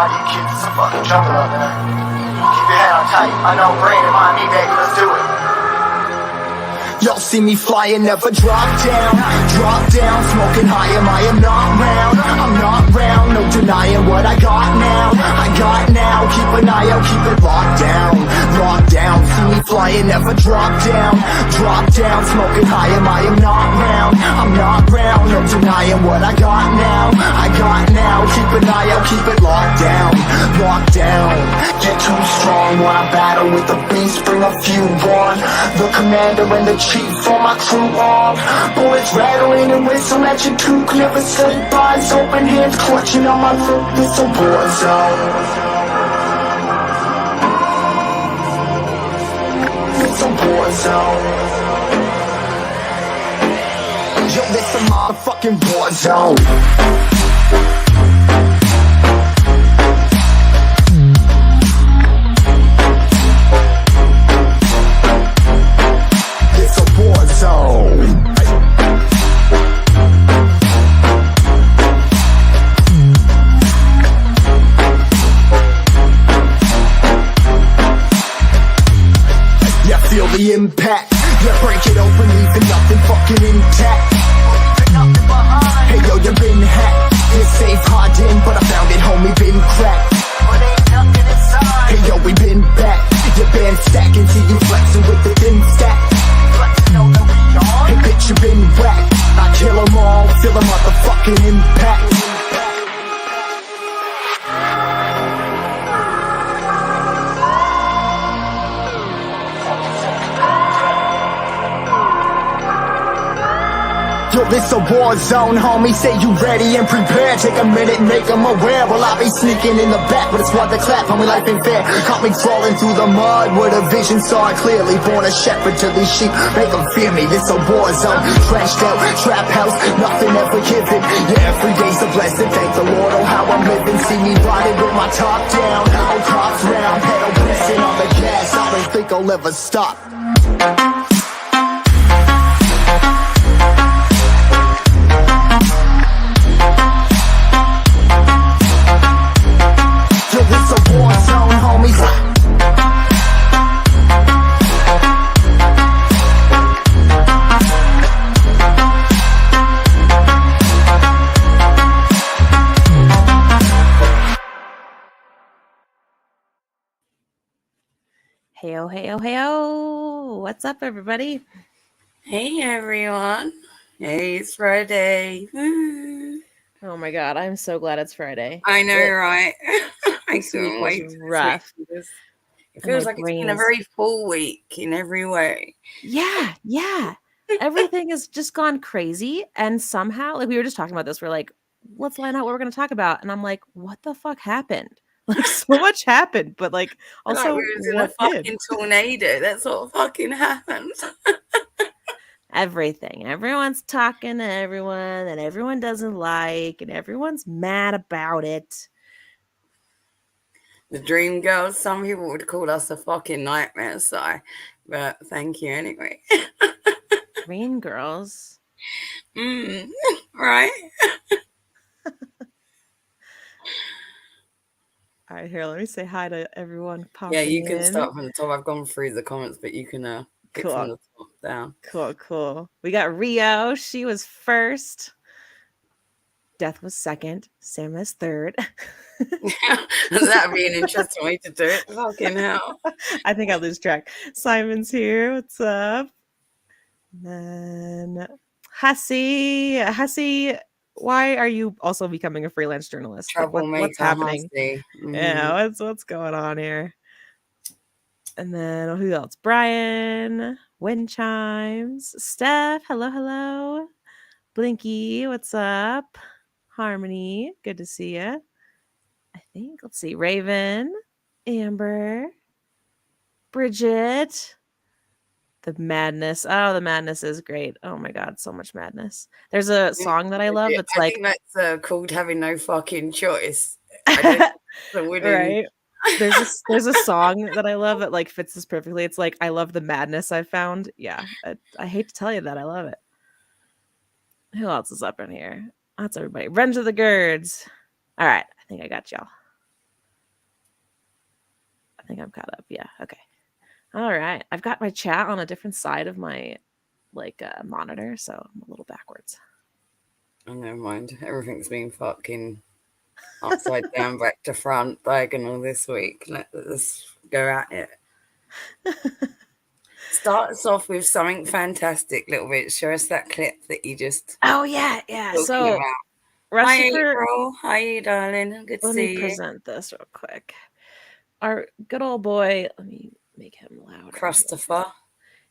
lot of you kids are so fucking jungle up there. Keep your head on tight. I know brain and mind me, baby. Let's do it. Y'all see me flying, never drop down, smoking high, I am not round, I'm not round, no denying what I got now, keep an eye out, keep it locked down, see me flying, never drop down, smoking high, I am not round, I'm not round, no denying what I got now, keep an eye out, keep it locked down, get too strong when I battle with the beast, bring a few on, the commander and the chief for my crew on, bullets rattling and whistle at your toque, never sleep, eyes open, hands clutching on my look, it's a war zone. It's a war zone. Yo, this a motherfucking war zone. The impact, yeah, break it open, leaving nothing fucking intact. Hey yo, you been hacked, you're safe hardened, but I found it, homie, been cracked. But ain't nothing inside. Hey yo, we been back, your band stacking, see you flexing with the thin stack. Hey bitch, you been whacked, I kill them all, feel the motherfucking impact. Yo, this a war zone, homie, say you ready and prepared. Take a minute, make them aware. Well, I be sneaking in the back, but it's what the clap, homie, life ain't fair. Caught me crawling through the mud where the vision saw it clearly. Born a shepherd to these sheep, make them fear me. This a war zone, trashed out, trap house, nothing ever given. Yeah, every day's a blessing, thank the Lord, oh how I'm living. See me riding with my top down, oh cops round, pedal pressing on the gas. I don't think I'll ever stop. Heyo, heyo, heyo. What's up, everybody? Hey, everyone. Hey, it's Friday. Woo. Oh, my God. I'm so glad it's Friday. I know, right? I couldn't wait. Rough. It feels like it's been a very full week in every way. Yeah. Everything has just gone crazy. And somehow, like we were just talking about this, we're like, let's line out what we're going to talk about. And I'm like, what the fuck happened? Like, so much happened, but like also like we was in a fucking tornado. That's what fucking happened. Everything. Everyone's talking to everyone, and everyone doesn't like, and everyone's mad about it. The dream girls. Some people would call us a fucking nightmare, so but thank you anyway. Dream girls. Right. All right, here, let me say hi to everyone. Yeah, you can start from the top. I've gone through the comments, but you can get from the top down. Cool. We got Rio. She was first. Death was second. Sam is third. That'd be an interesting way to do it. Fucking hell. I think I lose track. Simon's here. What's up? And then Hussy. Why are you also becoming a freelance journalist? What's happening? Mm-hmm. Yeah, what's going on here? And then who else? Brian, Wind Chimes, Steph, hello. Blinky, what's up? Harmony, good to see you. I think, let's see, Raven, Amber, Bridget. The madness. Oh, the madness is great. Oh my God, so much madness. There's a song that I love. It's I think that's called having no fucking choice. Right. There's a song that I love that like fits this perfectly. It's like I love the madness I found. Yeah, I hate to tell you that I love it. Who else is up in here? That's everybody. Revenge of the Girds. All right, I think I got y'all. I think I'm caught up. Yeah. Okay. All right. I've got my chat on a different side of my monitor, so I'm a little backwards. Oh, never mind. Everything's been fucking upside down, back to front, diagonal this week. Let's go at it. Start us off with something fantastic, little bit. Show us that clip that you just. Oh yeah. So, hi, April. Hi, you darling. Good to see you. Let me present this real quick. Our good old boy. Let me make him louder. Christopher.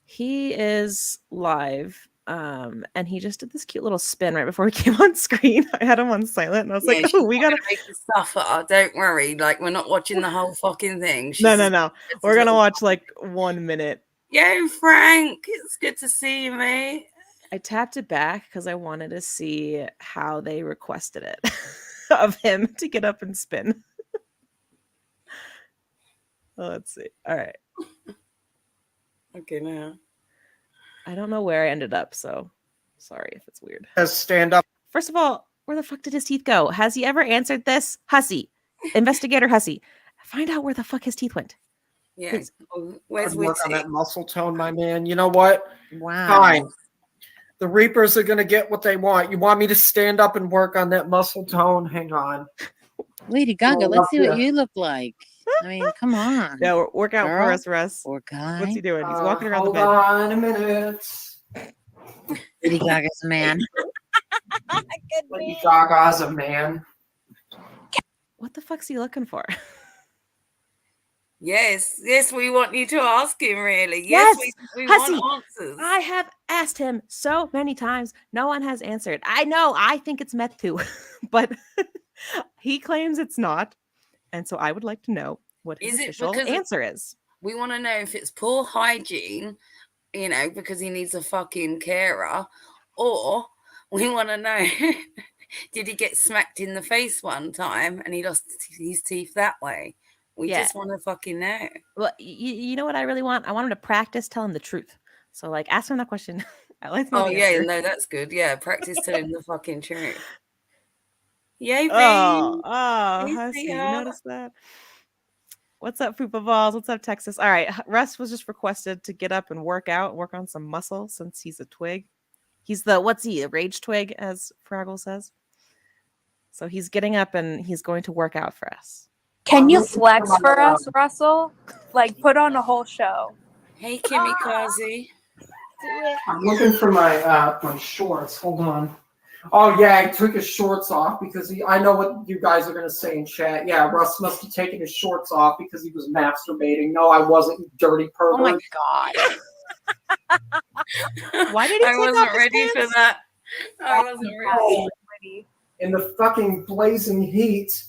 He is live. And he just did this cute little spin right before we came on screen. I had him on silent, and I was like, "Oh, we gotta make stuff up. Don't worry. Like, we're not watching the whole fucking thing." No. We're gonna watch like 1 minute. Yo, Frank, it's good to see you, mate. I tapped it back because I wanted to see how they requested it of him to get up and spin. Well, let's see. All right. Okay, now. I don't know where I ended up, so sorry if it's weird. Stand up. First of all, where the fuck did his teeth go? Has he ever answered this? Hussey. Investigator Hussey. Find out where the fuck his teeth went. Yeah. Where's work on that muscle tone, my man. You know what? Wow. Fine. The Reapers are going to get what they want. You want me to stand up and work on that muscle tone? Hang on. Lady Gaga, let's see what you look like. I mean, come on. Yeah, work out for us, Russ. Or guy. What's he doing? He's walking around the bed. Hold on a minute. Lady Gaga's a man. Lady Gaga's a man. What the fuck's he looking for? Yes, we want you to ask him, really. Yes, we Hussey, want answers. I have asked him so many times. No one has answered. I know. I think it's meth too, but he claims it's not. And so I would like to know what his official answer is. We want to know if it's poor hygiene, because he needs a fucking carer, or we want to know, did he get smacked in the face one time and he lost his teeth that way? We just want to fucking know. Well, you know what I really want? I want him to practice telling the truth. So, like, ask him that question. I like to know the answer. No, that's good. Yeah, practice telling the fucking truth. Yay, Hussey, you noticed that? What's up, Fupa Balls? What's up, Texas? All right, Russ was just requested to get up and work on some muscle since he's a twig. He's a rage twig, as Fraggle says. So he's getting up and he's going to work out for us. Can you flex for us, Russell? Like, put on a whole show. Hey, Kimmy Kazi. I'm looking for my shorts. Hold on. Oh, yeah, I took his shorts off because I know what you guys are going to say in chat. Yeah, Russ must have taken his shorts off because he was masturbating. No, I wasn't, you dirty pervert. Oh, my God. Why did he I wasn't ready for that. I wasn't ready. In the fucking blazing heat,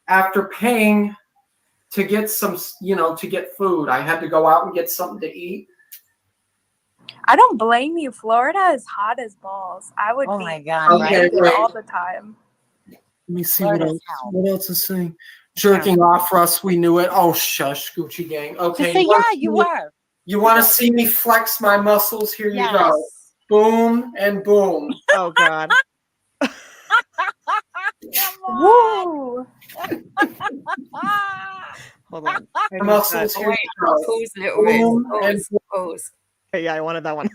after paying to get some, to get food, I had to go out and get something to eat. I don't blame you. Florida is hot as balls. I would my God, all the time. Let me see what else is saying. Jerking off, Russ, we knew it. Oh, shush, Gucci gang. Okay. Say, yeah, you were. You want to see me flex my muscles? Here you go. Boom and boom. Oh, God. Woo! Hold on. Muscles here. Pause a little bit. Pause. Yeah, I wanted that one.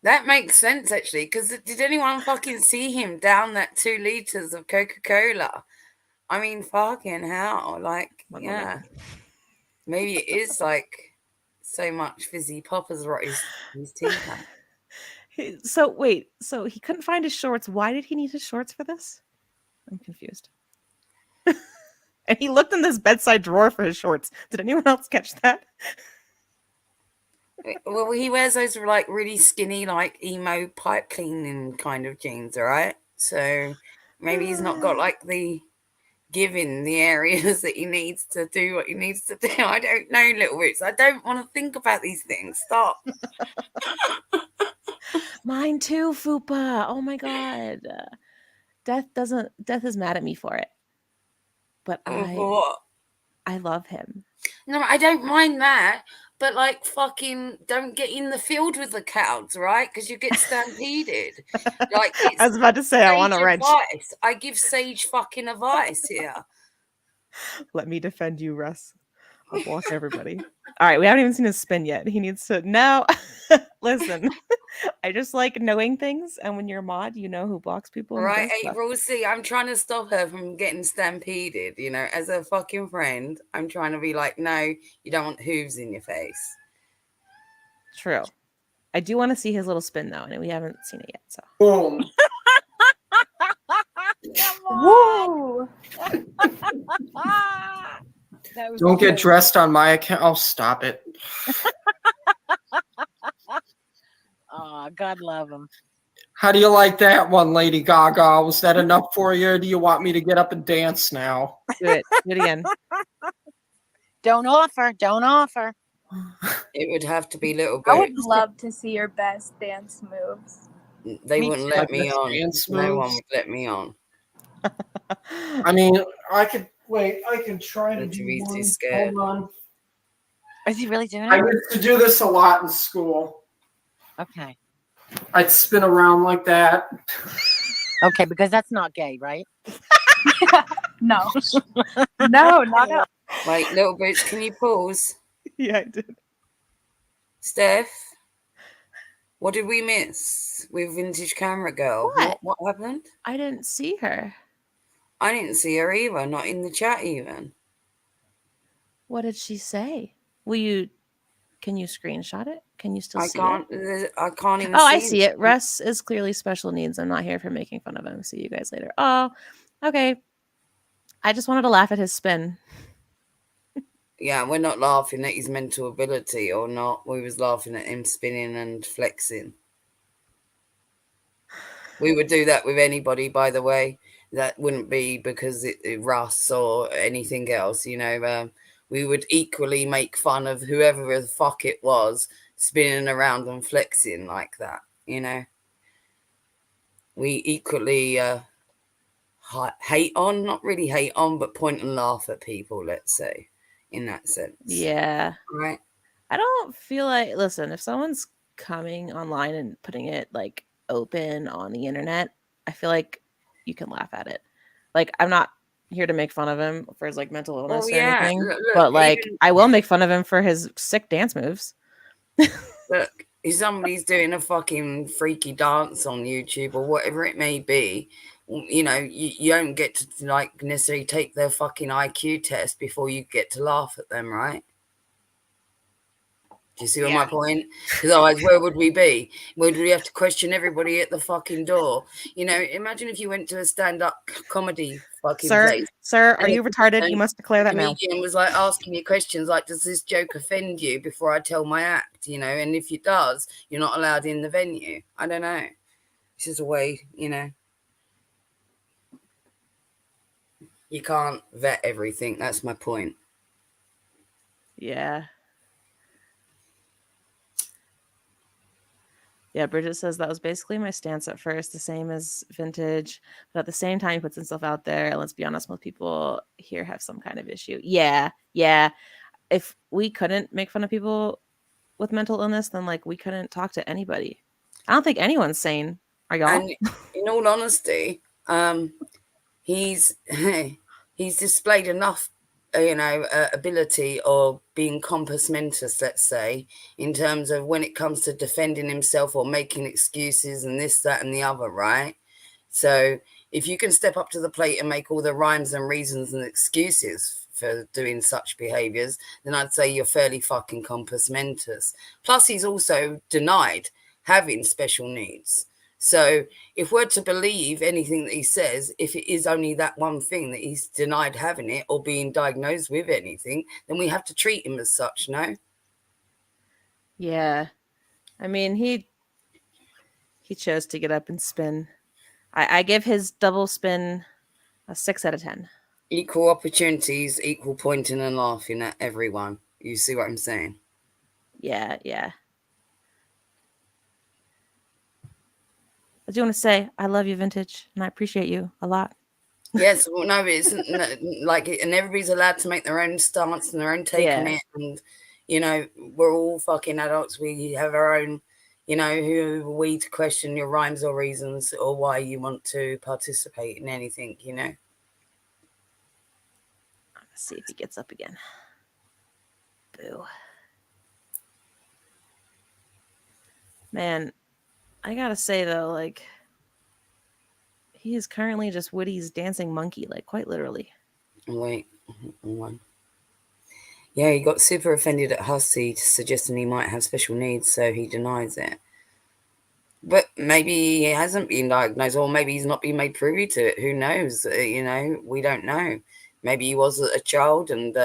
That makes sense, actually, because did anyone fucking see him down that 2 liters of Coca-Cola? I mean, fucking hell. Like, yeah. Maybe it is like so much fizzy pop as what his teeth have. So, wait. So he couldn't find his shorts. Why did he need his shorts for this? I'm confused. And he looked in this bedside drawer for his shorts. Did anyone else catch that? Well, he wears those like really skinny, like emo pipe cleaning kind of jeans, all right? So maybe he's not got like the give in the areas that he needs to do what he needs to do. I don't know, Little Roots. I don't want to think about these things. Stop. Mine too, Fupa. Oh my God. Death is mad at me for it. But I love him. No, I don't mind that. But like, fucking don't get in the field with the cows, right? Because you get stampeded. Like, I was about to say, I want to wrench. I give sage fucking advice here. Let me defend you, Russ. I'll block everybody. All right, we haven't even seen his spin yet. He needs to no. Listen, I just like knowing things, and when you're a mod, you know who blocks people. And who Right, does stuff. April, see, I'm trying to stop her from getting stampeded, you know, as a fucking friend. I'm trying to be like, no, you don't want hooves in your face. True. I do want to see his little spin though, and we haven't seen it yet. So Boom. Woo! Don't get dressed on my account. Oh, stop it. Oh, God love him. How do you like that one, Lady Gaga? Was that enough for you? Or do you want me to get up and dance now? do it. Do it again. Don't offer. Don't offer. It would have to be little I would boots. love to see your best dance moves. They Me wouldn't too. let me on. Dance No one moves? would let me on. I mean, I could wait. I can try to They're do too easy, one. scared. Hold on. Is he really doing I it? used to do this a lot in school. Okay. I'd spin around like that. Okay, because that's not gay, right? No. No, not at all. Wait, little boots, can you pause? Yeah, I did. Steph, what did we miss with Vintage Camera Girl? What happened? I didn't see her. I didn't see her either, not in the chat even. What did she say? Can you screenshot it? Can you still see it? I can't even see Oh, I see it. Russ is clearly special needs. I'm not here for making fun of him. See you guys later. Oh, okay. I just wanted to laugh at his spin. Yeah, we're not laughing at his mental ability or not. We was laughing at him spinning and flexing. We would do that with anybody, by the way. That wouldn't be because it Russ or anything else, you know. We would equally make fun of whoever the fuck it was spinning around and flexing like that, you know. We equally hate on, not really hate on, but point and laugh at people, let's say, in that sense. Yeah. Right. I don't feel like, listen, if someone's coming online and putting it like open on the internet, I feel like you can laugh at it. Like, I'm not here to make fun of him for his like mental illness or anything, Look, but like I will make fun of him for his sick dance moves. Look, if somebody's doing a fucking freaky dance on YouTube or whatever it may be, you know, you don't get to like necessarily take their fucking IQ test before you get to laugh at them, right? Do you see my point? Because otherwise, where would we be? Would we have to question everybody at the fucking door? You know, imagine if you went to a stand-up comedy fucking place. Sir, are you retarded? You must declare that now. The comedian was like asking you questions like, does this joke offend you before I tell my act? You know, and if it does, you're not allowed in the venue. I don't know. It's just a way, you know. You can't vet everything. That's my point. Yeah. Yeah, Bridget says that was basically my stance at first, the same as Vintage, but at the same time, he puts himself out there. And let's be honest, most people here have some kind of issue. Yeah. If we couldn't make fun of people with mental illness, then like we couldn't talk to anybody. I don't think anyone's sane. Are y'all? And in all honesty, he's displayed enough, you know, ability or being compass mentis, let's say, in terms of when it comes to defending himself or making excuses and this, that, and the other, right? So if you can step up to the plate and make all the rhymes and reasons and excuses for doing such behaviors, then I'd say you're fairly fucking compass mentis. Plus, he's also denied having special needs. So if we're to believe anything that he says, if it is only that one thing that he's denied having it or being diagnosed with anything, then we have to treat him as such, no? Yeah. I mean, he chose to get up and spin. I give his double spin a 6 out of 10. Equal opportunities, equal pointing and laughing at everyone. You see what I'm saying? Yeah. I do want to say I love you, Vintage, and I appreciate you a lot. Yes, well, no, it's like, and everybody's allowed to make their own stance and their own take on it. And, you know, we're all fucking adults. We have our own, you know, who are we to question your rhymes or reasons or why you want to participate in anything, you know? Let's see if he gets up again. Boo. Man, I gotta say though, like, he is currently just Woody's dancing monkey, like quite literally. Wait, one. Yeah, he got super offended at Hussey suggesting he might have special needs, so he denies it. But maybe he hasn't been diagnosed, or maybe he's not been made privy to it. Who knows? We don't know. Maybe he was a child, and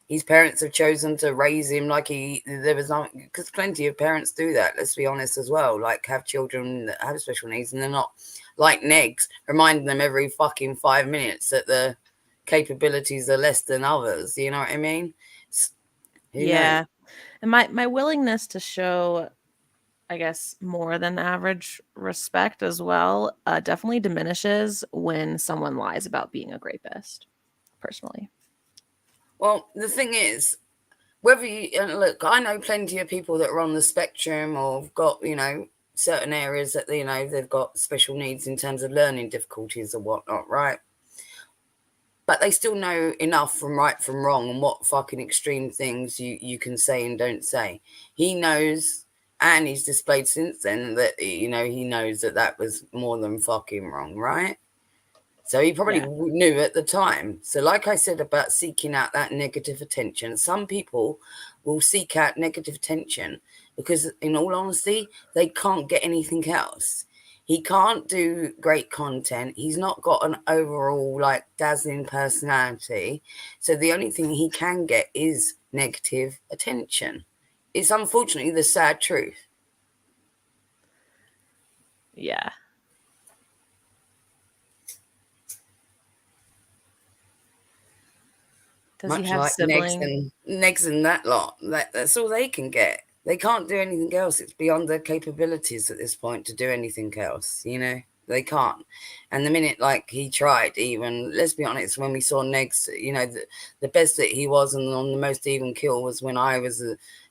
his parents have chosen to raise him like there was not, because plenty of parents do that. Let's be honest as well. Like, have children that have special needs, and they're not like Negs, reminding them every fucking 5 minutes that the capabilities are less than others. You know what I mean? Who knows? And my willingness to show, I guess, more than average respect as well definitely diminishes when someone lies about being a rapist, personally. Well, the thing is, whether you look, I know plenty of people that are on the spectrum or have got, certain areas that, they've got special needs in terms of learning difficulties or whatnot, right? But they still know enough from right from wrong and what fucking extreme things you can say and don't say. He knows, and he's displayed since then that, he knows that was more than fucking wrong, right? So he probably knew at the time. So like I said about seeking out that negative attention, some people will seek out negative attention because, in all honesty, they can't get anything else. He can't do great content. He's not got an overall, like, dazzling personality. So the only thing he can get is negative attention. It's unfortunately the sad truth. Yeah. Does Much he have like siblings? Negs and that lot. That's all they can get. They can't do anything else. It's beyond their capabilities at this point to do anything else. They can't. And the minute, like, he tried, even, let's be honest, when we saw Negs, the best that he was and on the most even kill was when I was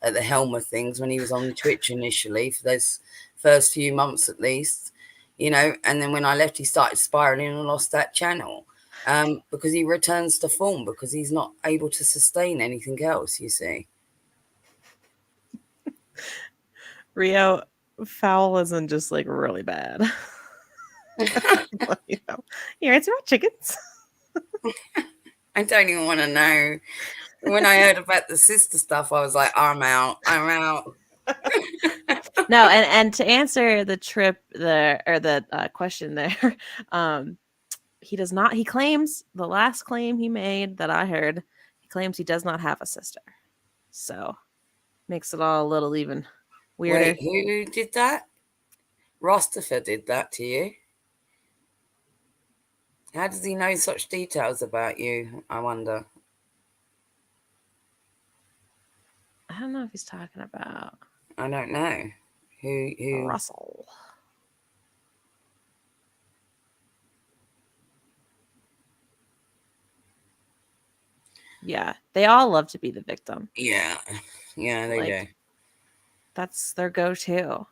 at the helm of things, when he was on Twitch initially for those first few months at least, and then when I left, he started spiraling and lost that channel. Because he returns to form because he's not able to sustain anything else, you see. Rio, foul isn't just like really bad. Here, it's about chickens. I don't even want to know. When I heard about the sister stuff, I was like, I'm out. No, and to answer the question there, he does not. He claims, the last claim he made that I heard, he claims he does not have a sister. So makes it all a little even weirder. Wait, who did that? Rostifer did that to you? How does he know such details about you, I wonder? I don't know if he's talking about... I don't know. Who? Russell. Yeah, they all love to be the victim. Yeah, they do. That's their go-to.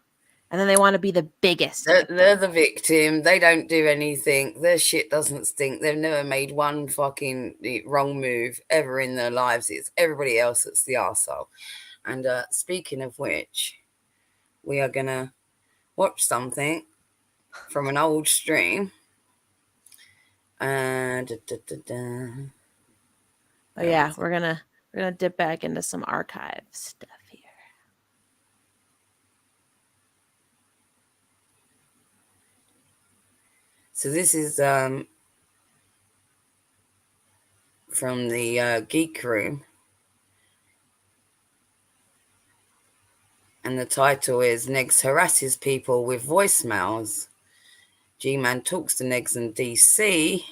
And then they want to be the biggest. They're the victim. They don't do anything. Their shit doesn't stink. They've never made one fucking wrong move ever in their lives. It's everybody else that's the arsehole. And speaking of which, we are going to watch something from an old stream. Oh yeah, we're gonna dip back into some archive stuff here. So this is from the Geek Room, and the title is Negs harasses people with voicemails. G-Man talks to Negs and DC.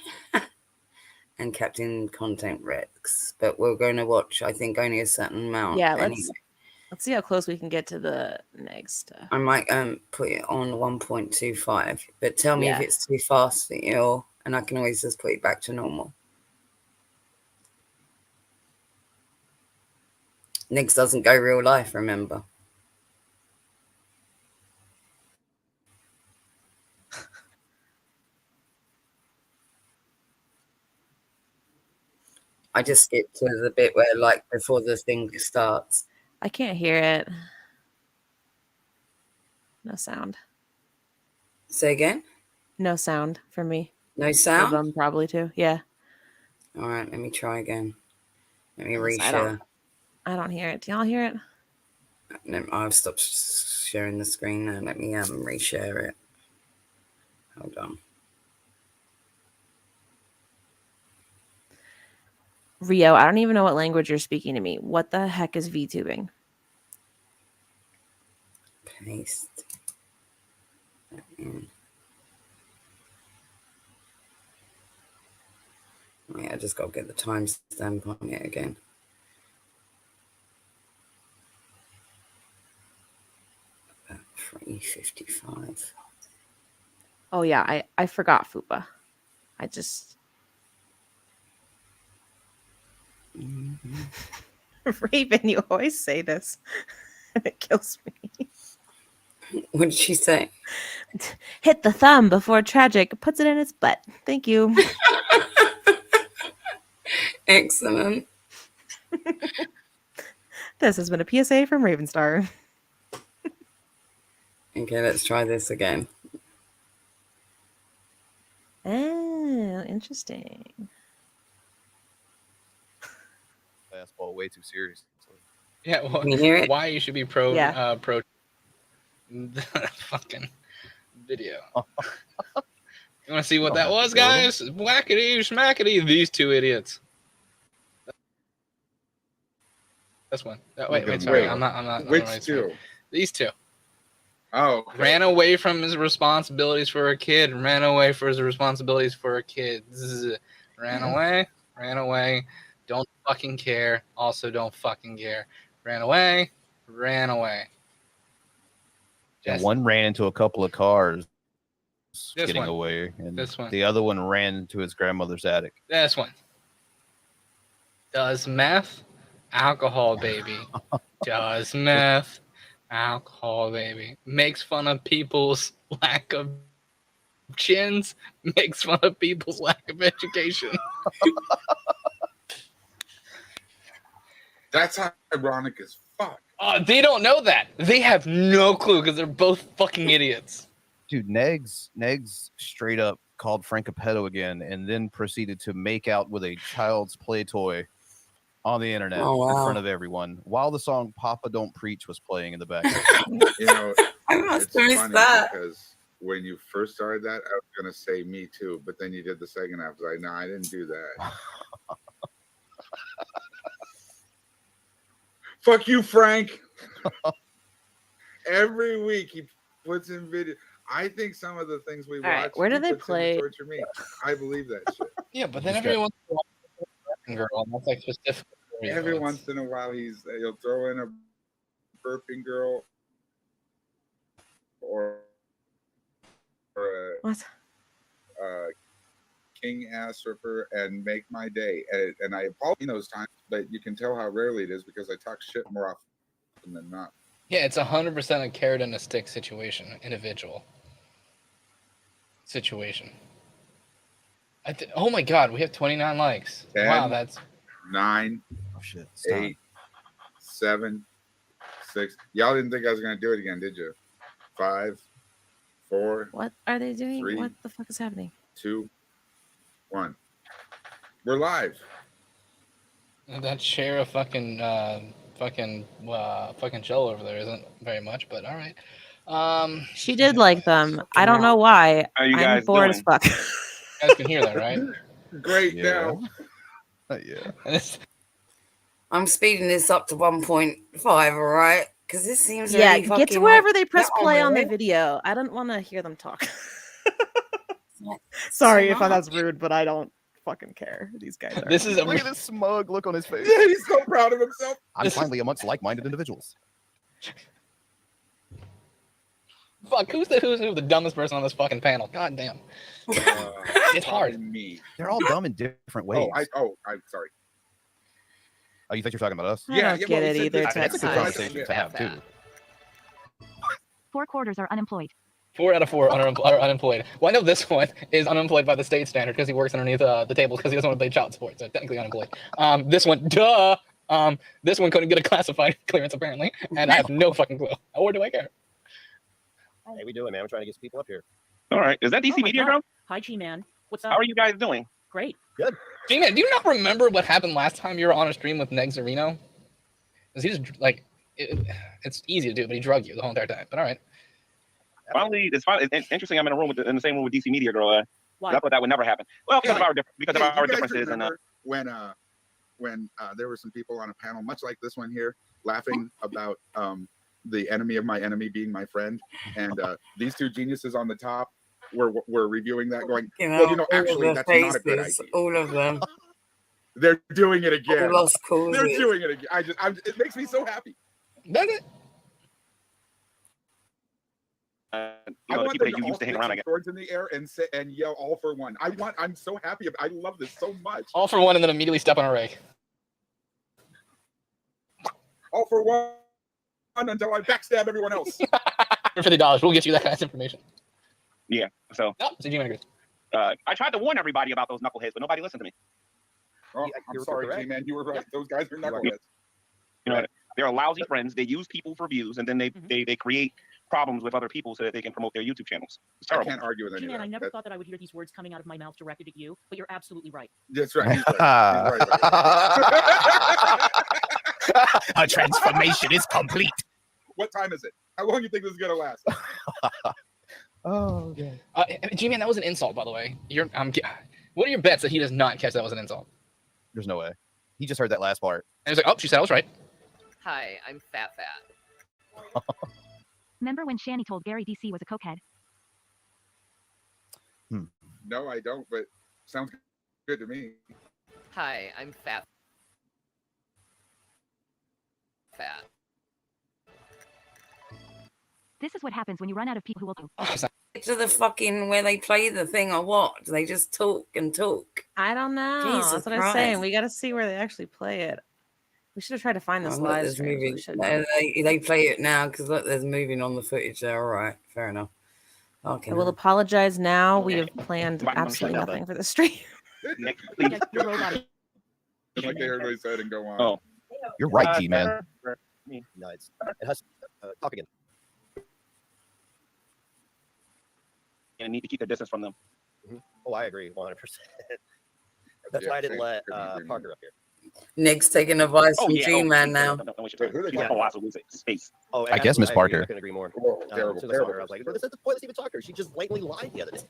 And Captain Content Rex, but we're going to watch, I think, only a certain amount. Yeah, let's see how close we can get to the next stuff. I might put it on 1.25, but tell me if it's too fast for you, and I can always just put it back to normal. Negs doesn't go real life, remember. I just skipped to the bit where, like, before the thing starts. I can't hear it. No sound. Say again? No sound for me. No For sound? them probably too. Yeah. All right, let me try again. Let me 'Cause reshare. I don't hear it. Do y'all hear it? No, I've stopped sharing the screen now. Let me reshare it. Hold on. Rio, I don't even know what language you're speaking to me. What the heck is VTubing? Paste that in. Wait, I just got to get the timestamp on it again. About 3:55. Oh yeah, I forgot Fupa. I just Raven, you always say this. And it kills me. What did she say? Hit the thumb before Tragic puts it in its butt. Thank you. Excellent. This has been a PSA from Ravenstar. Okay, let's try this again. Oh, interesting. Basketball way too serious. Yeah, well, Can you hear it? why you should be pro Yeah. pro the fucking video. You want to see what that was, guys? Whackity schmackity, these two idiots. This one. Wait, sorry. I'm not. Which two? These two. Oh, okay. Ran away from his responsibilities for a kid. Ran away for his responsibilities for a kid. Ran away. Don't fucking care. Also, don't fucking care. Ran away. And one ran into a couple of cars This away, and This one. the other one ran into his grandmother's attic. This one. Does meth, alcohol, baby. Does meth, alcohol, baby. Makes fun of people's lack of chins. Makes fun of people's lack of education. That's ironic as fuck. They don't know that. They have no clue because they're both fucking idiots. Dude, Negs straight up called Frank Capetto again, and then proceeded to make out with a child's play toy on the internet in front of everyone while the song "Papa Don't Preach" was playing in the background. You know, I must it's have missed funny that. because when you first started that, I was gonna say me too, but then you did the second half. I was like, no, I didn't do that. Fuck you, Frank. Every week he puts in video. I think some of the things we watch. right, where do he they puts in to play- torture me. I believe that shit. Yeah, but then everyone girl, and that's like specific. Every once in a while, he'll throw in a burping girl or What? a king ass stripper and make my day. And I apologize those times, but you can tell how rarely it is because I talk shit more often than not. Yeah, it's 100% a carrot and a stick situation, individual situation. Oh my god, we have 29 likes. 10, wow, that's 9, Oh shit! Stop. 8, 7, 6. Y'all didn't think I was gonna do it again, did you? 5, 4, What are they doing? 3, What the fuck is happening? 2, 1. We're live. that share of fucking Joel over there isn't very much, but all right. She did like them. I don't know why. How you I'm guys bored doing? as fuck. You guys can hear that, right? Great Yeah. now. Yeah. I'm speeding this up to 1.5, all right? Because this seems Yeah, really get to fucking, wherever like, they press that one, play on the really. video. I don't want to hear them talk. Like, Sorry so if that's much. rude, but I don't fucking care. These guys are. This is a Look at this smug look on his face. Yeah, he's so proud of himself. I'm finally amongst like-minded individuals. fuck. Who's the dumbest person on this fucking panel? God damn. It's hard. Me. They're all dumb in different ways. I'm sorry. Oh, you think you're talking about us? I don't get it either. That's a good Texas. conversation to have too. 4 quarters are unemployed. 4 out of 4 are unemployed. Well, I know this one is unemployed by the state standard because he works underneath the table because he doesn't want to pay child support, so technically unemployed. This one, duh. This one couldn't get a classified clearance apparently, and I have no fucking clue. Or do I care? Hey, we doing, man? We're trying to get some people up here. All right. Is that DC Media Girl? Hi, G-Man. What's up? How are you guys doing? Great. Good. G-Man, do you not remember what happened last time you were on a stream with Neg Zarino? Because he just, like, it's easy to do, but he drugged you the whole entire time. But all right. Finally, it's interesting. I'm in a room in the same room with DC Media Girl. Why? I thought that would never happen. Well, because of our differences. And when there were some people on a panel, much like this one here, laughing about the enemy of my enemy being my friend, and these two geniuses on the top were reviewing that, going, well, actually, that's not a good idea. All of them. They're doing it again. Lost causes. They're doing it again. It makes me so happy. Does it? I want them to used to hang around, swords in the air and yell all for one. I'm so happy. I love this so much. All for one, and then immediately step on a rake. All for one until I backstab everyone else. $50. We'll get you that kind of information. Yeah. So. Oh, so G-Man agrees. I tried to warn everybody about those knuckleheads, but nobody listened to me. Oh, I'm sorry, G-Man. You were right. Those guys are knuckleheads. You know, they're lousy friends. They use people for views, and then they create problems with other people so that they can promote their YouTube channels. It's terrible. I can't argue with any of that. I never thought that I would hear these words coming out of my mouth directed at you, but you're absolutely right. That's right. He's right. He's right. A transformation is complete. What time is it? How long do you think this is gonna last? Oh, yeah. G-Man, that was an insult, by the way. What are your bets that he does not catch that was an insult? There's no way. He just heard that last part. And he's like, oh, she said I was right. Hi, I'm fat. Remember when Shani told Gary DC was a cokehead? No, I don't, but sounds good to me. Hi, I'm fat. This is what happens when you run out of people who will do. To the fucking where they play the thing or what? Do they just talk and talk? I don't know. Jesus That's what I'm Christ. saying. We got to see where they actually play it. We should have tried to find this live There's stream. moving. They play it now because look, there's moving on the footage there. All right, fair enough. Okay. I will apologize now. We have planned absolutely nothing for the stream. You're robotic. Just like they heard what he said and go on. Oh, you're right, G-Man. No, it has talk again. And need to keep their distance from them. Oh, I agree, 100%. That's why I didn't let Parker up here. Nick's taking advice from G-Man now. Oh, I guess Miss Parker. I couldn't agree more. Terrible. I was like, this is the point. Let's even talk to her. She just blatantly lied the other day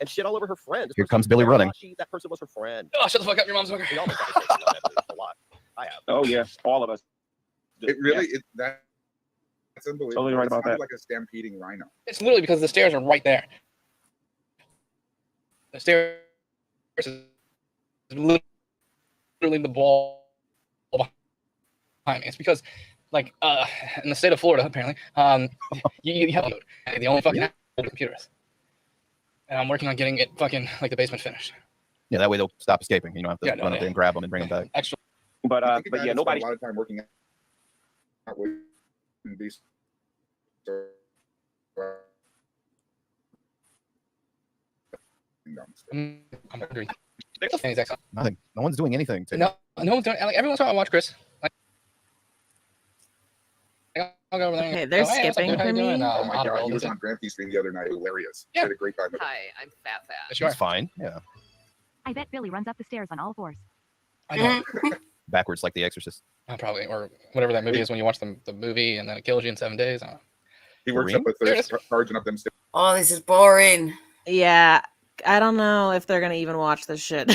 and shit all over her friend. Here comes Billy running. That person was her friend. Oh, shut the fuck up, your mom's fucker. We almost got to say a lot. I have. Oh yeah, all of us. It really that's unbelievable. Totally right about that. Like a stampeding rhino. It's literally because the stairs are right there. The stairs is literally the ball behind me. It's because, like, in the state of Florida, apparently, you have the only fucking computers. And I'm working on getting it fucking, like, the basement finished. Yeah, that way they'll stop escaping. You don't have to run up there and grab them and bring them back. Extra. But yeah, nobody. A lot of time working out with these. I'm hungry. Nothing. No one's doing anything. No one's doing. Like, every once in a while, I watch Chris. Like, I'll go over there. Okay, they're skipping for me. Oh my god, he was on Grampy's stream the other night. Hilarious. Yeah. Had a great time. Hi, I'm fat. It's fine. Yeah. I bet Billy runs up the stairs on all fours. I know. Backwards like The Exorcist. Probably, or whatever that movie is when you watch the movie and then it kills you in 7 days. I don't know. He works up with the charging up them stairs. Oh, this is boring. Yeah, I don't know if they're gonna even watch this shit.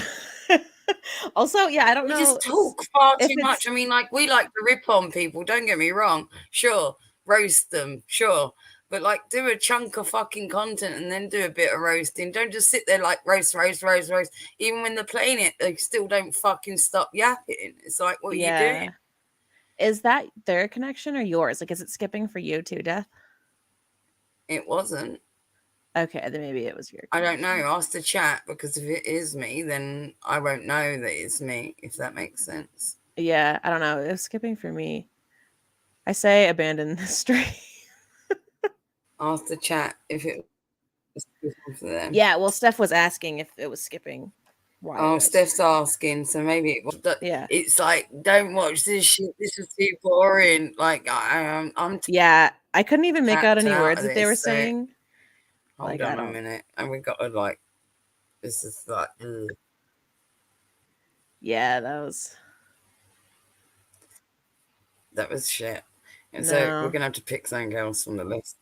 Also, yeah, I don't know. We just talk far too much. I mean, like, we like to rip on people. Don't get me wrong. Sure, roast them. Sure. But, like, do a chunk of fucking content and then do a bit of roasting. Don't just sit there like roast. Even when they're playing it, they still don't fucking stop yapping. It's like, what are you doing? Is that their connection or yours? Like, is it skipping for you too, Death? It wasn't. Okay, then maybe it was your I don't know. Ask the chat, because if it is me, then I won't know that it's me, if that makes sense. Yeah, I don't know. It was skipping for me. I say abandon the stream. Ask the chat if it was for them. Yeah, well, Steph was asking if it was skipping. Oh, Steph's asking, so maybe it was. Yeah. It's like, don't watch this shit. This is too boring. Like I'm. Yeah, I couldn't even make out tapped any out words of that they were this, so- saying. Hold Like, on a minute, and we got to like. This is like. Ugh. Yeah, that was shit. And so No. we're gonna have to pick something else from the list.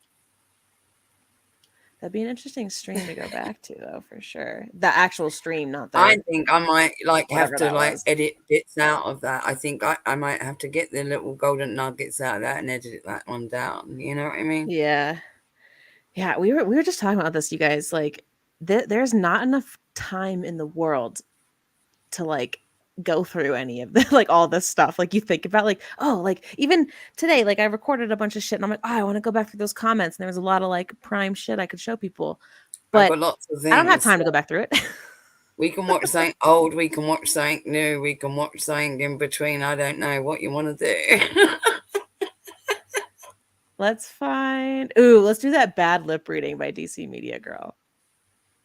That'd be an interesting stream to go back to, though, for sure. The actual stream, not the. I think I might like have whatever to that like was. edit bits out of that. I think I might have to get the little golden nuggets out of that and edit that one down. You know what I mean? Yeah. Yeah, we were just talking about this, you guys. Like, there's not enough time in the world to like go through any of the like all this stuff. Like, you think about like, oh, like even today, like I recorded a bunch of shit and I'm like, oh, I want to go back through those comments. And there was a lot of like prime shit I could show people. I've But got lots of things. I don't have time to go back through it. We can watch something old, we can watch something new, we can watch something in between. I don't know what you want to do. Let's do that Bad Lip Reading by DC Media Girl.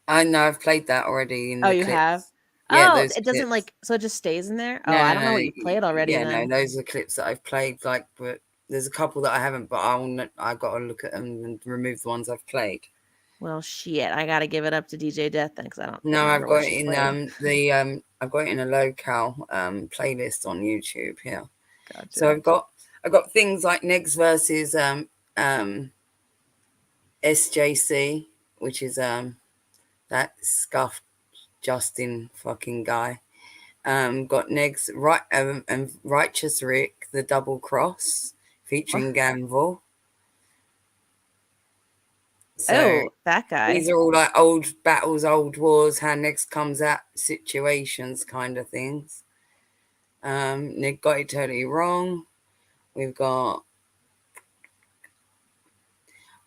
I know, I've played that already. Oh, you have? Yeah, oh, it doesn't like, so it just stays in there? Oh, I don't know what you played already. Yeah, then. no, those are clips that I've played. Like, but there's a couple that I haven't, but I got to look at them and remove the ones I've played. Well, shit, I got to give it up to DJ Death then, because I don't. No, I've got it in I've got it in a locale playlist on YouTube here. Gotcha. So I've got things like Negs versus SJC, which is that scuffed Justin fucking guy. Got Negs and Righteous Rick, the double cross featuring Gamble. So that guy. These are all like old battles, old wars, how Negs comes at situations kind of things. Nick got it totally wrong. We've got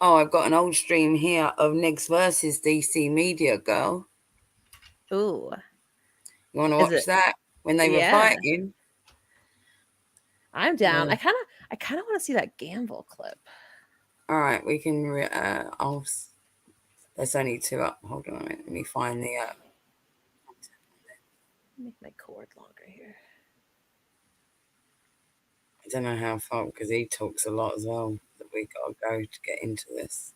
I've got an old stream here of Negs versus DC Media Girl. Ooh. You want to watch that when they were fighting? I'm down. I kind of want to see that Gamble clip. All right, we can. There's only two up. Hold on a minute. Let me find the. Make my cord longer here. I don't know how far because he talks a lot as well. That we gotta go to get into this.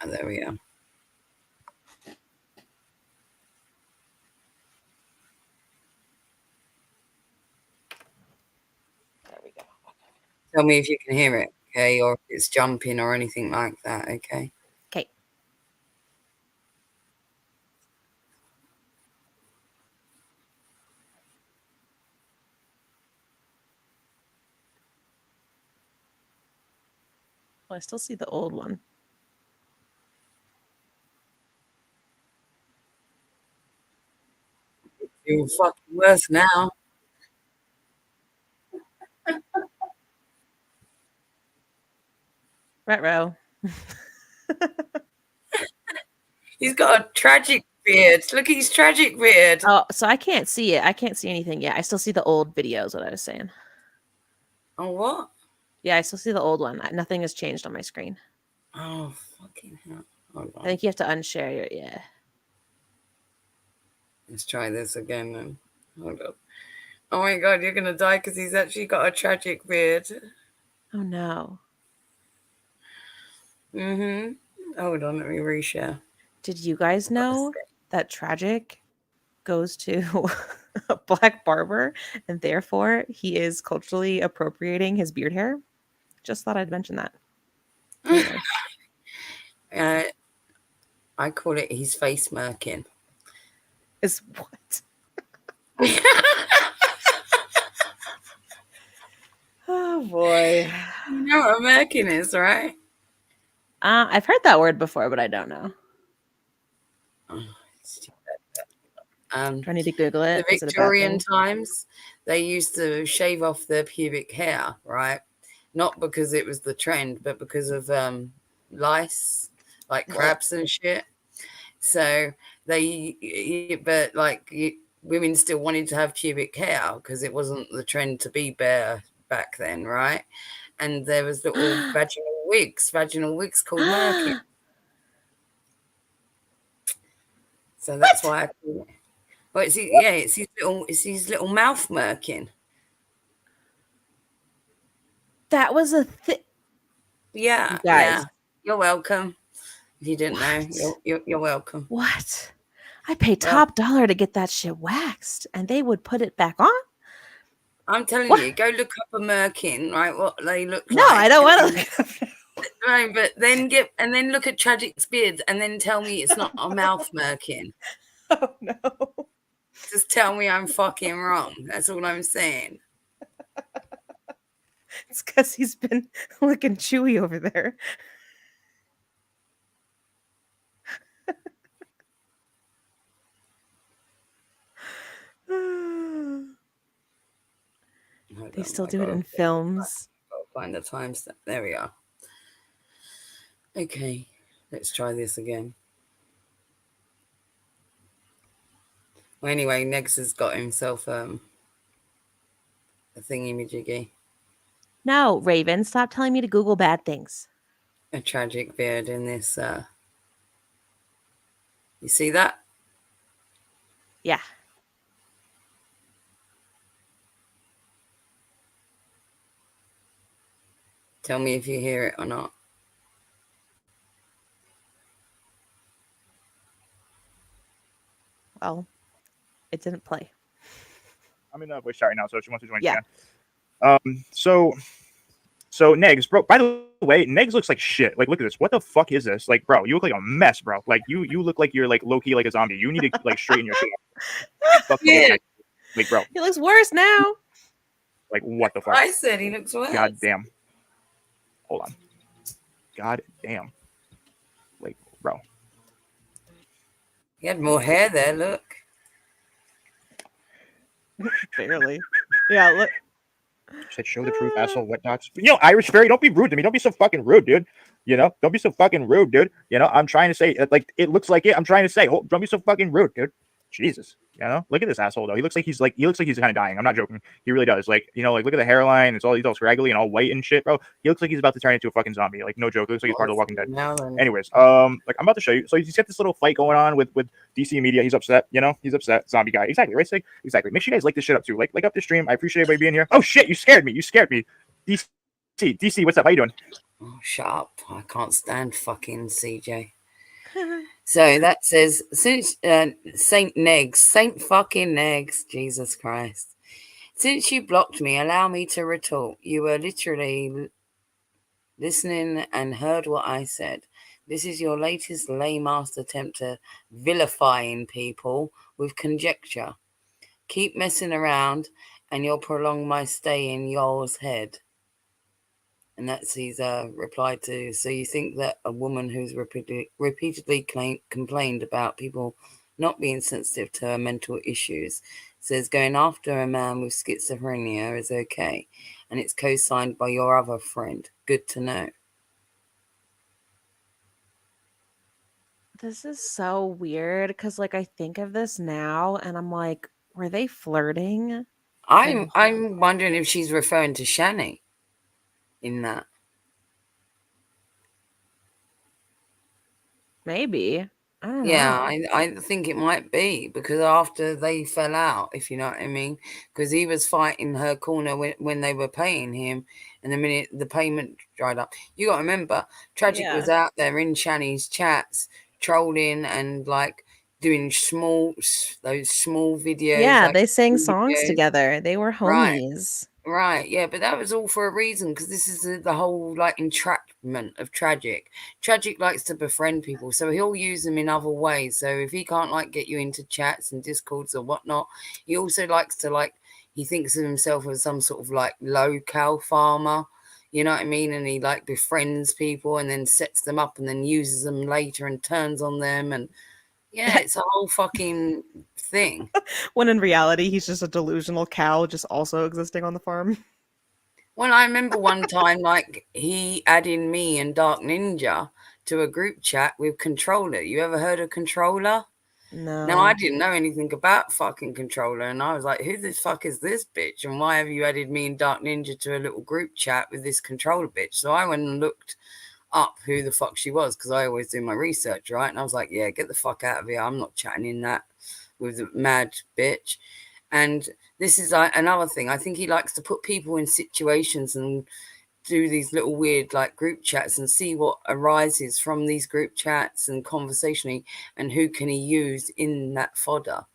And there we are. There we go. Tell me if you can hear it, okay, or if it's jumping or anything like that, okay? Okay. Well, I still see the old one. You're fucking worse now. Retro. He's got a tragic beard. Look at his tragic beard. Oh, so I can't see it. I can't see anything yet. I still see the old videos, what I was saying. Oh, what? Yeah, I still see the old one. Nothing has changed on my screen. Oh, fucking hell. Hold on. I think you have to unshare your, yeah. Let's try this again then. Hold up. Oh my God, you're going to die because he's actually got a tragic beard. Oh, no. Hold on, let me reshare. Did you guys know that Tragic goes to a black barber and therefore he is culturally appropriating his beard hair? Just thought I'd mention that. Anyway. I call it his face murking. Is what? Oh boy. You know what a murking is, right? I've heard that word before, but I don't know. Do I need to Google it? The Victorian times, they used to shave off their pubic hair, right? Not because it was the trend, but because of lice, like crabs and shit. So women still wanted to have pubic hair because it wasn't the trend to be bare back then, right? and there was little vaginal wigs called merkin. So that's why I call it. Well, it's his little mouth merkin. That was a thing. Yeah, You guys. yeah. You're welcome. If you didn't know, you're welcome. What? I paid top dollar to get that shit waxed, and they would put it back on. I'm telling you, go look up a merkin, right? What they look like. No, I don't want to look up. No, but then look at Tragic's beard, and then tell me it's not a mouth merkin. Oh no! Just tell me I'm fucking wrong. That's all I'm saying. It's because he's been looking chewy over there. They still do it in films. I'll find the timestamp. There we are. Okay, let's try this again. Well, anyway, Negs has got himself a thingy-majiggy. No, Raven, stop telling me to Google bad things. A tragic beard in this. You see that? Yeah. Tell me if you hear it or not. Well, it didn't play. I'm in a voice chat right now, so if she wants to join, yeah. So Negs, bro. By the way, Negs looks like shit. Like, look at this. What the fuck is this? Like, bro, you look like a mess, bro. Like, you look like you're like low key like a zombie. You need to like straighten your shit up. Yeah. Like, bro. He looks worse now. Like, what the fuck? I said he looks worse. God damn. Hold on. God damn. Like, bro. He had more hair there. Look. Barely. Yeah. Look. Said, show the truth, asshole. Wet docs. You know, Irish Fairy, don't be rude to me. Don't be so fucking rude, dude. You know, don't be so fucking rude, dude. You know, I'm trying to say, like, it looks like it. I'm trying to say, oh, don't be so fucking rude, dude. Jesus. You know, look at this asshole though. He looks like he's kind of dying. I'm not joking. He really does. Like, you know, like look at the hairline. He's all scraggly and all white and shit, bro. He looks like he's about to turn into a fucking zombie. Like, no joke. He looks like he's part of the Walking Dead. Anyways, like I'm about to show you. So he's got this little fight going on with DC Media. He's upset. You know, he's upset. Zombie guy. Exactly. Right. Sig? Exactly. Make sure you guys like this shit up too. Like up the stream. I appreciate everybody being here. Oh shit! You scared me. DC, what's up? How you doing? Oh, shut up. I can't stand fucking CJ. So that says, since Saint fucking Negs, Jesus Christ. Since you blocked me, allow me to retort. You were literally listening and heard what I said. This is your latest lame-ass attempt to vilifying people with conjecture. Keep messing around and you'll prolong my stay in y'all's head. And that's his reply to, so you think that a woman who's repeatedly complained about people not being sensitive to her mental issues says going after a man with schizophrenia is okay, and it's co-signed by your other friend. Good to know. This is so weird because, like, I think of this now and I'm like, were they flirting? I'm wondering if she's referring to Shani in that. Maybe. I don't Yeah, know. I think it might be because after they fell out, if you know what I mean, because he was fighting her corner when they were paying him, and the minute the payment dried up, you got to remember, Tragic was out there in Shani's chats trolling and like doing those small videos. Yeah, like they sang songs videos. together. They were homies. Right, yeah, but that was all for a reason because this is the whole like entrapment of Tragic. Tragic likes to befriend people, so he'll use them in other ways. So if he can't like get you into chats and discords or whatnot, he also likes to like, he thinks of himself as some sort of like low-cal farmer, you know what I mean? And he like befriends people and then sets them up and then uses them later and turns on them, and yeah, it's a whole fucking thing. When in reality, he's just a delusional cow just also existing on the farm. Well, I remember one time, like, he added me and Dark Ninja to a group chat with Controller. You ever heard of Controller? No. Now, I didn't know anything about fucking Controller, and I was like, who the fuck is this bitch? And why have you added me and Dark Ninja to a little group chat with this Controller bitch? So I went and looked up who the fuck she was, because I always do my research, right? And I was like, yeah, get the fuck out of here. I'm not chatting in that with the mad bitch. And this is another thing. I think he likes to put people in situations and do these little weird like group chats and see what arises from these group chats and conversationing and who can he use in that fodder.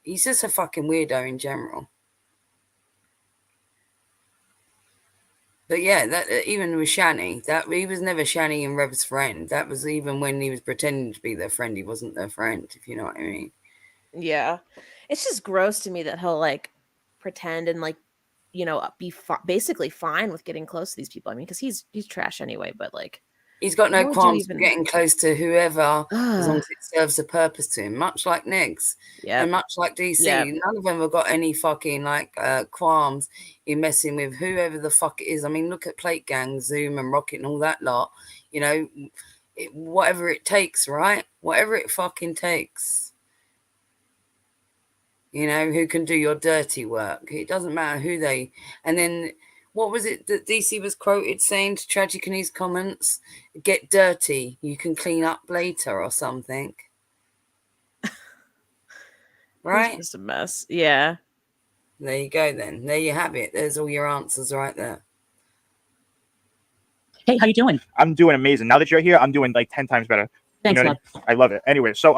He's just a fucking weirdo in general. But yeah, that even with Shani, that he was never Shani and Rev's friend. That was even when he was pretending to be their friend. He wasn't their friend, if you know what I mean. Yeah, it's just gross to me that he'll like pretend and like, you know, be basically fine with getting close to these people. I mean, because he's trash anyway. But like, he's got no qualms getting close to whoever, as long as it serves a purpose to him. Much like Negs, and much like DC, none of them have got any fucking like qualms in messing with whoever the fuck it is. I mean, look at Plate Gang, Zoom, and Rocket, and all that lot. You know, whatever it takes, right? Whatever it fucking takes. You know, who can do your dirty work. It doesn't matter who they... And then, what was it that DC was quoted saying to Tragic in his comments? Get dirty, you can clean up later or something. Right? He's just a mess. Yeah. There you go then. There you have it. There's all your answers right there. Hey, how you doing? I'm doing amazing. Now that you're here, I'm doing like 10 times better. Thanks, you know love. I love it. Anyway, so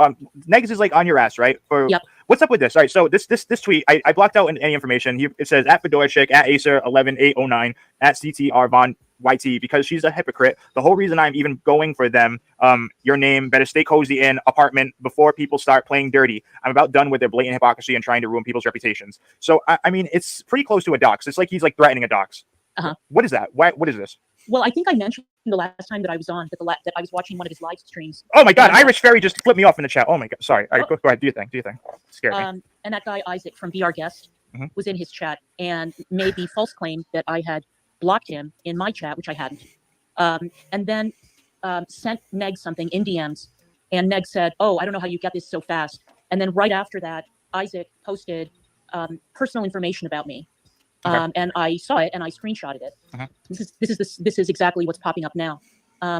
Negs is like on your ass, right? Yep. What's up with this? All right, so this tweet, I blocked out any information. It says at Fedora Chick, at Acer 11809, at CTR Von YT, because she's a hypocrite. The whole reason I'm even going for them, your name better stay cozy in apartment before people start playing dirty. I'm about done with their blatant hypocrisy and trying to ruin people's reputations. So I mean, it's pretty close to a dox. It's like he's like threatening a dox. What is that? What is this? Well, I think I mentioned the last time that I was on that I was watching one of his live streams. Oh my God, Irish Fairy just flipped me off in the chat. Oh my God, sorry. All right, go ahead. Do your thing. Scared me. And that guy Isaac from Be Our Guest was in his chat and made the false claim that I had blocked him in my chat, which I hadn't. And then sent Neg something in DMs, and Neg said, "Oh, I don't know how you got this so fast." And then right after that, Isaac posted personal information about me. And I saw it and I screenshotted it. This is exactly what's popping up now,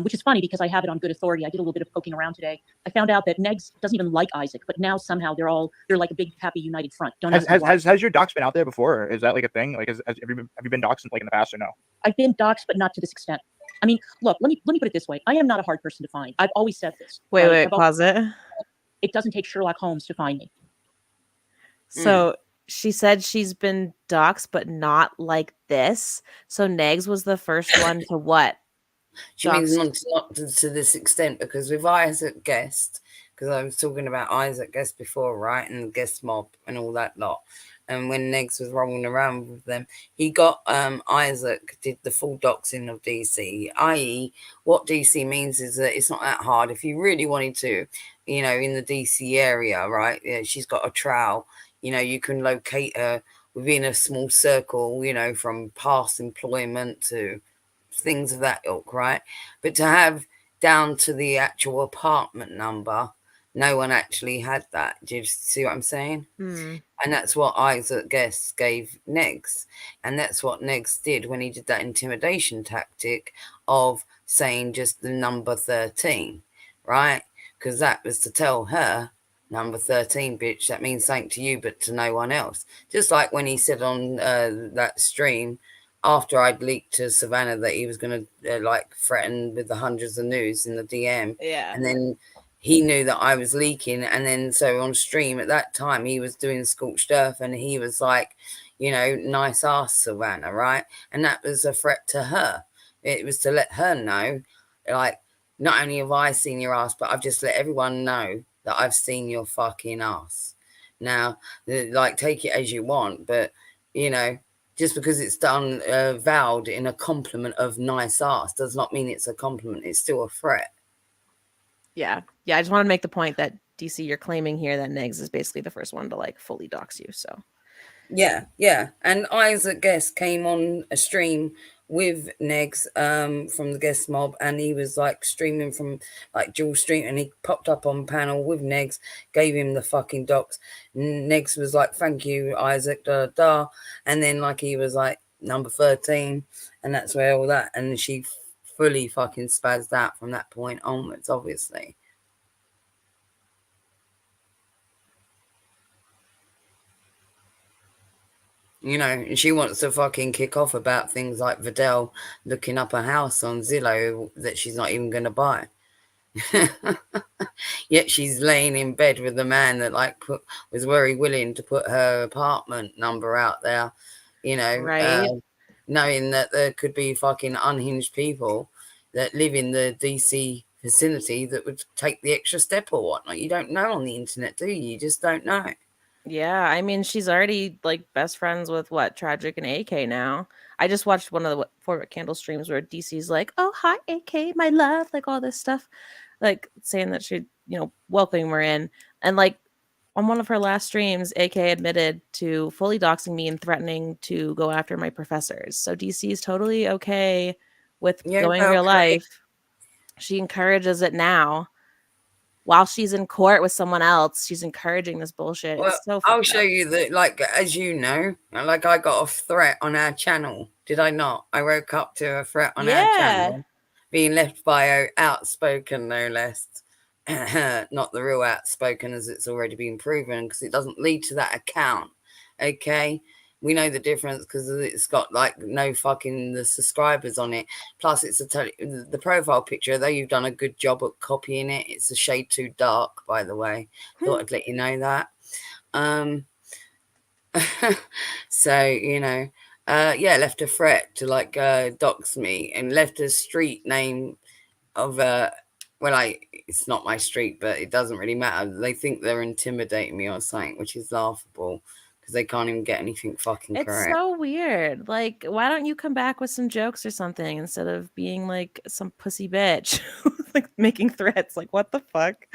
which is funny because I have it on good authority. I did a little bit of poking around today. I found out that Negs doesn't even like Isaac, but now somehow they're like a big happy united front. Has your dox been out there before? Or is that like a thing? Like, have you been doxed like in the past or no? I've been doxed, but not to this extent. I mean, look, let me put it this way. I am not a hard person to find. I've always said this. Wait, pause it. It doesn't take Sherlock Holmes to find me. So. She said she's been doxxed, but not like this. So Negs was the first one to what? She means not to this extent, because with Isaac Guest, because I was talking about Isaac Guest before, right? And the Guest mob and all that lot. And when Negs was rolling around with them, he got Isaac did the full doxing of DC, i.e. what DC means is that it's not that hard. If you really wanted to, you know, in the DC area, right? Yeah, she's got a trowel. You know, you can locate her within a small circle, you know, from past employment to things of that ilk, right? But to have down to the actual apartment number, no one actually had that. Do you see what I'm saying? And that's what Isaac Guest gave Negs. And that's what Negs did when he did that intimidation tactic of saying just the number 13, right? Because that was to tell her, number 13, bitch, that means something to you, but to no one else. Just like when he said on that stream, after I'd leaked to Savannah that he was going to like threaten with the hundreds of news in the DM. Yeah. And then he knew that I was leaking. And then so on stream at that time, he was doing scorched earth and he was like, you know, nice ass Savannah, right? And that was a threat to her. It was to let her know, like, not only have I seen your ass, but I've just let everyone know that I've seen your fucking ass. Now, like, take it as you want, but, you know, just because it's done, vowed in a compliment of nice ass does not mean it's a compliment. It's still a threat. Yeah. I just want to make the point that, DC, you're claiming here that Negs is basically the first one to, like, fully dox you, so. Yeah. And Isaac Guest came on a stream with Negs from the guest mob, and he was like streaming from like dual stream, and he popped up on panel with Negs, gave him the fucking docs. Negs was like, "Thank you, Isaac," da da, and then like he was like number 13, and that's where all that, and she fully fucking spazzed out from that point onwards, obviously. You know, and she wants to fucking kick off about things like Vidal looking up a house on Zillow that she's not even going to buy. Yet she's laying in bed with the man that like was very willing to put her apartment number out there, you know, Right. knowing that there could be fucking unhinged people that live in the DC vicinity that would take the extra step or whatnot. You don't know on the internet, do you? You just don't know. Yeah, I mean, she's already like best friends with what Tragic and AK now. I just watched one of the Four Candle streams where DC's like, "Oh, hi AK, my love," like all this stuff, like saying that she, welcoming her in, and like on one of her last streams, AK admitted to fully doxing me and threatening to go after my professors. So DC is totally okay with going real life. She encourages it now. While she's in court with someone else, she's encouraging this bullshit. Well, it's so I'll show you that, like, as you know, like I got a threat on our channel. Did I not? I woke up to a threat on our channel being left by a outspoken, no less. Not the real outspoken, as it's already been proven, because it doesn't lead to that account. Okay. We know the difference because it's got like no fucking the subscribers on it. Plus, it's the profile picture. Though you've done a good job at copying it, it's a shade too dark. By the way, thought I'd let you know that. So yeah, left a threat to like dox me and left a street name of it's not my street, but it doesn't really matter. They think they're intimidating me or something, which is laughable. Because they can't even get anything fucking correct. It's so weird. Like, why don't you come back with some jokes or something instead of being like some pussy bitch, like making threats? Like, what the fuck?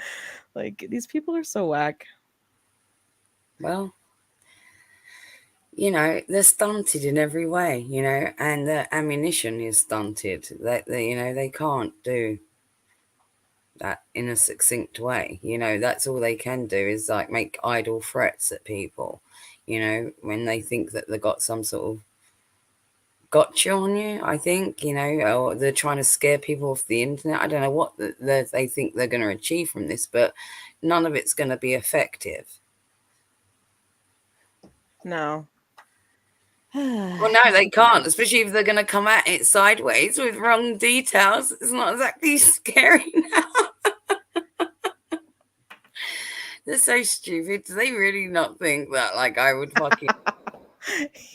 Like, these people are so whack. Well, they're stunted in every way, and the ammunition is stunted. They can't do that in a succinct way. That's all they can do is like make idle threats at people. When they think that they've got some sort of gotcha on you, I think, or they're trying to scare people off the internet. I don't know what they think they're going to achieve from this, but none of it's going to be effective. No. Well, no, they can't, especially if they're going to come at it sideways with wrong details. It's not exactly scary now. They're so stupid. Do they really not think that, like, I would fucking...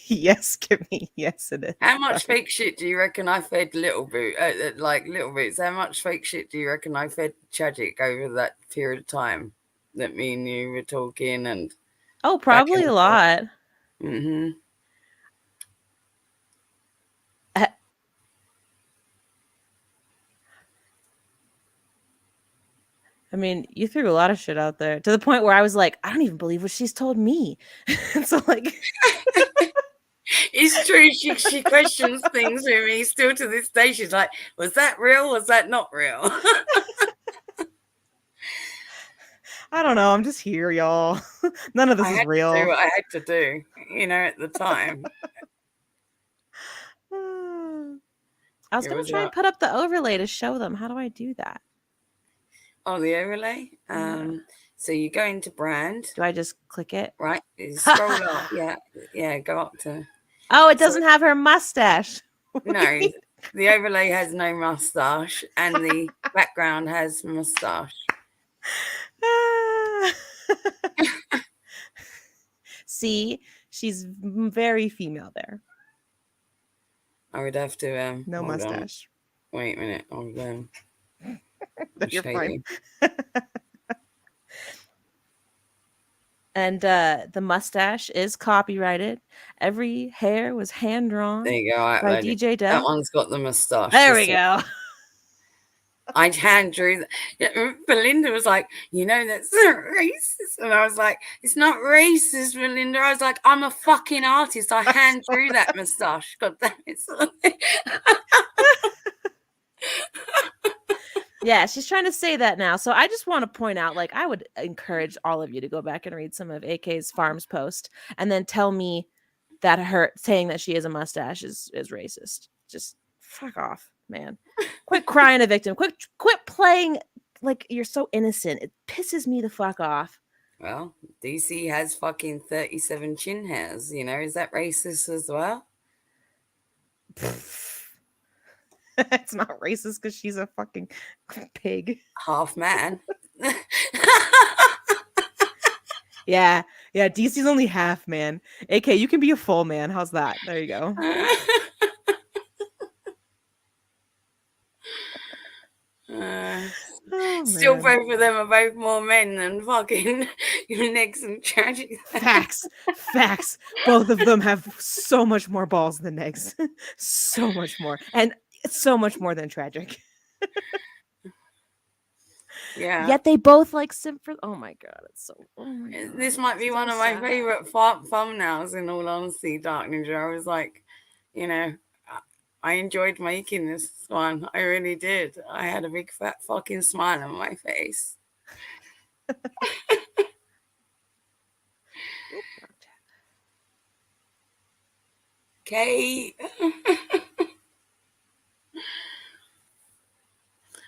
Yes, give me. Yes, it is. How much fake shit do you reckon I fed Little Boots? How much fake shit do you reckon I fed Tragic over that period of time that me and you were talking? And oh, probably a lot. Mm-hmm. I mean, you threw a lot of shit out there to the point where I was like, I don't even believe what she's told me. So like, it's true. She questions things with me still to this day. She's like, was that real? Was that not real? I don't know. I'm just here, y'all. None of this is real. I had to do, at the time. I was going to try and put up the overlay to show them. How do I do that? Oh, the overlay? So you go into brand. Do I just click it? Right. Scroll up. Yeah. Go up to. Oh, it doesn't have her mustache. No, the overlay has no mustache and the background has mustache. See, she's very female there. I would have to. No mustache. Wait a minute. Hold on. You're fine. And the mustache is copyrighted. Every hair was hand drawn. There you go. By DJ Dev. That one's got the mustache. There we go. I hand drew. Belinda was like, you know, that's racist. And I was like, it's not racist, Belinda. I was like, I'm a fucking artist. I hand drew that moustache. God damn it. Yeah, she's trying to say that now. So I just want to point out, like, I would encourage all of you to go back and read some of AK's Farms post and then tell me that her saying that she has a mustache is racist. Just fuck off, man. Quit crying a victim. Quit playing like you're so innocent. It pisses me the fuck off. Well, DC has fucking 37 chin hairs. You know, is that racist as well? It's not racist because she's a fucking pig. Half man. Yeah. DC's only half man. AK, you can be a full man. How's that? There you go. Still, both of them are both more men than fucking Negs and Tragic. Facts. Both of them have so much more balls than Negs. So much more. And so much more than Tragic. Yeah. Yet they both like simp for. Oh my god, it's so. Oh my god. This might be one of my favorite thumbnails. In all honesty, Dark Ninja. I was like, you know, I enjoyed making this one. I really did. I had a big fat fucking smile on my face. Okay.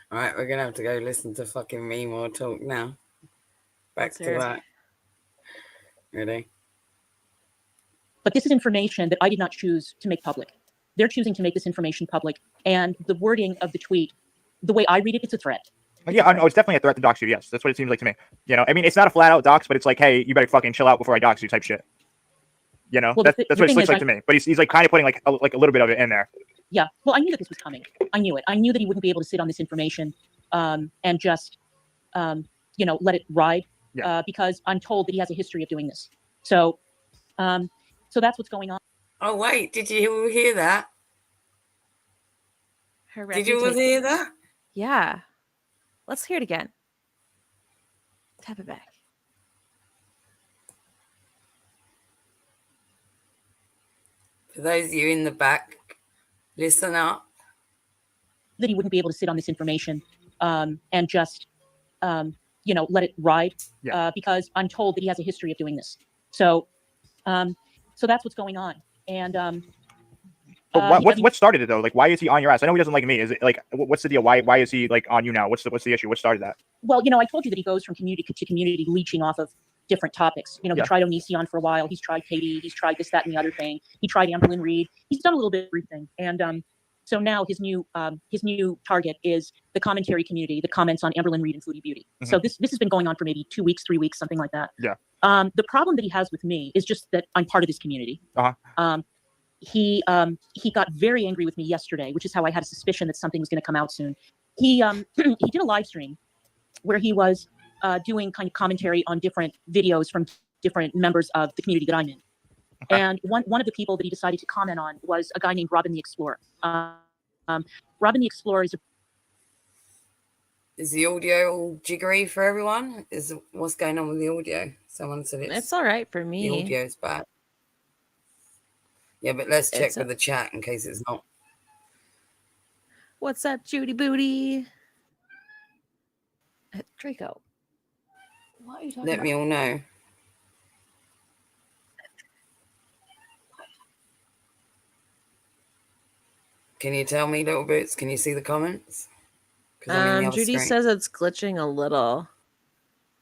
All right, we're gonna have to go listen to fucking me more talk now. Back to that. Ready? But this is information that I did not choose to make public. They're choosing to make this information public. And the wording of the tweet, the way I read it, it's a threat. Yeah, I know it's definitely a threat to dox you. Yes, that's what it seems like to me. You know, I mean, it's not a flat out dox, but it's like, hey, you better fucking chill out before I dox you type shit. You know, Well, that's what it looks like to me. But he's like kind of putting like a little bit of it in there. Yeah. Well, I knew that this was coming. I knew it. I knew that he wouldn't be able to sit on this information and just, you know, let it ride because I'm told that he has a history of doing this. So, so that's what's going on. Oh, wait. Did you hear that? Did you hear that? Yeah. Let's hear it again. Tap it back. For those of you in the back, listen up. That he wouldn't be able to sit on this information and just, you know, let it ride because I'm told that he has a history of doing this. So, so that's what's going on. And but what started it though? Like, why is he on your ass? I know he doesn't like me. Is it like, what's the deal? Why is he like on you now? What's the issue? What started that? Well, you know, I told you that he goes from community to community, leeching off of different topics. You know, he tried Onision for a while. He's tried Katie. He's tried this, that, and the other thing. He tried Amberlynn Reed. He's done a little bit of everything. And so now his new target is the commentary community that comments on Amberlynn Reed and Foodie Beauty. Mm-hmm. So this has been going on for maybe 2 weeks, 3 weeks, something like that. Yeah. The problem that he has with me is just that I'm part of this community. He got very angry with me yesterday, which is how I had a suspicion that something was going to come out soon. He did a live stream where he was doing kind of commentary on different videos from different members of the community that I'm in. And one of the people that he decided to comment on was a guy named Robin the Explorer. Robin the Explorer is the audio all jiggery for everyone? What's going on with the audio? Someone said it's all right for me. The audio's bad. Yeah, but let's check with the chat in case it's not. What's up, Judy Booty? Draco. What are you talking Let about? me all know. Can you tell me, little bits? Can you see the comments? Judy says it's glitching a little.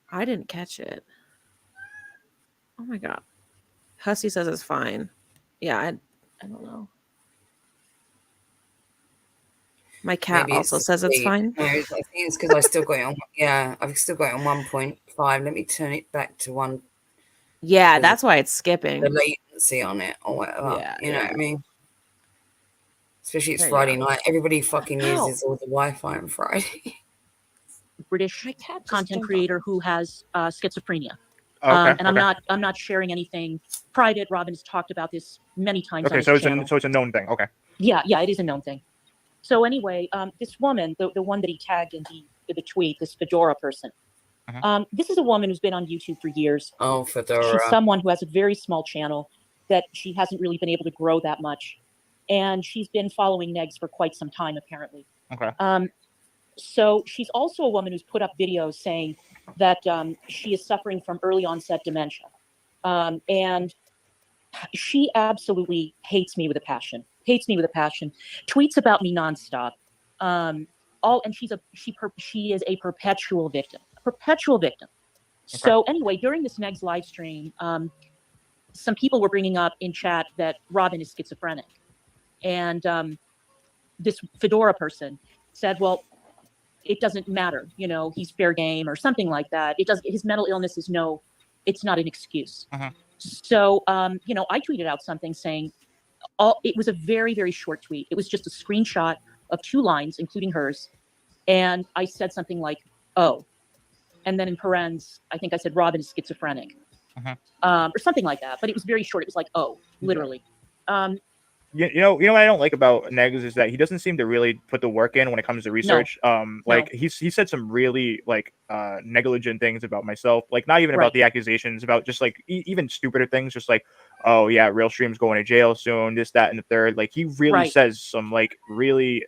I didn't catch it. Oh my god. Hussy says it's fine. Yeah, I don't know. My cat also says it's fine. No, I think it's because I still got it on. Yeah, I've still got it on 1.5. Let me turn it back to 1. Yeah, that's why it's skipping. The latency on it or whatever. Yeah, you know what I mean? Especially it's Friday night. Everybody fucking uses all the Wi-Fi on Friday. British content creator who has schizophrenia. And I'm not sharing anything private. Robin has talked about this many times. Okay, so it's a known thing. Okay. Yeah, it is a known thing. So anyway, this woman, the one that he tagged in the tweet, this Fedora person, this is a woman who's been on YouTube for years. Oh, Fedora. She's someone who has a very small channel that she hasn't really been able to grow that much. And she's been following Negs for quite some time, apparently. Okay. So she's also a woman who's put up videos saying that she is suffering from early onset dementia. And she absolutely hates me with a passion, tweets about me nonstop. And she is a perpetual victim. Okay. So anyway, during this Negs live stream, some people were bringing up in chat that Robin is schizophrenic. And this Fedora person said, well, it doesn't matter, he's fair game or something like that. His mental illness it's not an excuse. So, I tweeted out something saying, it was a very, very short tweet. It was just a screenshot of 2 lines, including hers. And I said something like, oh, and then in parens, I think I said Robin is schizophrenic, or something like that. But it was very short. It was like, oh, literally. You know what I don't like about Negs is that he doesn't seem to really put the work in when it comes to research. He said some really negligent things about myself, like not even about the accusations, about just like even stupider things, just like, oh yeah, Real Stream's going to jail soon, this, that, and the third. Like he really says some like really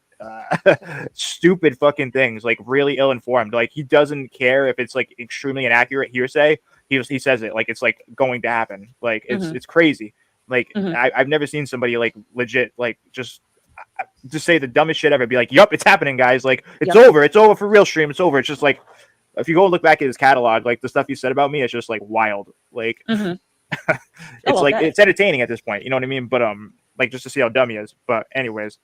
stupid fucking things, like really ill-informed. Like he doesn't care if it's like extremely inaccurate hearsay. He says it like it's like going to happen. Like it's crazy. Like I've never seen somebody like legit like just say the dumbest shit ever. Be like, "Yup, it's happening, guys. Like it's over. It's over for Real Stream. It's over." It's just like if you go look back at his catalog, like the stuff he said about me, it's just like wild. Like it's like it's entertaining at this point. You know what I mean? But like just to see how dumb he is. But anyways,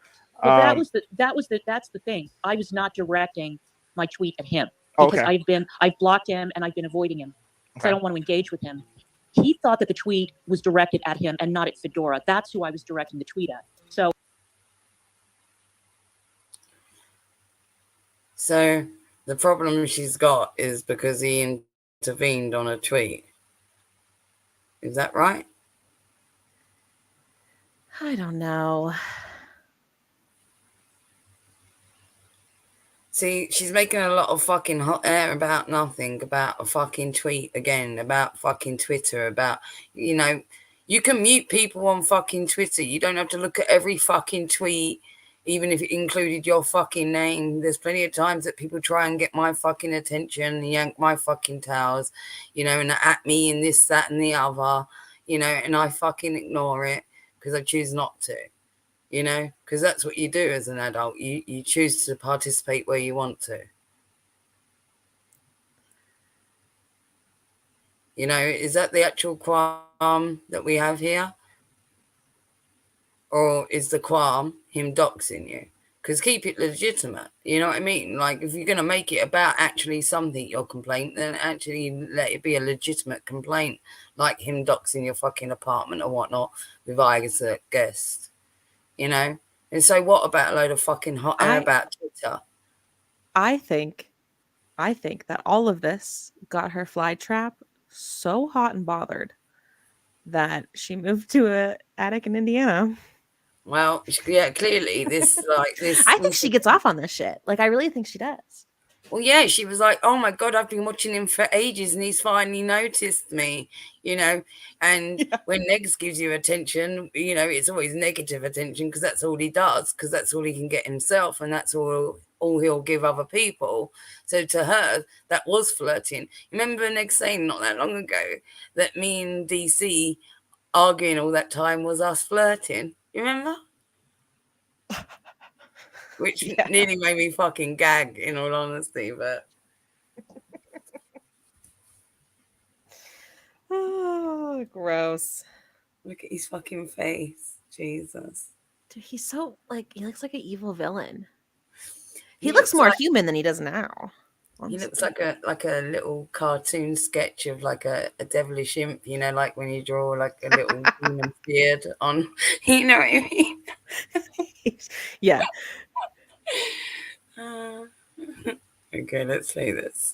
well, that's the thing. I was not directing my tweet at him because I've blocked him and I've been avoiding him because I don't want to engage with him. He thought that the tweet was directed at him and not at Fedora. That's who I was directing the tweet at. So the problem she's got is because he intervened on a tweet. Is that right? I don't know. See, she's making a lot of fucking hot air about nothing, about a fucking tweet again, about fucking Twitter, about, you can mute people on fucking Twitter. You don't have to look at every fucking tweet, even if it included your fucking name. There's plenty of times that people try and get my fucking attention and yank my fucking towels, and at me and this, that, and the other, and I fucking ignore it because I choose not to. Because that's what you do as an adult. You choose to participate where you want to. Is that the actual qualm that we have here? Or is the qualm him doxing you? Because keep it legitimate. You know what I mean? Like, if you're going to make it about actually something, your complaint, then actually let it be a legitimate complaint. Like him doxing your fucking apartment or whatnot with I as a guest. And so what about a load of fucking hot air about Twitter? I think that all of this got her fly trap so hot and bothered that she moved to an attic in Indiana. Well, yeah, clearly this. I think she gets off on this shit. Like, I really think she does. Well, yeah, she was like, oh my God, I've been watching him for ages and he's finally noticed me, and when Negs gives you attention, it's always negative attention because that's all he does, because that's all he can get himself and that's all he'll give other people. So to her, that was flirting. Remember Negs saying not that long ago that me and DC arguing all that time was us flirting? You remember? Which nearly made me fucking gag, in all honesty, but... Oh, gross. Look at his fucking face. Jesus. Dude, he's so, he looks like an evil villain. He looks more human than he does now. He looks like a little cartoon sketch of like a devilish imp, like when you draw like a little human beard on, you know what I mean? Yeah. Okay, let's play this.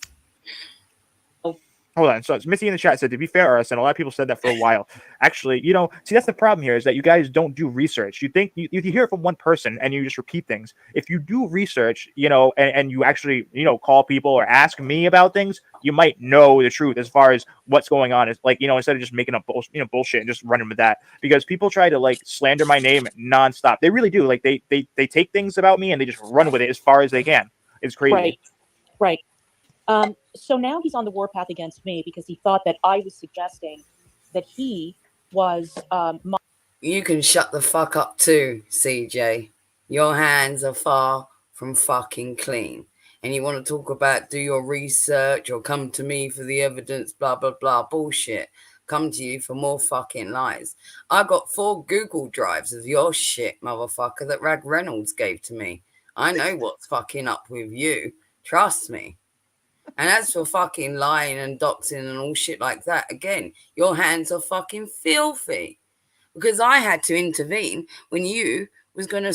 Hold Hold on. So it's Missy in the chat said, to be fair, RS, and a lot of people said that for a while. Actually, see, that's the problem here is that you guys don't do research. You think you hear it from one person and you just repeat things. If you do research, and you actually, call people or ask me about things, you might know the truth as far as what's going on. It's like, instead of just making up bullshit and just running with that, because people try to like slander my name nonstop. They really do. Like they take things about me and they just run with it as far as they can. It's crazy. Right. So now he's on the warpath against me because he thought that I was suggesting that he was You can shut the fuck up too, CJ. Your hands are far from fucking clean. And you want to talk about do your research or come to me for the evidence, blah, blah, blah, bullshit. Come to you for more fucking lies. I got 4 Google Drives of your shit, motherfucker, that Rag Reynolds gave to me. I know what's fucking up with you. Trust me. And as for fucking lying and doxing and all shit like that, again, your hands are fucking filthy. Because I had to intervene when you was gonna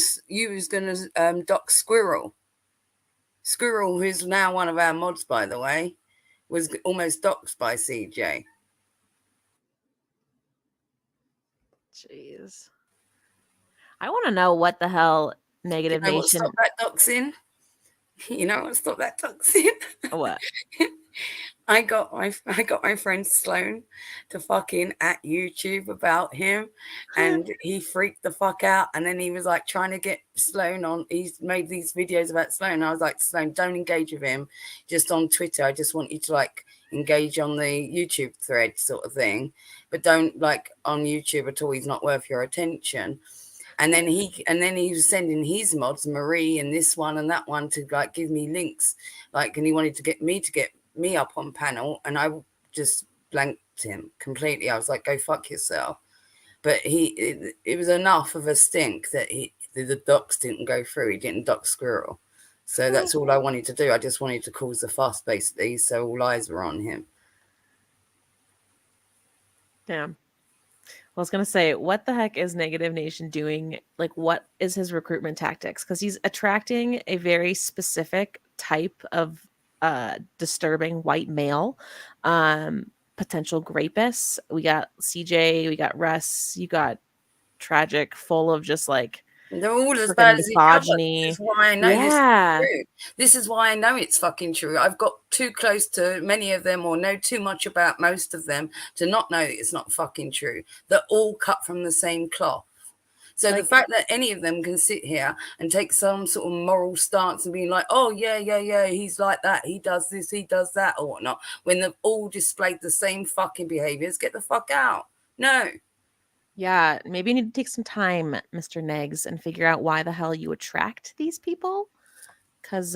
dox Squirrel. Squirrel, who's now one of our mods, by the way, was almost doxed by CJ. Jeez. I want to know what the hell Negative You know Nation. What stop that doxing? You know what stop that doxing? What? I got my friend Sloan to fucking at YouTube about him, and he freaked the fuck out. And then he was like trying to get Sloan on. He's made these videos about Sloan. I was like, Sloan, don't engage with him just on Twitter. I just want you to like engage on the YouTube thread sort of thing, but don't like on YouTube at all. He's not worth your attention. And then he was sending his mods, Marie and this one and that one, to like give me links, like, and he wanted to get me up on panel, and I just blanked him completely. I was like, go fuck yourself. But it was enough of a stink that the docs didn't go through. He didn't dox Squirrel. So that's all I wanted to do. I just wanted to cause the fuss, basically, so all eyes were on him. Damn. I was going to say, what the heck is Negative Nation doing? Like, what is his recruitment tactics? Because he's attracting a very specific type of disturbing white male, potential rapists. We got CJ, we got Russ, you got Tragic, full of just like they're all as bad as misogyny. This is why I know this is true. This is why I know it's fucking true. I've got too close to many of them, or know too much about most of them, to not know that it's not fucking true. They're all cut from the same cloth. So the fact that any of them can sit here and take some sort of moral stance and be like, oh, yeah, he's like that, he does this, he does that, or whatnot, when they've all displayed the same fucking behaviors, get the fuck out. No. Yeah, maybe you need to take some time, Mr. Negs, and figure out why the hell you attract these people. Because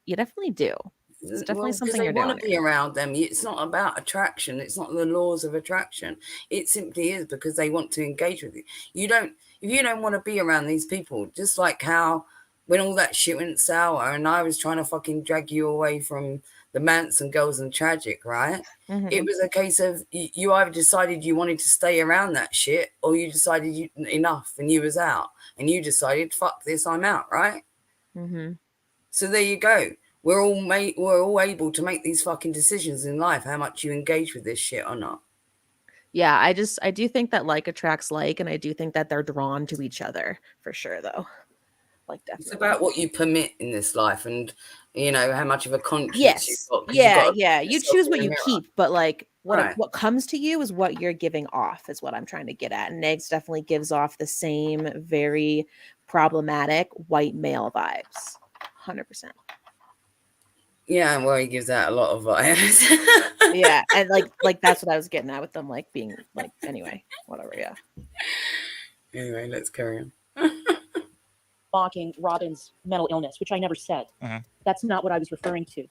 you definitely do. It's definitely something you're doing. They want to be around them. It's not about attraction. It's not the laws of attraction. It simply is because they want to engage with you. If you don't want to be around these people, just like how when all that shit went sour and I was trying to fucking drag you away from the Manson girls and Tragic, right? Mm-hmm. It was a case of you either decided you wanted to stay around that shit, or you decided enough and you was out, and you decided, fuck this, I'm out, right? Mm-hmm. So there you go. We're all able to make these fucking decisions in life, how much you engage with this shit or not. Yeah, I do think that like attracts like, and I do think that they're drawn to each other for sure, though. Like, definitely. It's about what you permit in this life, and how much of a conscience you've got. Yeah. You choose what you keep, but like what comes to you is what you're giving off, is what I'm trying to get at. And Negs definitely gives off the same very problematic white male vibes. 100%. Yeah, well, he gives out a lot of vibes. Yeah, and like that's what I was getting at with them, like being like, anyway, whatever. Yeah. Anyway, let's carry on. Mocking Robin's mental illness, which I never said. Uh-huh. That's not what I was referring to.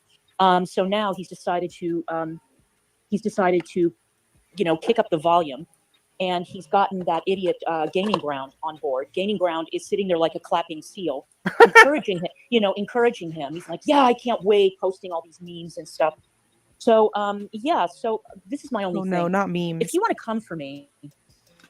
So now he's decided to kick up the volume, and he's gotten that idiot Gaming Ground on board. Gaming Ground is sitting there like a clapping seal, encouraging him. He's like, yeah, I can't wait, posting all these memes and stuff. So so this is my only thing. No, not memes. If you want to come for me,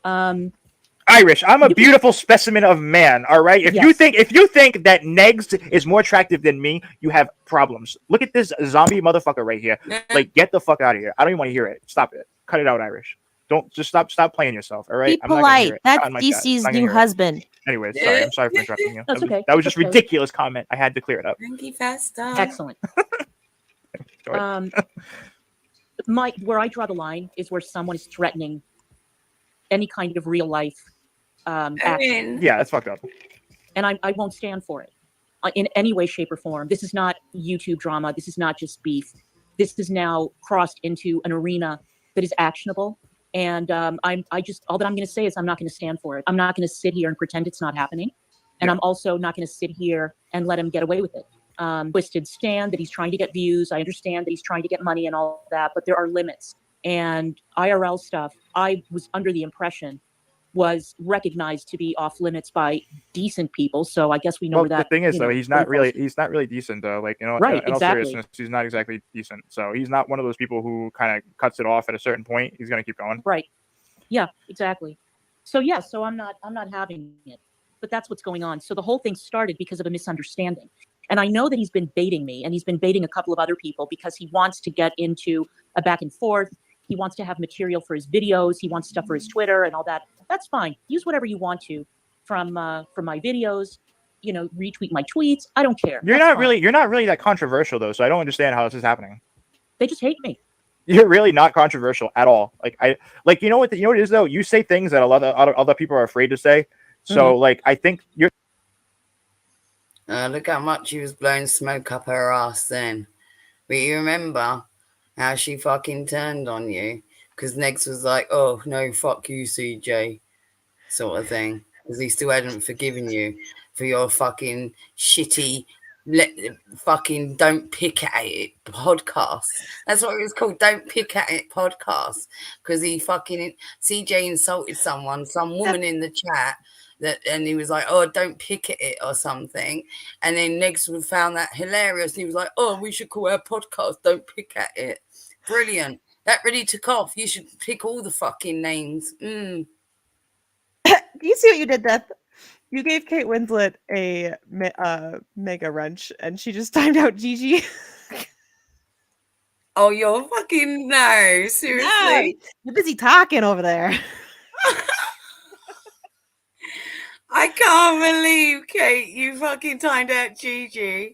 I Irish, I'm a beautiful specimen of man. All right. If you think that Negs is more attractive than me, you have problems. Look at this zombie motherfucker right here. Like, get the fuck out of here. I don't even want to hear it. Stop it. Cut it out, Irish. Don't just stop playing yourself. All right. Be polite. That's DC's DC's new husband. Anyways, sorry. I'm sorry for interrupting you. That's okay. That was just Okay. ridiculous comment. I had to clear it up. Thank you, faster. Excellent. Where I draw the line is where someone is threatening any kind of real life action. Yeah, that's fucked up. And I won't stand for it in any way, shape, or form. This is not YouTube drama. This is not just beef. This is now crossed into an arena that is actionable. And all that I'm going to say is I'm not going to stand for it. I'm not going to sit here and pretend it's not happening. And I'm also not going to sit here and let him get away with it. Twisted stand that he's trying to get views. I understand that he's trying to get money and all that, but there are limits. And IRL stuff, I was under the impression was recognized to be off limits by decent people. So I guess we know where that. The thing is, though, he's not really decent, though. Like, you know, right? In all Exactly. seriousness, he's not exactly decent. So he's not one of those people who kind of cuts it off at a certain point. He's going to keep going. Right. Yeah. Exactly. So yeah. So I'm not having it. But that's what's going on. So the whole thing started because of a misunderstanding. And I know that he's been baiting me, and he's been baiting a couple of other people because he wants to get into a back and forth. He wants to have material for his videos. He wants stuff for his Twitter and all that. That's fine. Use whatever you want to from my videos. You know, retweet my tweets. I don't care. You're not really that controversial, though. So I don't understand how this is happening. They just hate me. You're really not controversial at all. You know what it is, though. You say things that a lot of other people are afraid to say. So I think you're. Look how much he was blowing smoke up her ass then. But you remember how she fucking turned on you? Because Negs was like, oh, no, fuck you, CJ, sort of thing. Because he still hadn't forgiven you for your fucking shitty, fucking Don't Pick at It podcast. That's what it was called, Don't Pick at It podcast. Because he fucking, CJ insulted some woman in the chat. And he was like, oh, don't pick at it or something. And then Negs found that hilarious. He was like, oh, we should call our podcast Don't Pick at It. Brilliant. That really took off. You should pick all the fucking names. You see what you did, Death? You gave Kate Winslet a mega wrench, and she just timed out Gigi. Oh, you're fucking no. Seriously? No, you're busy talking over there. I can't believe, Kate, you fucking timed out Gigi.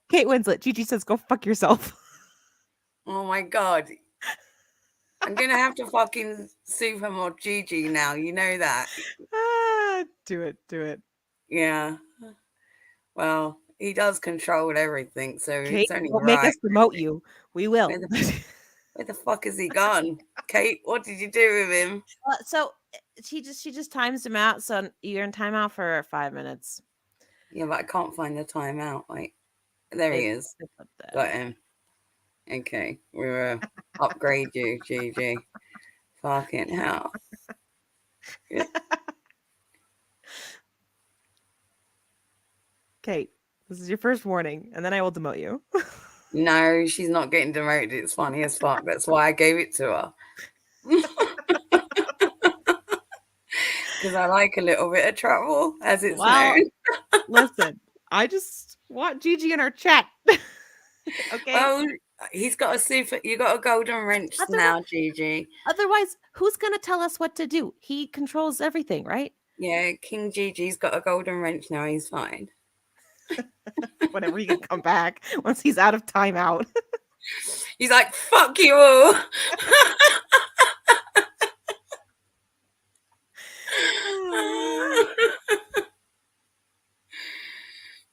Kate Winslet. Gigi says, go fuck yourself. Oh, my God. I'm going to have to fucking sue him or Gigi now. You know that. Do it. Yeah. Well, he does control everything, so Kate, it's only don't right. make us promote you. We will. Where the fuck is he gone? Kate, what did you do with him? So she just times him out. So you're in timeout for 5 minutes. Yeah, but I can't find the timeout. Like, there he is. Got him. Okay, we will upgrade you, Gigi. Fucking hell. Kate, this is your first warning, and then I will demote you. No, she's not getting demoted. It's funny as fuck. That's why I gave it to her. Because I like a little bit of trouble, as it's known. Listen, I just want Gigi in our chat. Okay. Well, he's got a super. You got a golden wrench now, Gigi. Otherwise, who's gonna tell us what to do? He controls everything, right? Yeah, King Gigi's got a golden wrench now. He's fine. Whenever he can come back, once he's out of timeout. He's like, fuck you all.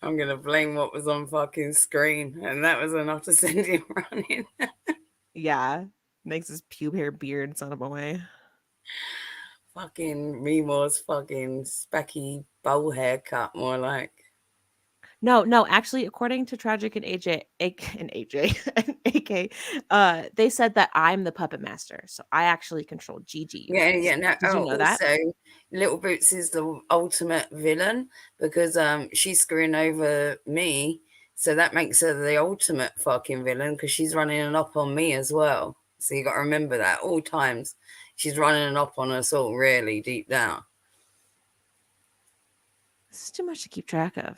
I'm going to blame what was on fucking screen. And that was enough to send him running. Yeah. Makes his pube hair beard son of a way. Fucking Remor's fucking specky bowl haircut, more like. No, actually, according to Tragic and AK, they said that I'm the puppet master, so I actually control Gigi. Yeah. No, Did you know that? Also, Little Boots is the ultimate villain because she's screwing over me, so that makes her the ultimate fucking villain because she's running an up on me as well. So you got to remember that all times. She's running up on us all really deep down. This is too much to keep track of.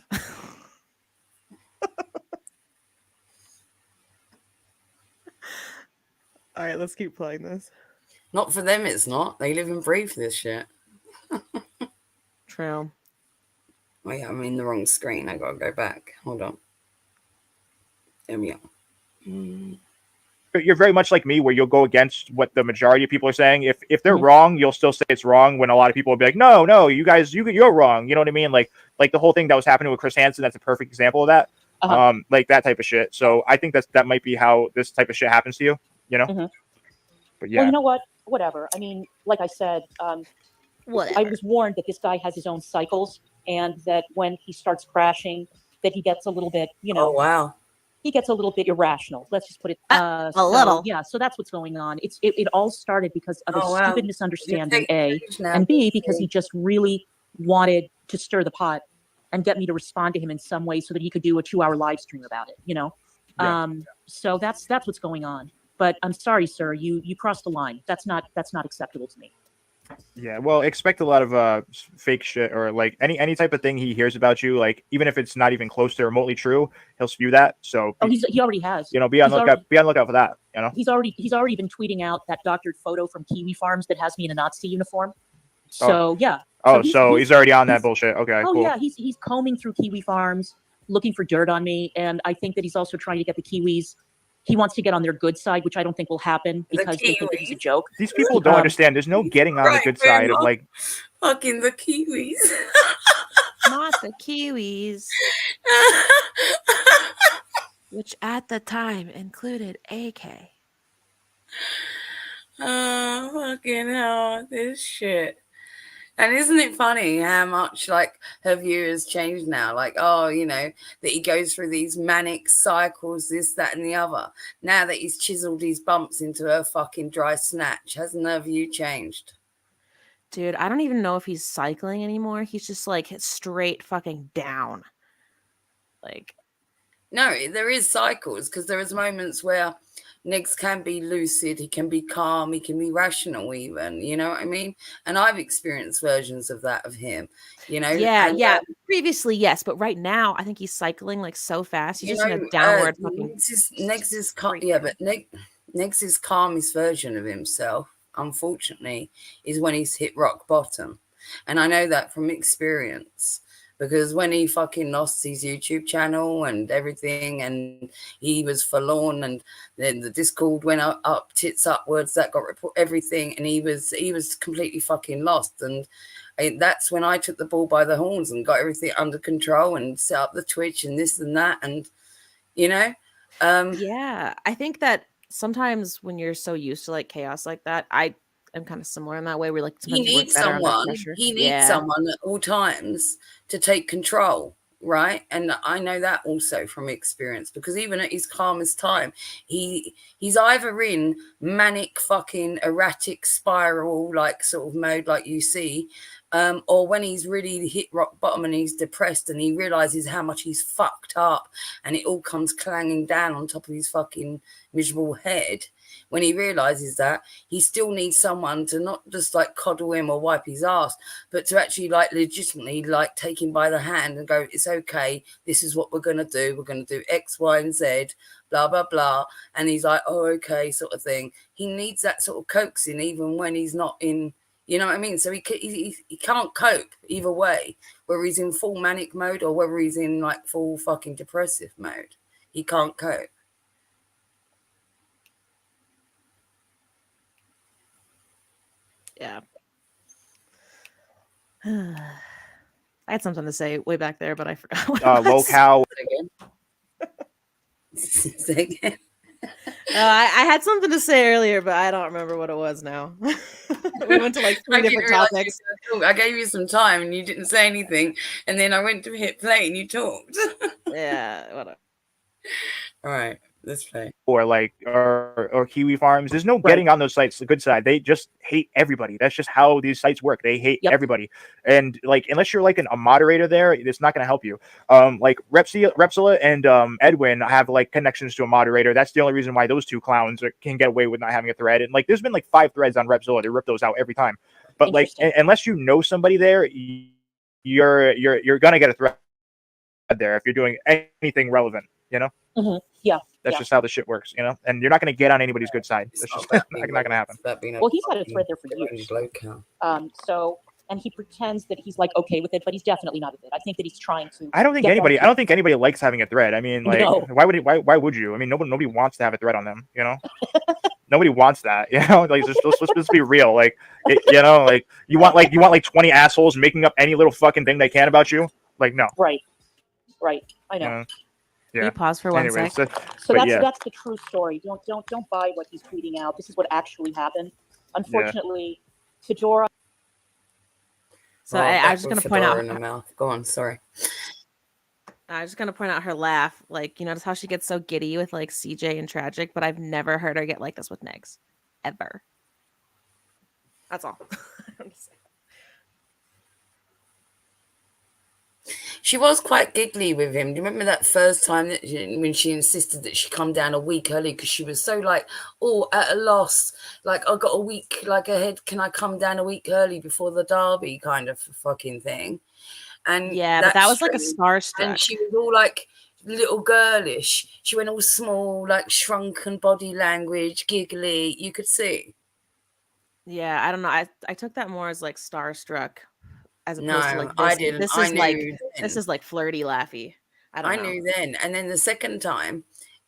All right, let's keep playing this. Not for them, it's not. They live and breathe this shit. True. Wait, I'm in the wrong screen. I gotta go back. Hold on. There we are. You're very much like me, where you'll go against what the majority of people are saying. If they're wrong, you'll still say it's wrong. When a lot of people will be like, no, you guys, you're wrong. You know what I mean? Like the whole thing that was happening with Chris Hansen. That's a perfect example of that. Like that type of shit. So I think that might be how this type of shit happens to you. You know. But yeah. Well, you know what? Whatever. I mean, like I said, I was warned that this guy has his own cycles, and that when he starts crashing, that he gets a little bit, Oh wow. He gets a little bit irrational. Let's just put it a little. Yeah, so that's what's going on. It all started because of a Oh, wow. stupid misunderstanding, You're A, taking now. and B, because he just really wanted to stir the pot and get me to respond to him in some way so that he could do a 2-hour live stream about it, you know? Yeah. So that's what's going on. But I'm sorry, sir, you crossed the line. That's not acceptable to me. Yeah, well, expect a lot of fake shit, or like any type of thing he hears about you, like even if it's not even close to remotely true, he'll spew that. So he already has. You know, be on lookout for that. You know, he's already been tweeting out that doctored photo from Kiwi Farms that has me in a Nazi uniform. So yeah. Oh, so he's already on that bullshit. Okay. Oh cool. yeah, he's combing through Kiwi Farms looking for dirt on me, and I think that he's also trying to get the Kiwis. He wants to get on their good side, which I don't think will happen because they think that he's a joke. These people don't understand. There's no getting on the good side of like fucking the Kiwis. Not the Kiwis. Which at the time included AK. Oh, fucking hell, this shit. And isn't it funny how much like her viewers changed now? Like, oh, you know, that he goes through these manic cycles, this, that, and the other. Now that he's chiseled his bumps into her fucking dry snatch, hasn't her view changed? Dude, I don't even know if he's cycling anymore. He's just like straight fucking down. Like, no, there is cycles because there is moments where Negs can be lucid, he can be calm, he can be rational even, you know what I mean? And I've experienced versions of that of him, you know? Yeah. Previously, yes, but right now, I think he's cycling like so fast. He's just in a downward fucking... Negs is calm, yeah, but Negs' calmest version of himself, unfortunately, is when he's hit rock bottom. And I know that from experience. Because when he fucking lost his YouTube channel and everything, and he was forlorn, and then the Discord went up tits upwards, that got report everything, and he was completely fucking lost. And that's when I took the ball by the horns and got everything under control and set up the Twitch and this and that, and you know, yeah, I think that sometimes when you're so used to like chaos like that, I'm kind of similar in that way. Where like he needs someone. He needs someone at all times to take control, right? And I know that also from experience, because even at his calmest time, he's either in manic fucking erratic spiral like sort of mode like you see, or when he's really hit rock bottom and he's depressed and he realizes how much he's fucked up and it all comes clanging down on top of his fucking miserable head. When he realizes that, he still needs someone to not just like coddle him or wipe his ass, but to actually like legitimately like take him by the hand and go, it's okay, this is what we're going to do. We're going to do X, Y, and Z, blah, blah, blah. And he's like, oh, okay, sort of thing. He needs that sort of coaxing even when he's not in, you know what I mean? So he can't cope either way, whether he's in full manic mode or whether he's in like full fucking depressive mode. He can't cope. Yeah. I had something to say way back there, but I forgot what it was. Locale. Say again. I had something to say earlier, but I don't remember what it was now. We went to like 3 different topics. I gave you some time and you didn't say anything, and then I went to hit play and you talked. Yeah, whatever. All right. Let's play. or Kiwi Farms. There's no getting on those sites the good side. They just hate everybody. That's just how these sites work. They hate everybody. And like unless you're like a moderator there, it's not going to help you. Like Repsila and Edwin have like connections to a moderator. That's the only reason why those two clowns can get away with not having a thread. And like there's been like 5 threads on Repsila. They rip those out every time. But like unless you know somebody there, you're gonna get a thread there if you're doing anything relevant, you know. Yeah, that's just how the shit works, you know. And you're not going to get on anybody's good side. That's just not going to happen. Well, he's had a thread there for years. So, and he pretends that he's like okay with it, but he's definitely not with it. I think that he's trying to. I don't think anybody likes having a thread. I mean, like, why would you? I mean, nobody wants to have a thread on them, you know. Nobody wants that, you know. Like, let's be real. Like, you know, like you want 20 assholes making up any little fucking thing they can about you. Like, no. Right. I know. Yeah. Can you pause for 1 sec? So that's the true story. Don't buy what he's tweeting out. This is what actually happened. Unfortunately, Fedora. So I was just gonna point out in the mouth. Go on, sorry. I was just gonna point out her laugh. Like, you notice how she gets so giddy with like CJ and Tragic, but I've never heard her get like this with Negs, ever. That's all. She was quite giggly with him. Do you remember that first time that when she insisted that she come down a week early because she was so like, oh, at a loss, like I got a week like ahead. Can I come down a week early before the derby kind of fucking thing? And yeah, but that was like a starstruck. And she was all like little girlish. She went all small, like shrunken body language, giggly. You could see. Yeah, I don't know. I took that more as like starstruck. As opposed to like this, I didn't. This is like flirty laughy. I knew then. And then the second time,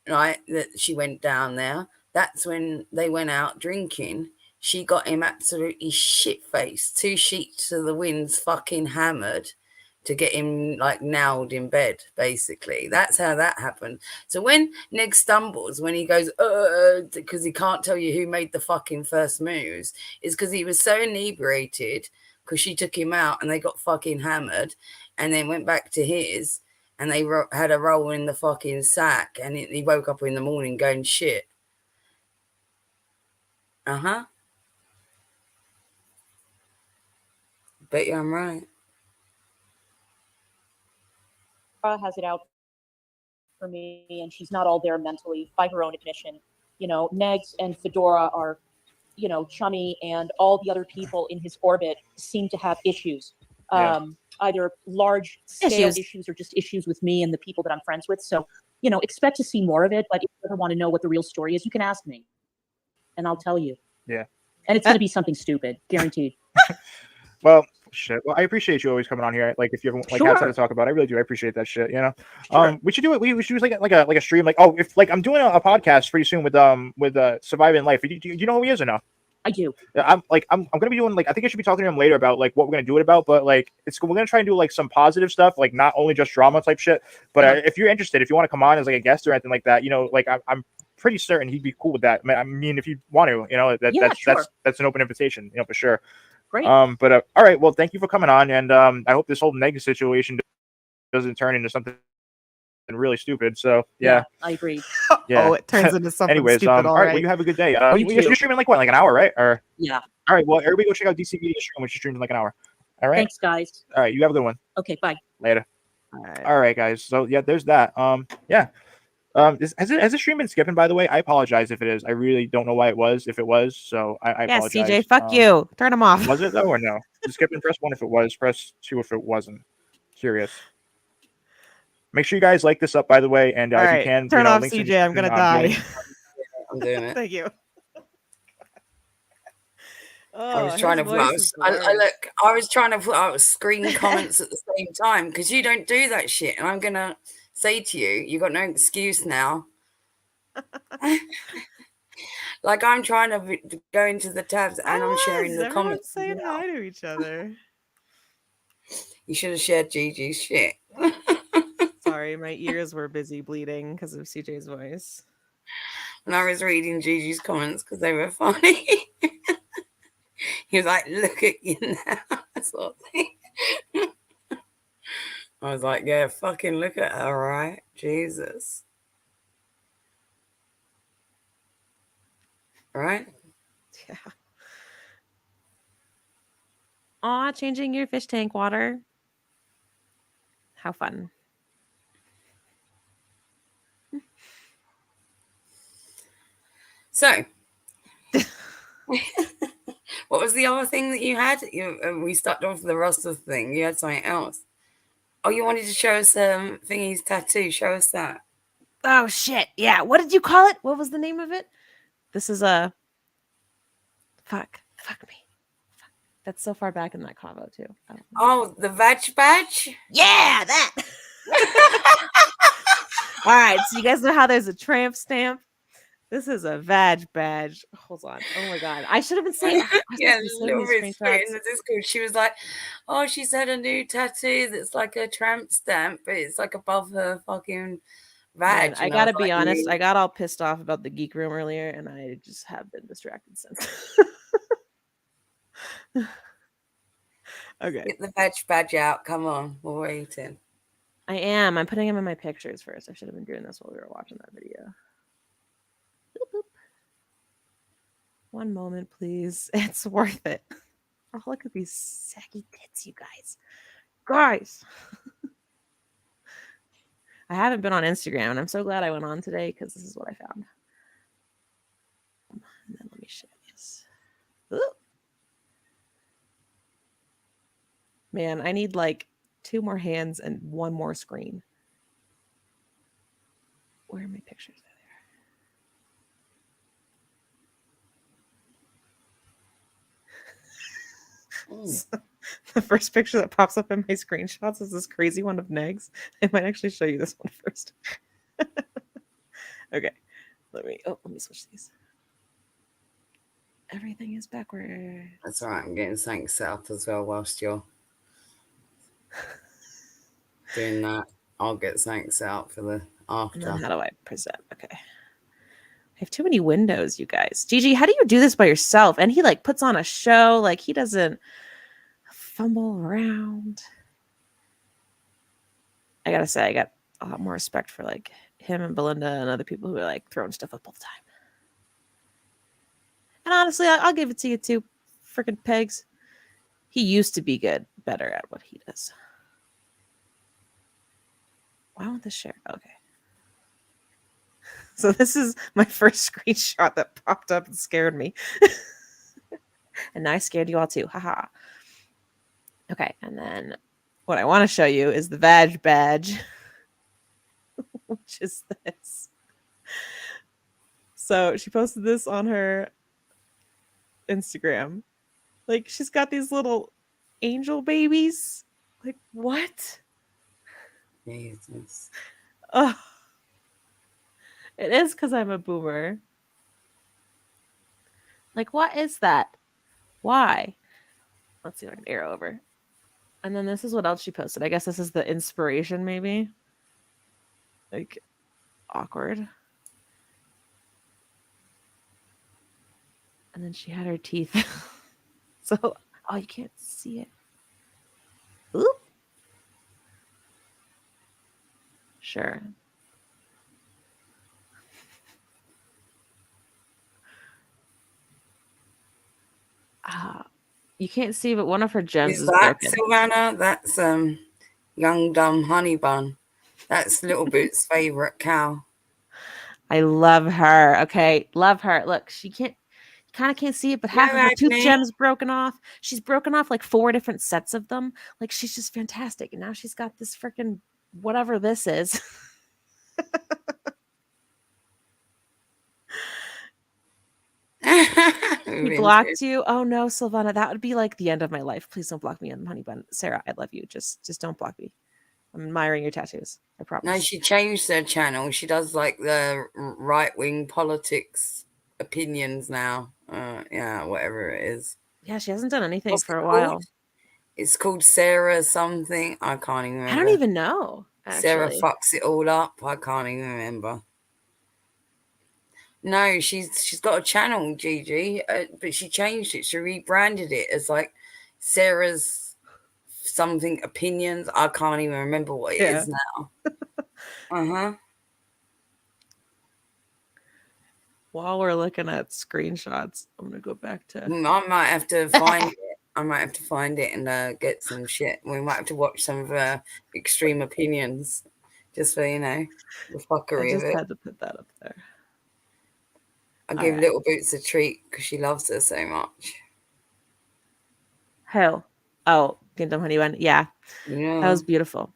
right, that she went down there, that's when they went out drinking. She got him absolutely shit-faced, 2 sheets to the winds, fucking hammered to get him like nailed in bed, basically. That's how that happened. So when Neg stumbles, when he goes, because he can't tell you who made the fucking first moves, is because he was so inebriated because she took him out and they got fucking hammered and then went back to his and they had a roll in the fucking sack and he woke up in the morning going shit. Bet you I'm right. Has it out for me and she's not all there mentally by her own admission. You know, Negs and Fedora are, you know, chummy and all the other people in his orbit seem to have issues, either large scale issues or just issues with me and the people that I'm friends with. So, you know, expect to see more of it. But if you ever want to know what the real story is, you can ask me and I'll tell you. Yeah. And it's going to be something stupid, guaranteed. Well, shit. Well, I appreciate you always coming on here. Like, if you ever like have something to talk about, I really do. I appreciate that shit. You know, we should do it. We should do like a stream. Like, oh, if like I'm doing a podcast pretty soon with Surviving Life. Do you know who he is or no? I do. I'm gonna be doing like I think I should be talking to him later about like what we're gonna do it about. But like we're gonna try and do like some positive stuff, like not only just drama type shit. But if you're interested, if you want to come on as like a guest or anything like that, you know, like I'm pretty certain he'd be cool with that. I mean, if you want to, you know, that's an open invitation, you know, for sure. Great. But all right. Well, thank you for coming on, and I hope this whole negative situation doesn't turn into something really stupid. So yeah, I agree. Yeah. Oh, it turns into something Anyways, stupid. all right. Well, you have a good day. You're streaming like what, like an hour, right? Or yeah. All right. Well, everybody go check out DC Media stream, which is streaming like an hour. All right. Thanks, guys. All right. You have a good one. Okay. Bye. Later. All right, guys. So yeah, there's that. Yeah. Has the stream been skipping? By the way, I apologize if it is. I really don't know why it was. If it was, so I apologize. CJ, fuck you. Turn them off. Was it though or no? Just skip and press 1 if it was. Press 2 if it wasn't. Curious. Make sure you guys like this up, by the way, and if you can turn off CJ. I'm gonna die. I'm doing it. Thank you. I was trying to put I was trying to put out screen comments at the same time because you don't do that shit, and I'm gonna say to you got no excuse now. Like I'm trying to go into the tabs and I'm sharing the comments. Saying hi to each other. You should have shared Gigi's shit. Sorry, my ears were busy bleeding because of CJ's voice. And I was reading Gigi's comments because they were funny. He was like, look at you now. Sort of thing. I was like, yeah, fucking look at her, right? Jesus. Right? Yeah. Aw, changing your fish tank water. How fun. So, what was the other thing that you had? We stopped off the Rasta thing. You had something else. Oh, you wanted to show us Thingy's tattoo. Show us that. Oh, shit. Yeah. What did you call it? What was the name of it? This is a... Fuck me. Fuck. That's so far back in that convo, too. Oh, the veg badge? Yeah, that. All right. So you guys know how there's a tramp stamp? This is a vag badge. Hold on. Oh my god. I should have been saying. Yeah, little bit put in the Discord. She was like, "Oh, she's had a new tattoo that's like a tramp stamp, but it's like above her fucking vag." Man, I And gotta was be like, honest. I got all pissed off about the geek room earlier, and I just have been distracted since. Okay. Get the veg badge out. Come on, we're waiting. I am. I'm putting him in my pictures first. I should have been doing this while we were watching that video. Boop, boop. One moment, please. It's worth it. Oh, look at these saggy tits, you guys. Guys. I haven't been on Instagram, and I'm so glad I went on today because this is what I found. And then let me show this. Ooh. Man, I need like 2 more hands and 1 more screen. Where are my pictures? The first picture that pops up in my screenshots is this crazy one of Negs. I might actually show you this one first. Okay, let me switch these. Everything is backward. That's all right. I'm getting something set up as well whilst you're doing that. I'll get something set up for the after. And then how do I present? Okay. I have too many windows, you guys. Gigi, how do you do this by yourself? And he like puts on a show. Like he doesn't fumble around. I gotta say, I got a lot more respect for like him and Belinda and other people who are like throwing stuff up all the time. And honestly, I'll give it to you too, freaking Pegs. He used to be better at what he does. Why won't this share? Okay. So this is my first screenshot that popped up and scared me. And now I scared you all too. Haha. Okay, and then what I want to show you is the vag badge, which is this. So she posted this on her Instagram. Like, she's got these little angel babies. Like, what? Jesus. Oh. It is because I'm a boomer. Like, what is that? Why? Let's see if I can arrow over. And then this is what else she posted. I guess this is the inspiration, maybe. Like, awkward. And then she had her teeth. So, oh, you can't see it. Oop. Sure. You can't see, but one of her gems is that broken. Savannah? That's young dumb honey bun. That's Little Boot's favorite cow. I love her. Okay, love her. Look, she can't. Kind of can't see it, but half of her tooth gem's broken off. She's broken off like 4 different sets of them. Like, she's just fantastic. And now she's got this freaking whatever this is. He blocked you. Oh no, Silvana, that would be like the end of my life. Please don't block me on Honey Bun. Sarah, I love you. Just don't block me. I'm admiring your tattoos. I promise. No, she changed her channel. She does like the right-wing politics opinions now. Yeah, whatever it is. Yeah, she hasn't done anything for a while. It's called Sarah something. I can't even remember. I don't even know. Actually. Sarah fucks it all up. I can't even remember. No, she's got a channel, Gigi, but she changed it. She rebranded it as like Sarah's something opinions. I can't even remember what it is now. While we're looking at screenshots, I'm gonna go back to. I might have to find it. I might have to find it and get some shit. We might have to watch some of her extreme opinions, just for the fuckery I of just it. had to put that up there. I All give right. Little Boots a treat because she loves her so much. Who? Oh, Kingdom Honey Bun. Yeah, Yeah, that was beautiful.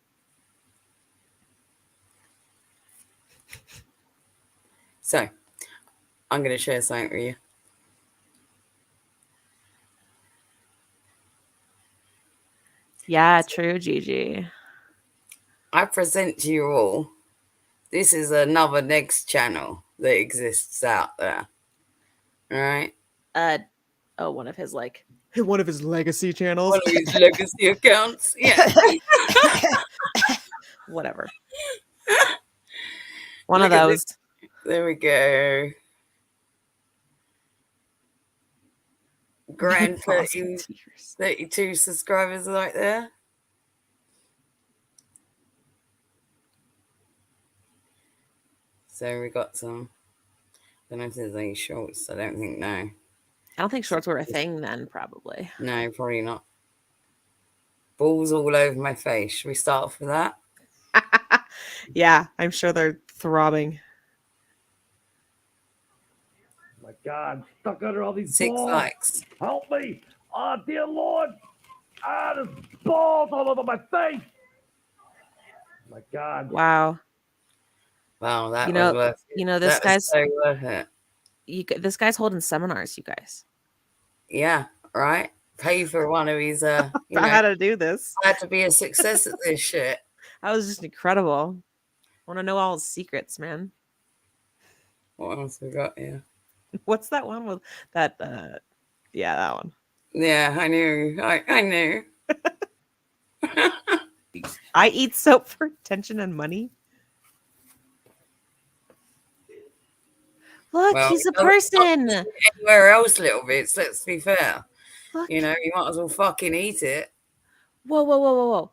So, I'm going to share something with you. Yeah, true, Gigi. I present to you all, this is another next channel that exists out there. All right? One of his legacy channels. One of his legacy accounts. Yeah. Whatever. One Look of at those. this. There we go. Grand 32 subscribers right there. So we got some. I don't know if there's any shorts. I don't think no. I don't think shorts were a thing then, probably. No, probably not. Balls all over my face. Should we start off with that? Yeah, I'm sure they're throbbing. My God, I'm stuck under all these 6 balls. likes. Help me. Oh, dear Lord. There's balls all over my face. My God. Wow. Wow, that You know, was worth it. this That was guy's so worth it. This guy's holding seminars, you guys. Yeah, right. Pay for one of his. I had to do this. I had to be a success at this shit. That was just incredible. I want to know all his secrets, man. What else we got here? What's that one with that? Yeah, that one. Yeah, I knew. I knew. I eat soap for attention and money. Look, Well, he's a it doesn't person. exist anywhere else, Little Bits. Let's be fair. Look. You might as well fucking eat it. Whoa, whoa, whoa, whoa, whoa.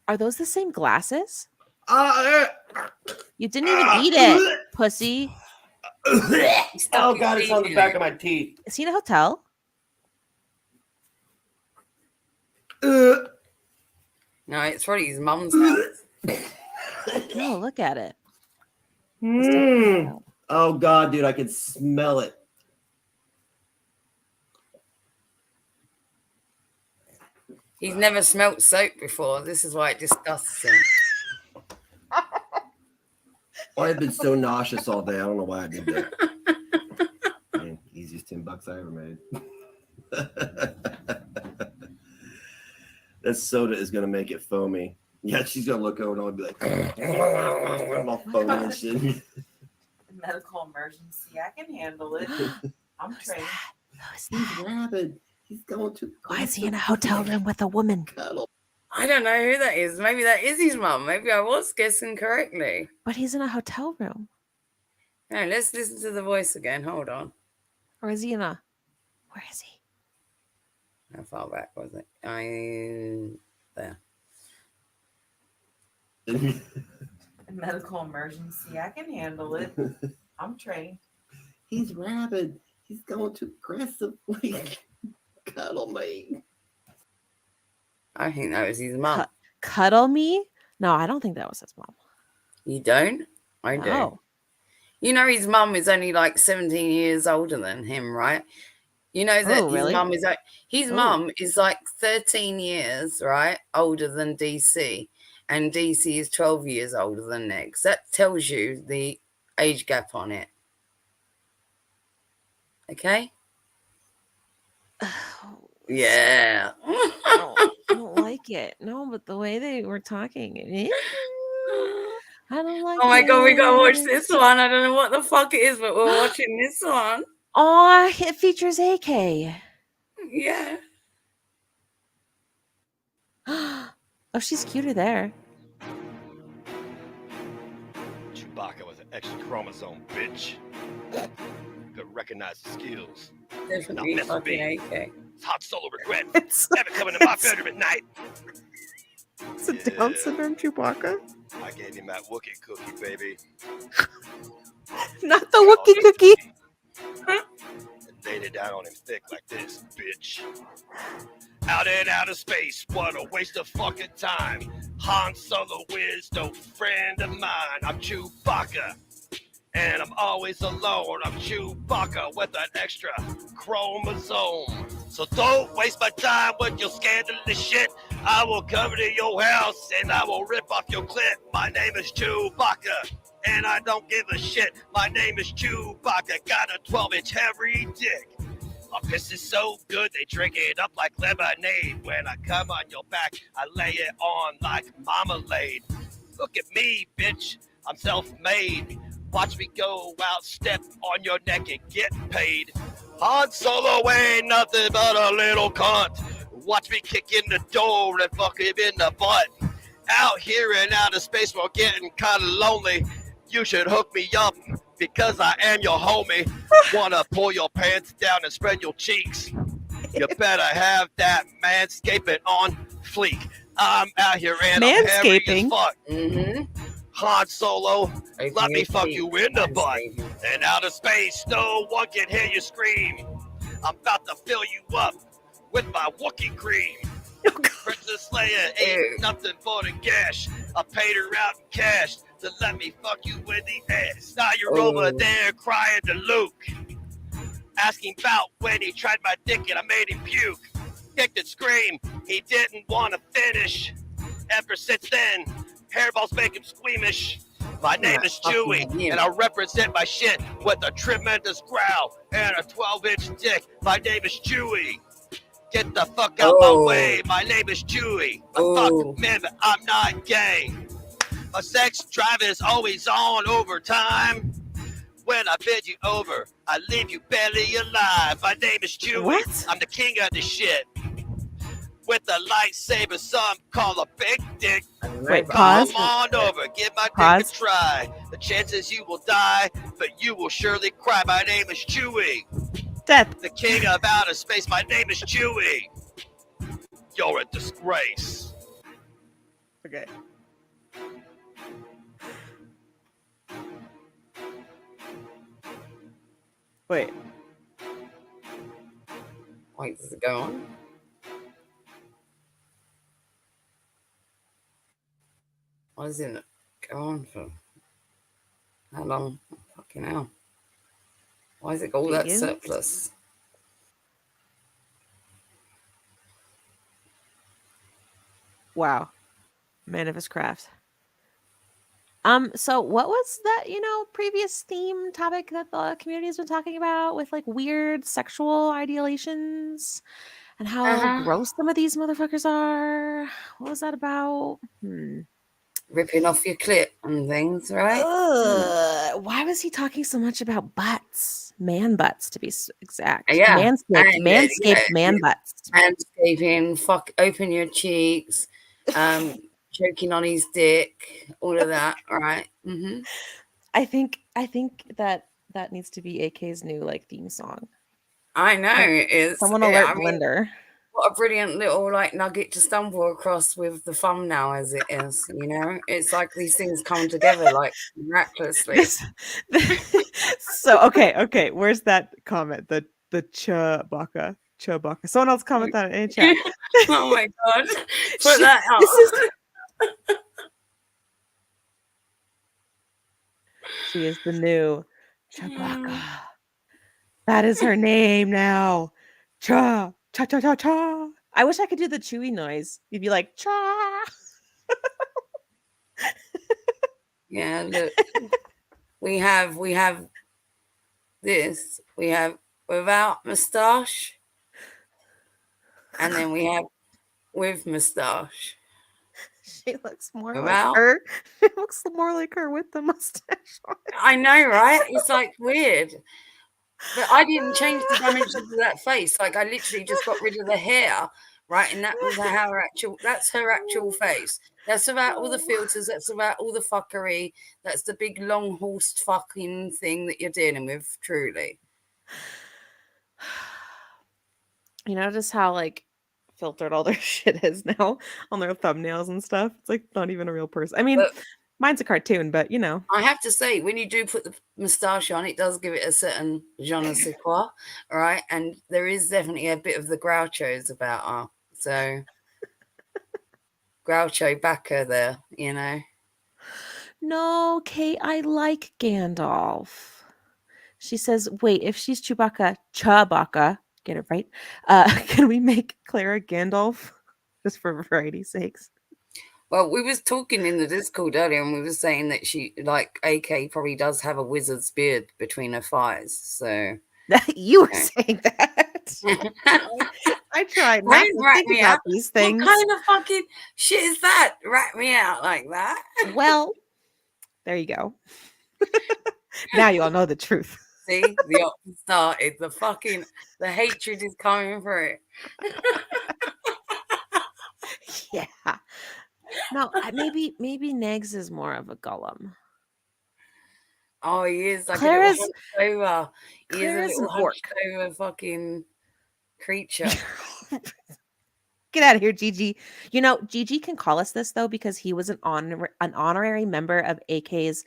Are those the same glasses? You didn't even eat it, pussy. Oh God, it's on the back of my teeth. Is he in a hotel? No, it's probably his mum's house. No, look at it. Oh God, dude, I can smell it. He's never smelt soap before. This is why it disgusts him. I've been so nauseous all day. I don't know why I did that. Man, easiest $10 I ever made. That soda is gonna make it foamy. Yeah, she's gonna look over and I'll be like, I'm all foamy and shit. Medical emergency. I can handle it. I'm trained. He's rabid. He's going to. Why is he in a hotel room with a woman? I don't know who that is. Maybe that is his mum. Maybe I was guessing correctly. But he's in a hotel room. No, let's listen to the voice again. Hold on. Or is he in a... Where is he? How far back was it? There. Medical emergency. I can handle it. I'm trained. He's rabid. He's going to aggressively cuddle me. I think that was his mum. Cuddle me? No, I don't think that was his mom. You don't? I do. No. His mum is only like 17 years older than him, right? You know that really? His mum is like 13 years, right, older than DC, and DC is 12 years older than Negs. That tells you the age gap on it. Okay? Yeah. I don't like it. No, but the way they were talking, I don't like it. Oh my God, we gotta watch this one. I don't know what the fuck it is, but we're watching this one. Oh, it features AK. Yeah. Oh, she's cuter there. Chewbacca was an extra chromosome, bitch. Could recognize the skills. Definitely Not fucking mess AK. It's hot solo regret. Never coming to my bedroom at night. It's a Down syndrome Chewbacca. I gave him that Wookiee cookie, baby. Not the Wookiee cookie. Laid it down on him thick like this, bitch. Out in outer space, what a waste of fucking time. Han Solo is no friend of mine. I'm Chewbacca, and I'm always alone. I'm Chewbacca with an extra chromosome. So don't waste my time with your scandalous shit. I will come to your house and I will rip off your clit. My name is Chewbacca, and I don't give a shit. My name is Chewbacca, got a 12-inch hairy dick. My piss is so good, they drink it up like lemonade. When I come on your back, I lay it on like marmalade. Look at me, bitch, I'm self-made. Watch me go out, step on your neck and get paid. Han Solo ain't nothing but a little cunt. Watch me kick in the door and fuck him in the butt. Out here in outer space, we're getting kinda lonely. You should hook me up because I am your homie. Wanna pull your pants down and spread your cheeks? You better have that manscaping on fleek. I'm out here and I'm hairy as fuck. Han Solo, let me fuck you in the butt. In outer space, no one can hear you scream. I'm about to fill you up with my Wookiee cream. Princess Leia ain't nothing but a gash. I paid her out in cash to let me fuck you in the ass. Now you're over there crying to Luke, asking about when he tried my dick and I made him puke. Kicked and scream, he didn't want to finish. Ever since then, hairballs make him squeamish. My name is Chewie, and I represent my shit with a tremendous growl and a 12-inch dick. My name is Chewie. Get the fuck out my way. My name is Chewie. Fuck, man, I'm not gay. My sex drive is always on overtime. When I bid you over, I leave you barely alive. My name is Chewie. What? I'm the king of the shit. With a lightsaber, some call a big dick. Wait, Come pause. on over, give my Pause. dick a try. The chances you will die, but you will surely cry. My name is Chewie. Death. The king of outer space. My name is Chewie. You're a disgrace. Okay. Wait. Wait, does it go on? Why doesn't it go on for how long? Fucking hell. Why is it all that surplus? Wow. Man of his craft. So what was that, previous theme topic that the community has been talking about with like weird sexual ideations and how gross some of these motherfuckers are? What was that about? Ripping off your clit and things, right? Why was he talking so much about butts? Man butts, to be exact. Yeah. Manscaped man butts. Manscaping, open your cheeks, choking on his dick, all of that, right? Mm-hmm. I think that needs to be AK's new like theme song. I know it is. Someone alert Blender. What a brilliant little like nugget to stumble across with the thumbnail as it is, It's like these things come together like miraculously. So okay. Where's that comment? The Chewbacca. Someone else comment that in chat. Oh my god. Put that out. She is the new Chewbacca. That is her name now. Cha. I wish I could do the Chewy noise. You'd be like, cha. Yeah, look. we have this. We have without moustache. And then we have with moustache. She looks more like her. It looks more like her with the mustache on. I know, right? It's like weird. But I didn't change the dimensions of that face. Like I literally just got rid of the hair, right? And that was that's her actual face. That's about all the filters. That's about all the fuckery. That's the big long horsed fucking thing that you're dealing with, truly. Just how like filtered all their shit is now on their thumbnails and stuff. It's like not even a real person. I mean, Mine's a cartoon, but you know. I have to say, when you do put the moustache on, it does give it a certain je ne sais quoi, right? And there is definitely a bit of the Groucho's about her. So, Groucho backer there, you know. No, Kate, I like Gandalf. She says, wait, if she's Chewbacca, get it right, can we make Clara Gandalf? Just for variety's sakes. Well, we was talking in the Discord earlier, and we were saying that she, like, AK probably does have a wizard's beard between her thighs. So you were saying that. I tried not to think about these things. What kind of fucking shit is that? Rat me out like that. Well, there you go. Now you all know the truth. See, the option started. The hatred is coming through. Yeah. No, maybe Negs is more of a Gollum. Oh, he is like Clara's, a little hunched over. He Clara's is a little an orc. hunched over fucking creature. Get out of here, Gigi. You know, Gigi can call us this though because he was an honorary member of AK's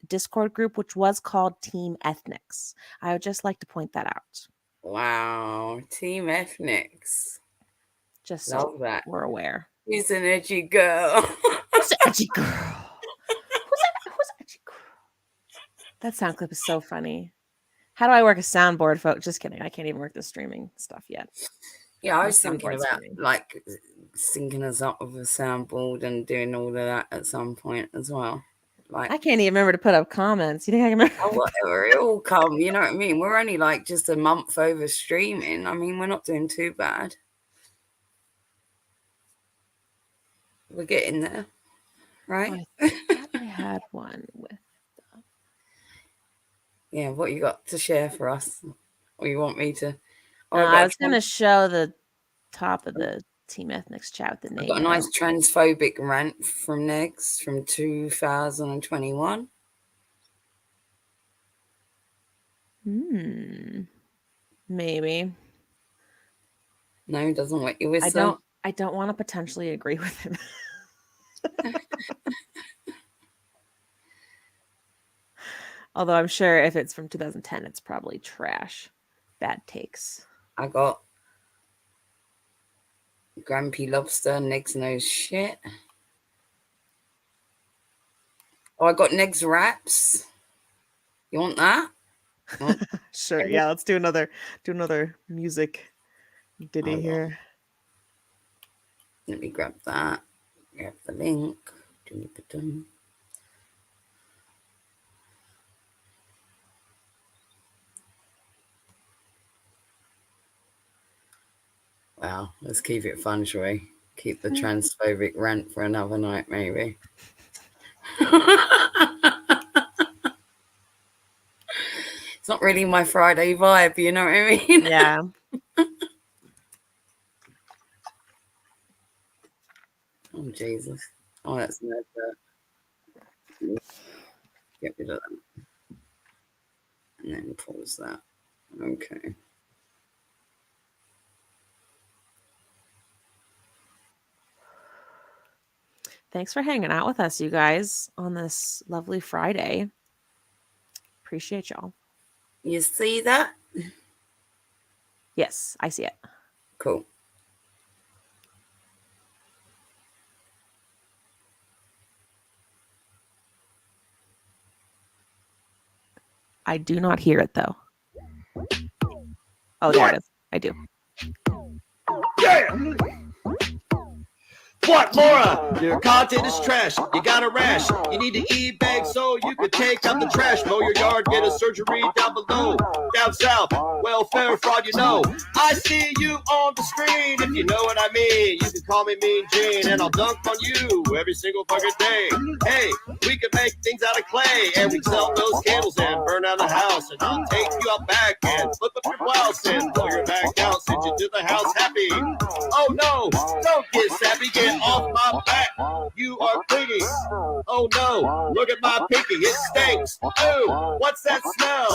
Discord group, which was called Team Ethnics. I would just like to point that out. Wow, Team Ethnics. Just love so that. we're aware. He's an edgy girl. Who's an edgy girl? Who's an edgy girl? That sound clip is so funny. How do I work a soundboard, folks? Just kidding. I can't even work the streaming stuff yet. Yeah, I No was thinking soundboard about streaming. like syncing us up with a soundboard and doing all of that at some point as well. Like, I can't even remember to put up comments. You think I can remember? oh, whatever, it all come. You know what I mean? We're only like just a month over streaming. I mean, we're not doing too bad. We're getting there, right? I thought I had one with. Yeah, what you got to share for us? Or you want me to? Oh, No, I was going to show the top of the Team Ethnics chat with the name. I've got a nice transphobic rant from Negs from 2021. Maybe. No, he doesn't want you with I don't want to potentially agree with him. Although I'm sure if it's from 2010, it's probably trash. Bad takes. I got Grumpy Lobster, Negs knows shit. Oh, I got Negs Raps. You want that? Sure. Yeah, let's do another music ditty here. Let me grab that. Grab the link. Wow, let's keep it fun, shall we? Keep the transphobic rant for another night, maybe. It's not really my Friday vibe, you know what I mean? Yeah. Oh, Jesus. Oh, that's not that. Get rid of that. And then pause that. Okay. Thanks for hanging out with us, you guys, on this lovely Friday. Appreciate y'all. You see that? Yes, I see it. Cool. I do not hear it, though. Oh, there it is. I do. Yeah! What, Laura? Your content is trash. You got a rash. You need to e-bag so you can take out the trash. Mow your yard, get a surgery down below. Down south, welfare fraud, you know. I see you on the screen, if you know what I mean. You can call me Mean Gene, and I'll dunk on you every single fucking day. Hey, we can make things out of clay, and we can sell those candles and burn down the house. And I'll take you out back and flip up your blouse and blow your back out, send you to the house happy. Oh no, don't get sappy, get off my back. You are clingy. Oh no, look at my pinky, it stinks. Ooh, what's that smell?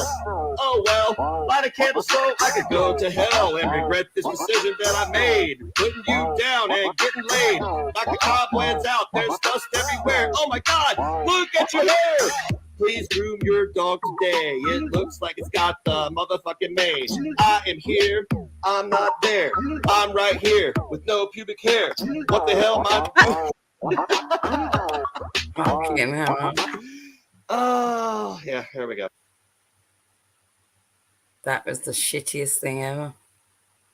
Oh well, got a candle so I could go to hell and regret this decision that I made. Putting you down and getting laid. Knock the cobwebs out, there's dust everywhere. Oh my God, look at your hair. Please groom your dog today. It looks like it's got the motherfucking mange. I am here, I'm not there. I'm right here with no pubic hair. What the hell, my... Fucking hell. Oh, yeah, here we go. That was the shittiest thing ever.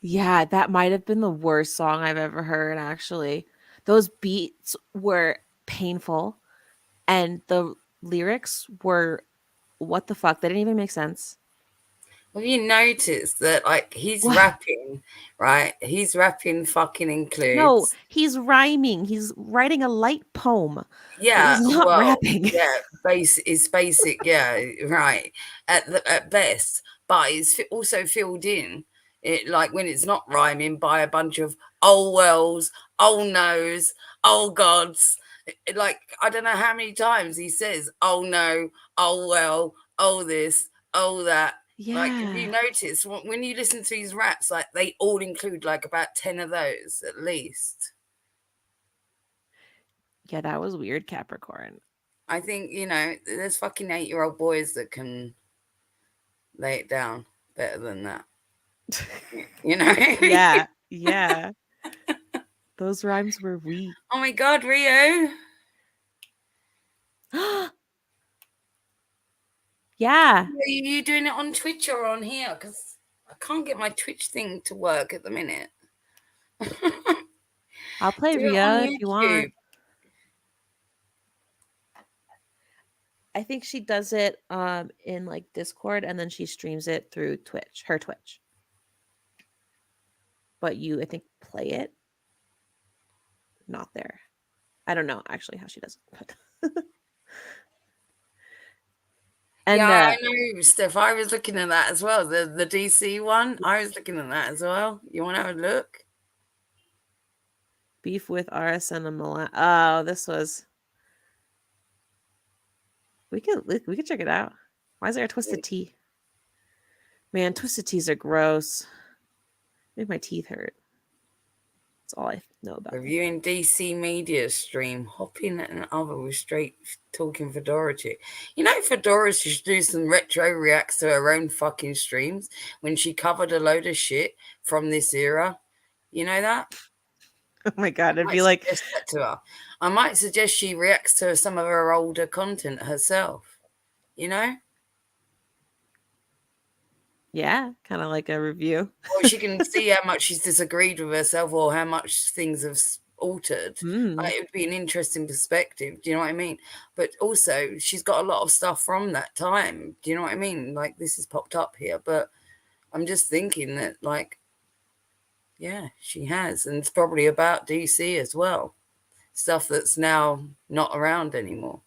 Yeah, that might have been the worst song I've ever heard, actually. Those beats were painful, and the lyrics were what the fuck? They didn't even make sense. Have you noticed that, like, he's What? rapping, right? He's rapping fucking includes. No, he's rhyming. He's writing a light poem. Yeah, He's not well, rapping. yeah, it's basic, yeah, right, at best, but it's also filled in, it, like, when it's not rhyming, by a bunch of oh wells, oh no's, oh gods. Like, I don't know how many times he says oh no, oh well, oh this, oh that. Like, if you Yeah. notice, when you listen to these raps, like, they all include like about 10 of those at least. Yeah, that was weird, Capricorn. I think, you know, there's fucking 8-year-old boys that can lay it down better than that. You know? Yeah, yeah. Those rhymes were weak. Oh my God, Rio. Yeah. Are you doing it on Twitch or on here? Because I can't get my Twitch thing to work at the minute. I'll play Do it Rio on if you want. YouTube. I think she does it in like Discord, and then she streams it through Twitch, her Twitch. But you, I think, play it not there. I don't know actually how she does it. But and Yeah, I know, Steph. I was looking at that as well. The DC one. I was looking at that as well. You want to have a look? beef with RSN and Milan. Oh, this was. We could check it out. Why is there a twisted tea? Man, twisted teas are gross. Make my teeth hurt. That's all I know about. Reviewing DC media stream, hopping and other with straight talking Fedora chick. You know, Fedora should do some retro reacts to her own fucking streams when she covered a load of shit from this era. You know that? Oh my God, I'd I be might like, suggest that to her. I might suggest she reacts to some of her older content herself. You know? yeah, kind of like a review. Or she can see how much she's disagreed with herself or how much things have altered. It would be an interesting perspective. Do you know what I mean? But also, she's got a lot of stuff from that time. Do you know what I mean? Like, this has popped up here, but I'm just thinking that, like, yeah, she has. And it's probably about DC as well. Stuff that's now not around anymore.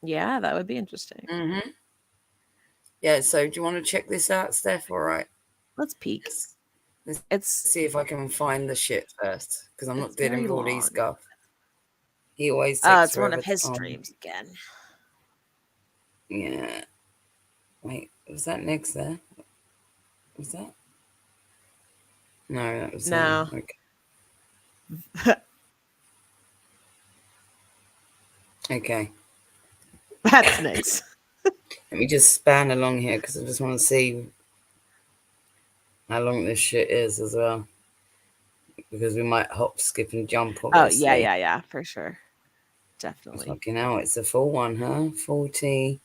Yeah, that would be interesting. Mm-hmm. Yeah, so do you want to check this out, Steph? All right. Let's peek. Let's see if I can find the shit first, because I'm not dealing with all these stuff. He always takes it's one of his forever. streams again. Yeah. Wait, was that next there? Was that? No, that was No. Okay. Okay. That's nice. Let me just span along here because I just want to see how long this shit is as well. Because we might hop, skip, and jump. Obviously. Oh, yeah, for sure. Definitely. Fucking hell, it's a full one, huh? 40.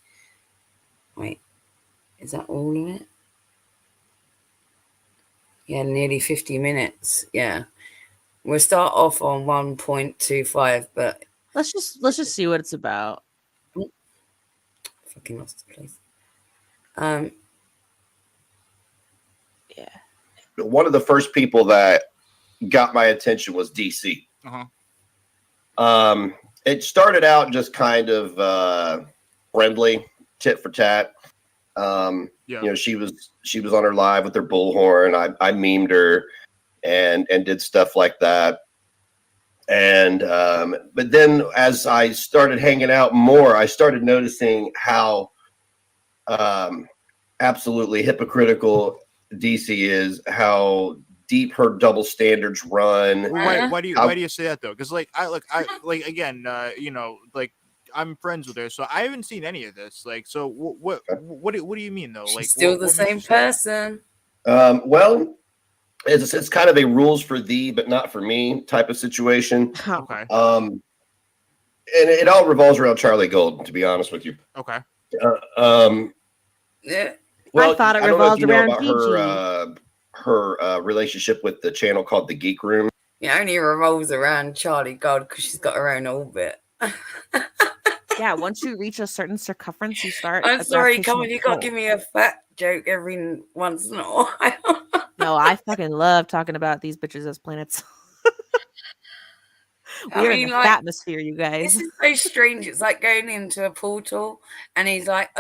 Wait, is that all of it? Yeah, nearly 50 minutes. Yeah. We'll start off on 1.25, but let's just see what it's about. Fucking lost the place. Yeah. One of the first people that got my attention was DC. It started out just kind of friendly, tit for tat. You know, she was on her live with her bullhorn. I memed her and did stuff like that. And but then as I started hanging out more, I started noticing how absolutely hypocritical DC is, how deep her double standards run. Why do you say that though? Because like again, like I'm friends with her, so I haven't seen any of this. Like, so what do you mean though? She's Like, still the what makes same you say that? person. Well, it's kind of a rules for thee, but not for me type of situation. Okay. And it all revolves around Charlie Gold, to be honest with you. Okay. Yeah. Well, I thought it I don't know if revolved you know around about her relationship with the channel called the Geek Room. It only revolves around Charlie God because she's got her own orbit. Yeah, once you reach a certain circumference, you start. I'm sorry, come on, you gotta give me a fat joke every once in a while. No, I fucking love talking about these bitches as planets. We're in the atmosphere, you guys. This is so strange. It's like going into a portal, and he's like,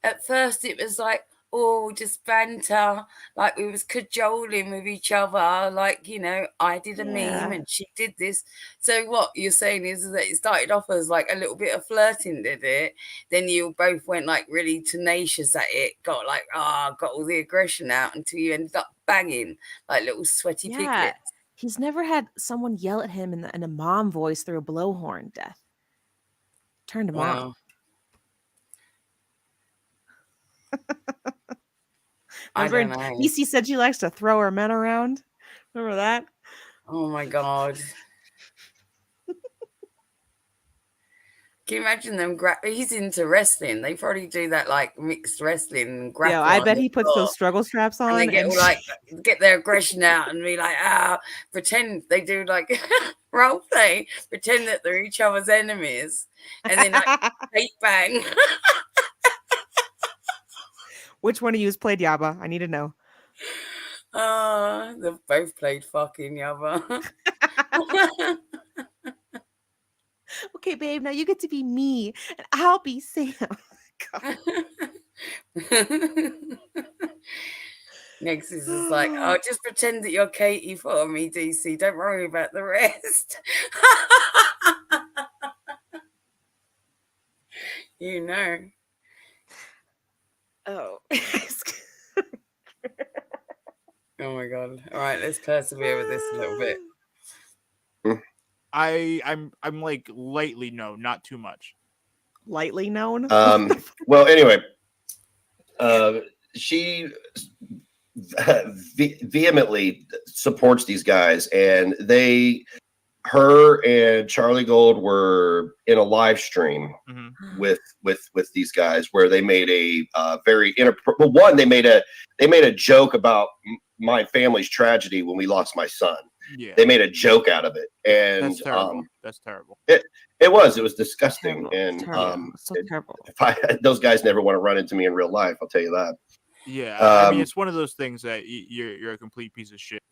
at first it was like, oh, just banter, like we was cajoling with each other, like, you know, I did a meme and she did this. So what you're saying is that it started off as like a little bit of flirting, did it? Then you both went like really tenacious at it, got like, got all the aggression out until you ended up banging like little sweaty piglets. He's never had someone yell at him in a mom voice through a blowhorn. Death turned him on. Remember, DC said she likes to throw her men around. Remember that? Oh my god! Can you imagine them? He's into wrestling. They probably do that like mixed wrestling. Yeah, I bet he puts those struggle straps on and they get all, like get their aggression out and be like, pretend they do like role play, pretend that they're each other's enemies, and then like fake bang. Which one of you has played Yaba? I need to know. They've both played fucking Yaba. Okay, babe, now you get to be me, and I'll be Sam. Next is just like, just pretend that you're Katie for me, DC. Don't worry about the rest. You know. Oh. Oh my god. All right, let's persevere with this a little bit. I'm like lightly known, not too much. Lightly known? Well, anyway, she vehemently supports these guys, and her and Charlie Gold were in a live stream with these guys where they made a very inappropriate. Well, one, they made a joke about my family's tragedy when we lost my son. Yeah, they made a joke out of it, and that's terrible. That's terrible. It was disgusting, terrible. So terrible. Those guys never want to run into me in real life. I'll tell you that. Yeah, I mean, it's one of those things that you're a complete piece of shit.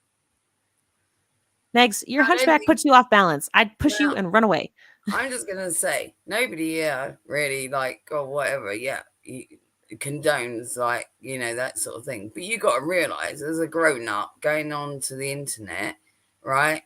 Negs, your hunchback puts you off balance. I'd push you and run away. I'm just gonna say nobody here really like or whatever. Yeah, condones like that sort of thing. But you got to realize, as a grown up going on to the internet, right?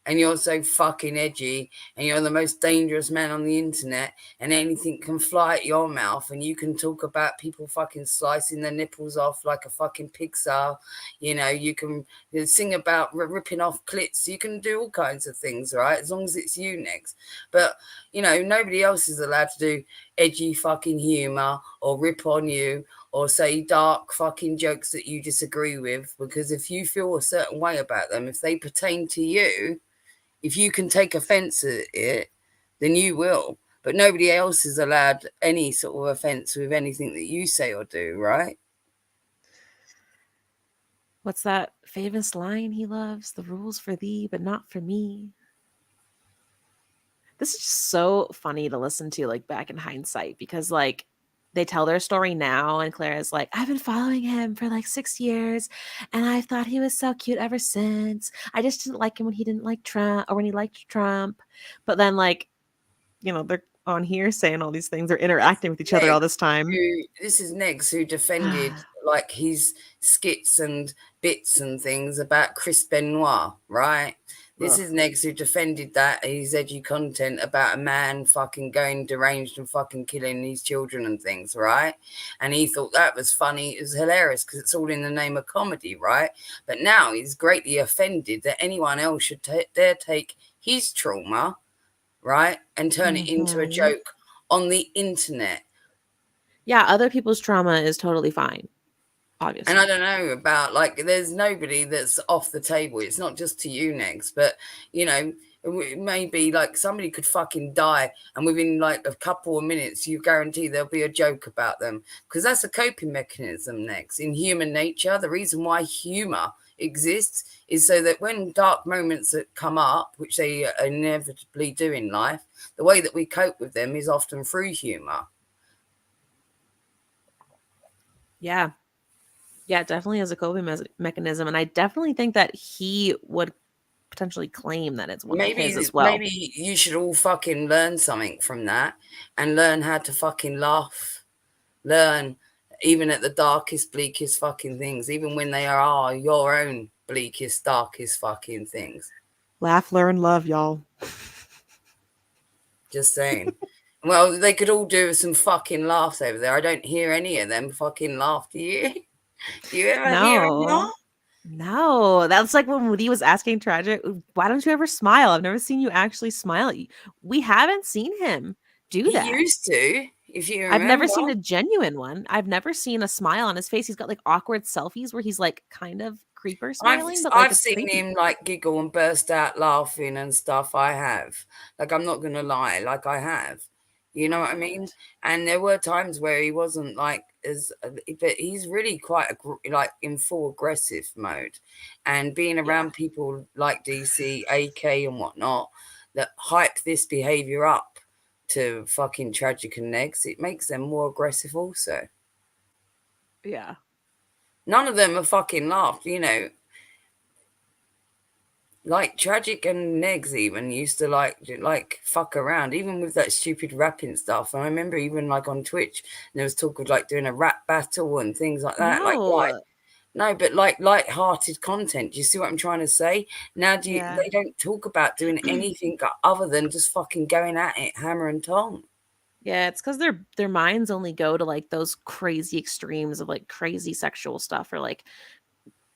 And you're so fucking edgy, and you're the most dangerous man on the internet, and anything can fly at your mouth, and you can talk about people fucking slicing their nipples off like a fucking pixar. You can sing about ripping off clits. You can do all kinds of things, right? As long as it's you next. But, nobody else is allowed to do edgy fucking humor or rip on you or say dark fucking jokes that you disagree with, because if you feel a certain way about them, if they pertain to you, if you can take offense at it, then you will. But nobody else is allowed any sort of offense with anything that you say or do, right? What's that famous line he loves? The rules for thee, but not for me. This is just so funny to listen to, like, back in hindsight, because, like, they tell their story now, and Clara's like, I've been following him for like 6 years, and I thought he was so cute ever since. I just didn't like him when he didn't like Trump, or when he liked Trump. But then, like, they're on here saying all these things. They're interacting with each other all this time. This is Negs, who defended like his skits and bits and things about Chris Benoit, right? This is Negs who defended that his edgy content about a man fucking going deranged and fucking killing these children and things, right? And he thought that was funny. It was hilarious because it's all in the name of comedy, right? But now he's greatly offended that anyone else should dare take his trauma, right, and turn it into a joke on the internet. Yeah, other people's trauma is totally fine. Obviously. And I don't know about, like, there's nobody that's off the table. It's not just to you, Negs, but, you know, maybe, like, somebody could fucking die, and within, like, a couple of minutes, you guarantee there'll be a joke about them. Because that's a coping mechanism, Negs. In human nature, the reason why humor exists is so that when dark moments that come up, which they inevitably do in life, the way that we cope with them is often through humor. Yeah. Yeah, it definitely is a coping mechanism. And I definitely think that he would potentially claim that it's one of his as well. Maybe you should all fucking learn something from that and learn how to fucking laugh. Learn even at the darkest, bleakest fucking things, even when they are your own bleakest, darkest fucking things. Laugh, learn, love, y'all. Just saying. Well, they could all do some fucking laughs over there. I don't hear any of them fucking laugh. Do you? Do you ever hear them laugh? No, that's like when Woody was asking Tragic, why don't you ever smile? I've never seen you actually smile. We haven't seen him do that. He used to, if you remember. I've never seen a genuine one. I've never seen a smile on his face. He's got like awkward selfies where he's like kind of creeper smiling. I've seen him like giggle and burst out laughing and stuff. I have. Like, I'm not going to lie. Like, I have. You know what I mean? And there were times where he wasn't like but he's really quite like in full aggressive mode, and being around people like DC, AK, and whatnot that hype this behavior up to fucking Tragic and Negs, it makes them more aggressive also. Yeah. None of them are fucking laughed, you know. Like Tragic and Negs even used to like fuck around, even with that stupid rapping stuff. And I remember even like on Twitch, there was talk of like doing a rap battle and things like that. But like light-hearted content. Do you see what I'm trying to say? Now they don't talk about doing anything other than just fucking going at it, hammer and tong. Yeah, it's because their minds only go to like those crazy extremes of like crazy sexual stuff or like,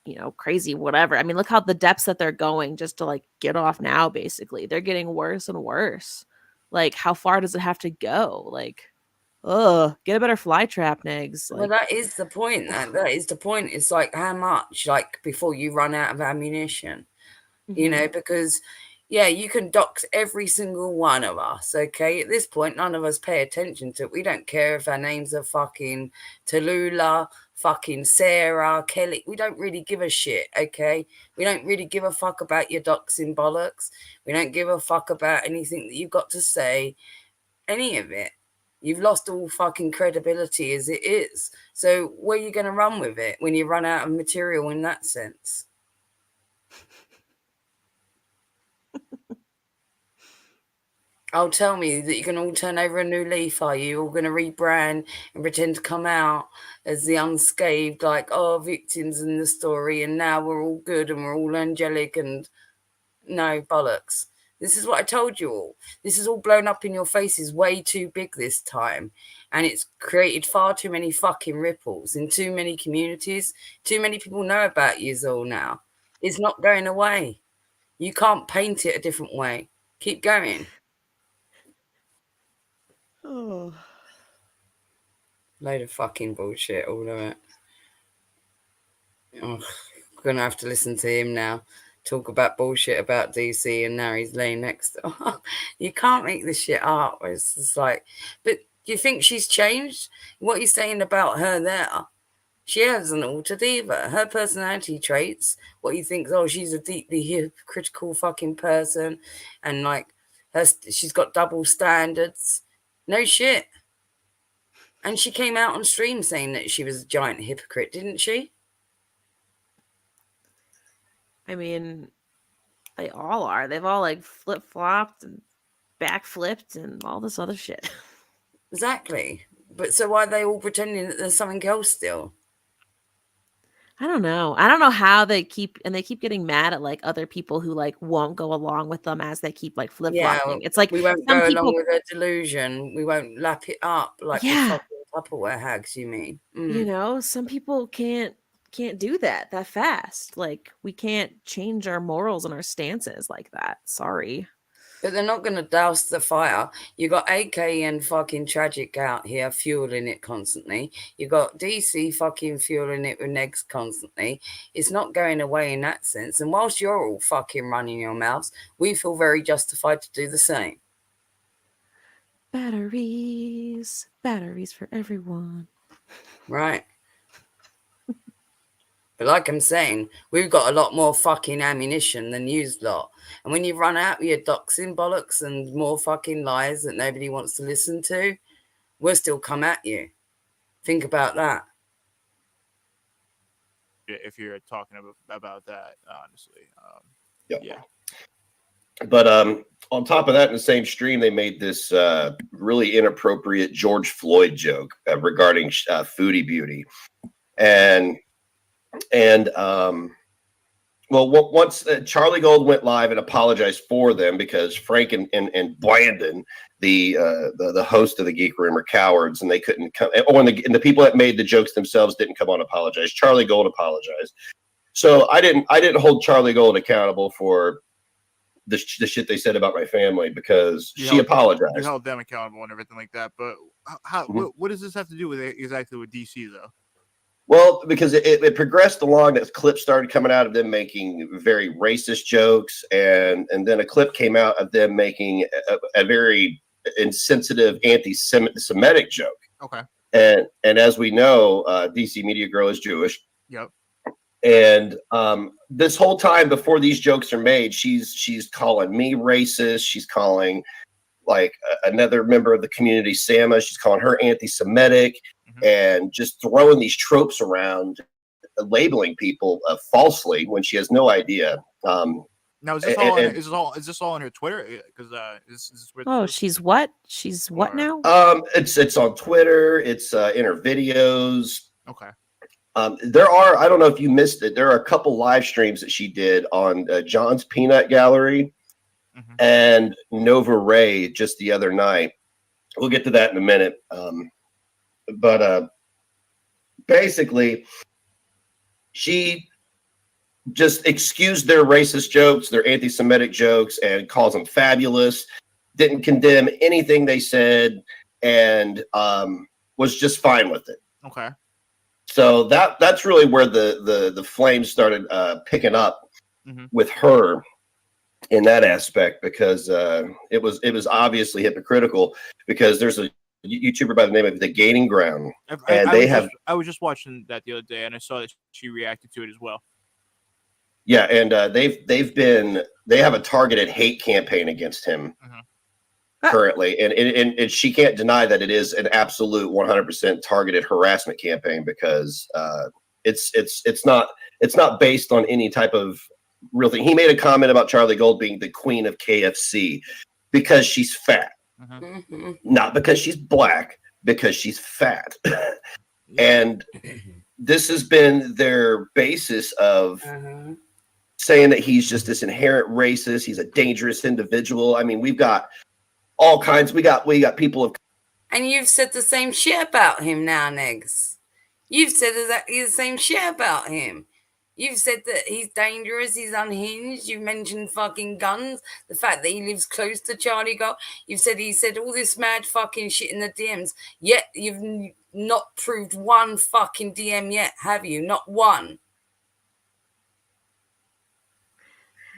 you know, crazy whatever. I mean, look how the depths that they're going just to like get off now. Basically, they're getting worse and worse. Like, how far does it have to go? Like, get a better fly trap, Negs. Like, well, that is the point. That is the point. It's like how much, like, before you run out of ammunition, you know, because you can dox every single one of us. Okay, at this point, none of us pay attention to it. We don't care if our names are fucking Tallulah, fucking Sarah, Kelly. We don't really give a shit. Okay, we don't really give a fuck about your doxing bollocks. We don't give a fuck about anything that you've got to say, any of it. You've lost all fucking credibility as it is. So where are you going to run with it when you run out of material in that sense? Oh, tell me that you're going to all turn over a new leaf, are you? All going to rebrand and pretend to come out as the unscathed, like, victims in the story, and now we're all good and we're all angelic and no, bollocks. This is what I told you all. This is all blown up in your faces way too big this time. And it's created far too many fucking ripples in too many communities. Too many people know about you all now. It's not going away. You can't paint it a different way. Keep going. Oh. Load of fucking bullshit, all of it. Oh, we're going to have to listen to him now. Talk about bullshit about DC, and now he's laying next to you can't make this shit up. It's just like, but do you think she's changed? What you're saying about her there, she hasn't altered either. Her personality traits, what you think, she's a deeply hypocritical fucking person, and like she's got double standards. No shit. And she came out on stream saying that she was a giant hypocrite, didn't she? I mean, they all are. They've all like flip-flopped and backflipped and all this other shit. Exactly. But so why are they all pretending that there's something else still? I don't know. I don't know how they keep getting mad at like other people who like won't go along with them as they keep like flip Yeah, flopping. It's like we won't some go people. along with their delusion. We won't lap it up like the Yeah. fucking Tupperware hags. You mean? You know, some people can't do that fast. Like we can't change our morals and our stances like that. Sorry. But they're not going to douse the fire. You got AK and fucking Tragic out here fueling it constantly. You got DC fucking fueling it with Negs constantly. It's not going away in that sense. And whilst you're all fucking running your mouths, we feel very justified to do the same. Batteries for everyone. Right. But like I'm saying, we've got a lot more fucking ammunition than you's lot. And when you run out with your doxing bollocks and more fucking lies that nobody wants to listen to, we'll still come at you. Think about that. If you're talking about that, honestly. Yeah. But on top of that, in the same stream, they made this really inappropriate George Floyd joke regarding Foodie Beauty, and well, once Charlie Gold went live and apologized for them because Frank and Blandon, the host of the Geek Room, are cowards and they couldn't come. And the people that made the jokes themselves didn't come on and apologize. Charlie Gold apologized. So I didn't hold Charlie Gold accountable for the shit they said about my family because she apologized. You held them accountable and everything like that. But how? What does this have to do with exactly with DC though? Well, because it progressed along, that clip started coming out of them making very racist jokes, and then a clip came out of them making a very insensitive anti-Semitic joke. Okay. And as we know, DC Media Girl is Jewish. Yep. And this whole time before these jokes are made, she's calling me racist. She's calling like another member of the community, Sama. She's calling her anti-Semitic. And just throwing these tropes around, labeling people falsely when she has no idea. Now, is this all on her Twitter? Because is this where Oh, she's what? She's what now? It's on Twitter. It's in her videos. Okay. There are, I don't know if you missed it, there are a couple live streams that she did on John's Peanut Gallery and Nova Ray just the other night. We'll get to that in a minute. But basically, she just excused their racist jokes, their anti-Semitic jokes, and calls them fabulous. Didn't condemn anything they said, and was just fine with it. Okay. So that's really where the flames started picking up with her in that aspect, because it was obviously hypocritical, because there's a YouTuber by the name of The Gaining Ground, and I was just watching that the other day, and I saw that she reacted to it as well. Yeah, and they have a targeted hate campaign against him currently, and she can't deny that it is an absolute 100% targeted harassment campaign, because it's not based on any type of real thing. He made a comment about Charlie Gold being the queen of KFC because she's fat. Not because she's black, because she's fat. And this has been their basis of saying that he's just this inherent racist. He's a dangerous individual. I mean, we've got all kinds. We got people of. And you've said the same shit about him now, Negs. You've said exactly the same shit about him. You've said that he's dangerous, he's unhinged. You've mentioned fucking guns, the fact that he lives close to Charlie Gold. You've said he said all this mad fucking shit in the DMs, yet you've not proved one fucking DM yet, have you? Not one.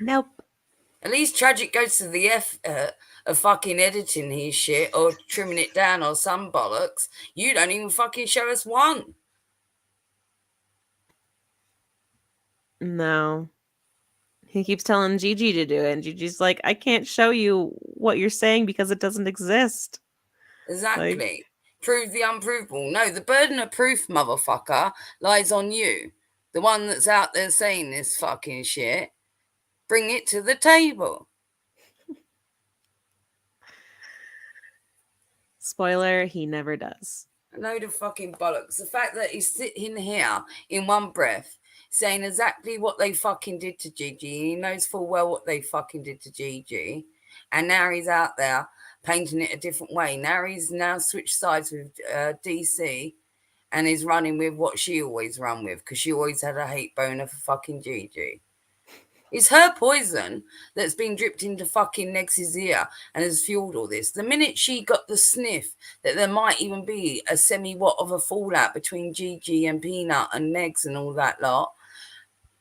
Nope. At least Tragic goes to the effort of fucking editing his shit or trimming it down or some bollocks. You don't even fucking show us one. No. He keeps telling Gigi to do it, and Gigi's like, I can't show you what you're saying because it doesn't exist. Exactly. Like, prove the unprovable. No, the burden of proof, motherfucker, lies on you. The one that's out there saying this fucking shit. Bring it to the table. Spoiler, he never does. A load of fucking bollocks. The fact that he's sitting here in one breath saying exactly what they fucking did to Gigi. He knows full well what they fucking did to Gigi. And now he's out there painting it a different way. Now he's switched sides with DC and is running with what she always run with, because she always had a hate boner for fucking Gigi. It's her poison that's been dripped into fucking Nex's ear and has fueled all this. The minute she got the sniff that there might even be a semi-watt of a fallout between Gigi and Peanut and Negs and all that lot,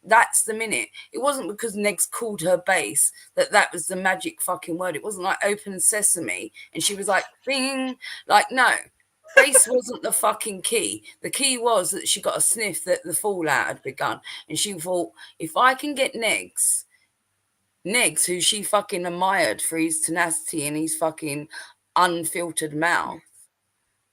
that's the minute. It wasn't because Negs called her base that was the magic fucking word. It wasn't like open sesame and she was like, bing. Like, no. Base wasn't the fucking key. The key was that she got a sniff that the fallout had begun. And she thought, if I can get Negs, who she fucking admired for his tenacity and his fucking unfiltered mouth,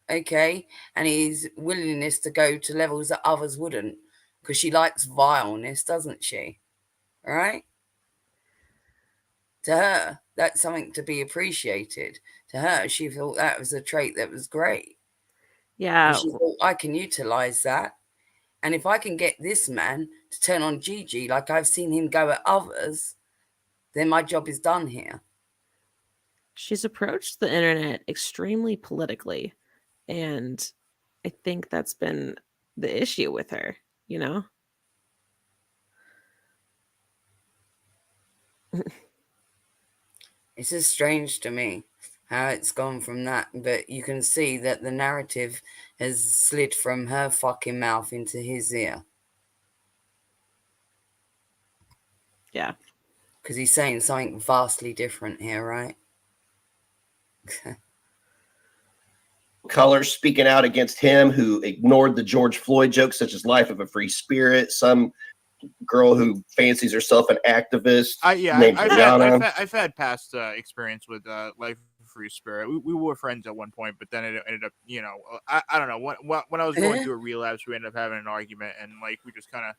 okay, and his willingness to go to levels that others wouldn't, because she likes vileness, doesn't she? All right? To her, that's something to be appreciated. To her, she thought that was a trait that was great. Yeah. And she thought, I can utilize that. And if I can get this man to turn on Gigi like I've seen him go at others, then my job is done here. She's approached the internet extremely politically. And I think that's been the issue with her, you know? It's just strange to me how it's gone from that, but you can see that the narrative has slid from her fucking mouth into his ear. Yeah. Because he's saying something vastly different here, right? Colors speaking out against him, who ignored the George Floyd jokes such as Life of a Free Spirit. Some girl who fancies herself an activist. I've had past experience with Life of a Free Spirit. We were friends at one point, but then it ended up, you know, I don't know. When I was going through a relapse, we ended up having an argument, and like we just kind of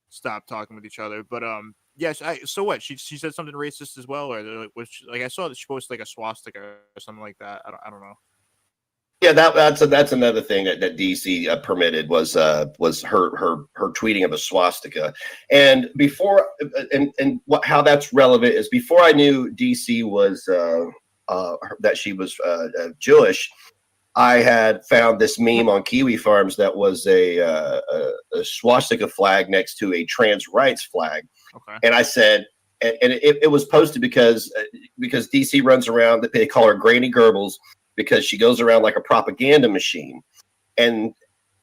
stopped talking with each other. But yes. So what? She said something racist as well, or like I saw that she posted like a swastika or something like that. I don't know. Yeah, that's another thing that DC permitted was her tweeting of a swastika. And before how that's relevant is before I knew DC was that she was Jewish, I had found this meme on Kiwi Farms that was a swastika flag next to a trans rights flag. Okay. And I said, and it was posted because DC runs around, they call her Granny Goebbels, because she goes around like a propaganda machine. And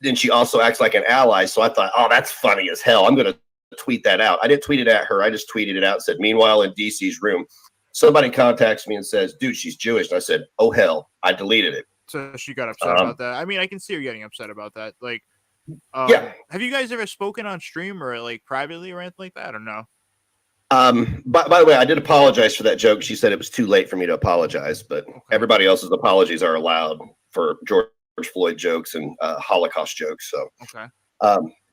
then she also acts like an ally. So I thought, oh, that's funny as hell. I'm going to tweet that out. I didn't tweet it at her. I just tweeted it out and said, meanwhile, in DC's room, somebody contacts me and says, dude, she's Jewish. And I said, oh, hell, I deleted it. So she got upset about that. I mean, I can see her getting upset about that. Like, yeah. Have you guys ever spoken on stream or like privately or anything like that, or no? By the way, I did apologize for that joke. She said it was too late for me to apologize, but everybody else's apologies are allowed for George Floyd jokes and Holocaust jokes. So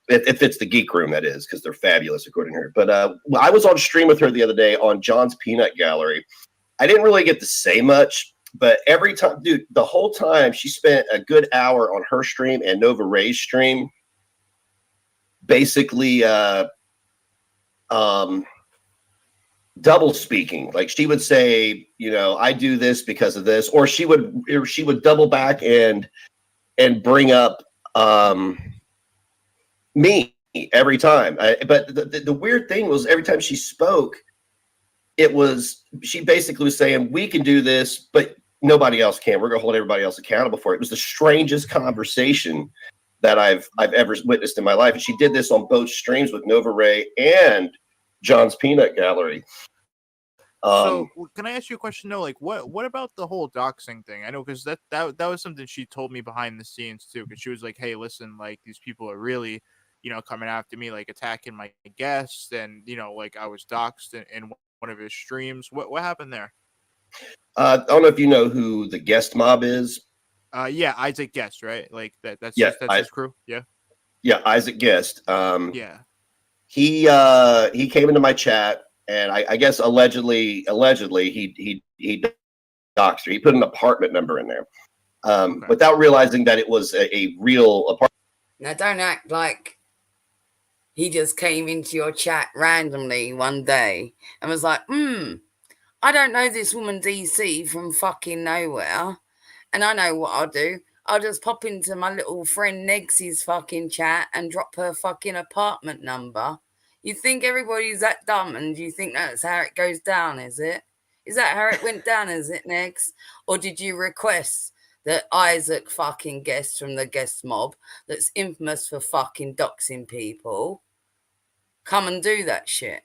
it fits the geek room, that is, because they're fabulous according to her. But I was on stream with her the other day on John's Peanut Gallery. I didn't really get to say much, but every time, dude, the whole time she spent a good hour on her stream and Nova Ray's stream, basically double speaking. Like she would say, you know, I do this because of this, or she would double back and bring up me every time. But the weird thing was every time she spoke, she basically was saying, we can do this, but nobody else can. We're gonna hold everybody else accountable for it. It was the strangest conversation that I've ever witnessed in my life. And she did this on both streams with Nova Ray and John's Peanut Gallery. So can I ask you a question though? Like, what about the whole doxing thing? I know because that was something she told me behind the scenes too. Because she was like, "Hey, listen, like these people are really, you know, coming after me, like attacking my guests, and you know, like I was doxed in one of his streams." What happened there? I don't know if you know who the Guest Mob is. Yeah, Isaac Guest, right? Like that's his crew. Yeah. Yeah, Isaac Guest. Yeah. He came into my chat, and I guess allegedly he doxed her. He put an apartment number in there, without realizing that it was a real apartment. Now don't act like he just came into your chat randomly one day and was like, I don't know this woman DC from fucking nowhere. And I know what I'll do. I'll just pop into my little friend Negs's fucking chat and drop her fucking apartment number. You think everybody's that dumb and you think that's how it goes down, is it? Is that how it went down, is it, Negs? Or did you request that Isaac fucking guest from the guest mob that's infamous for fucking doxing people come and do that shit?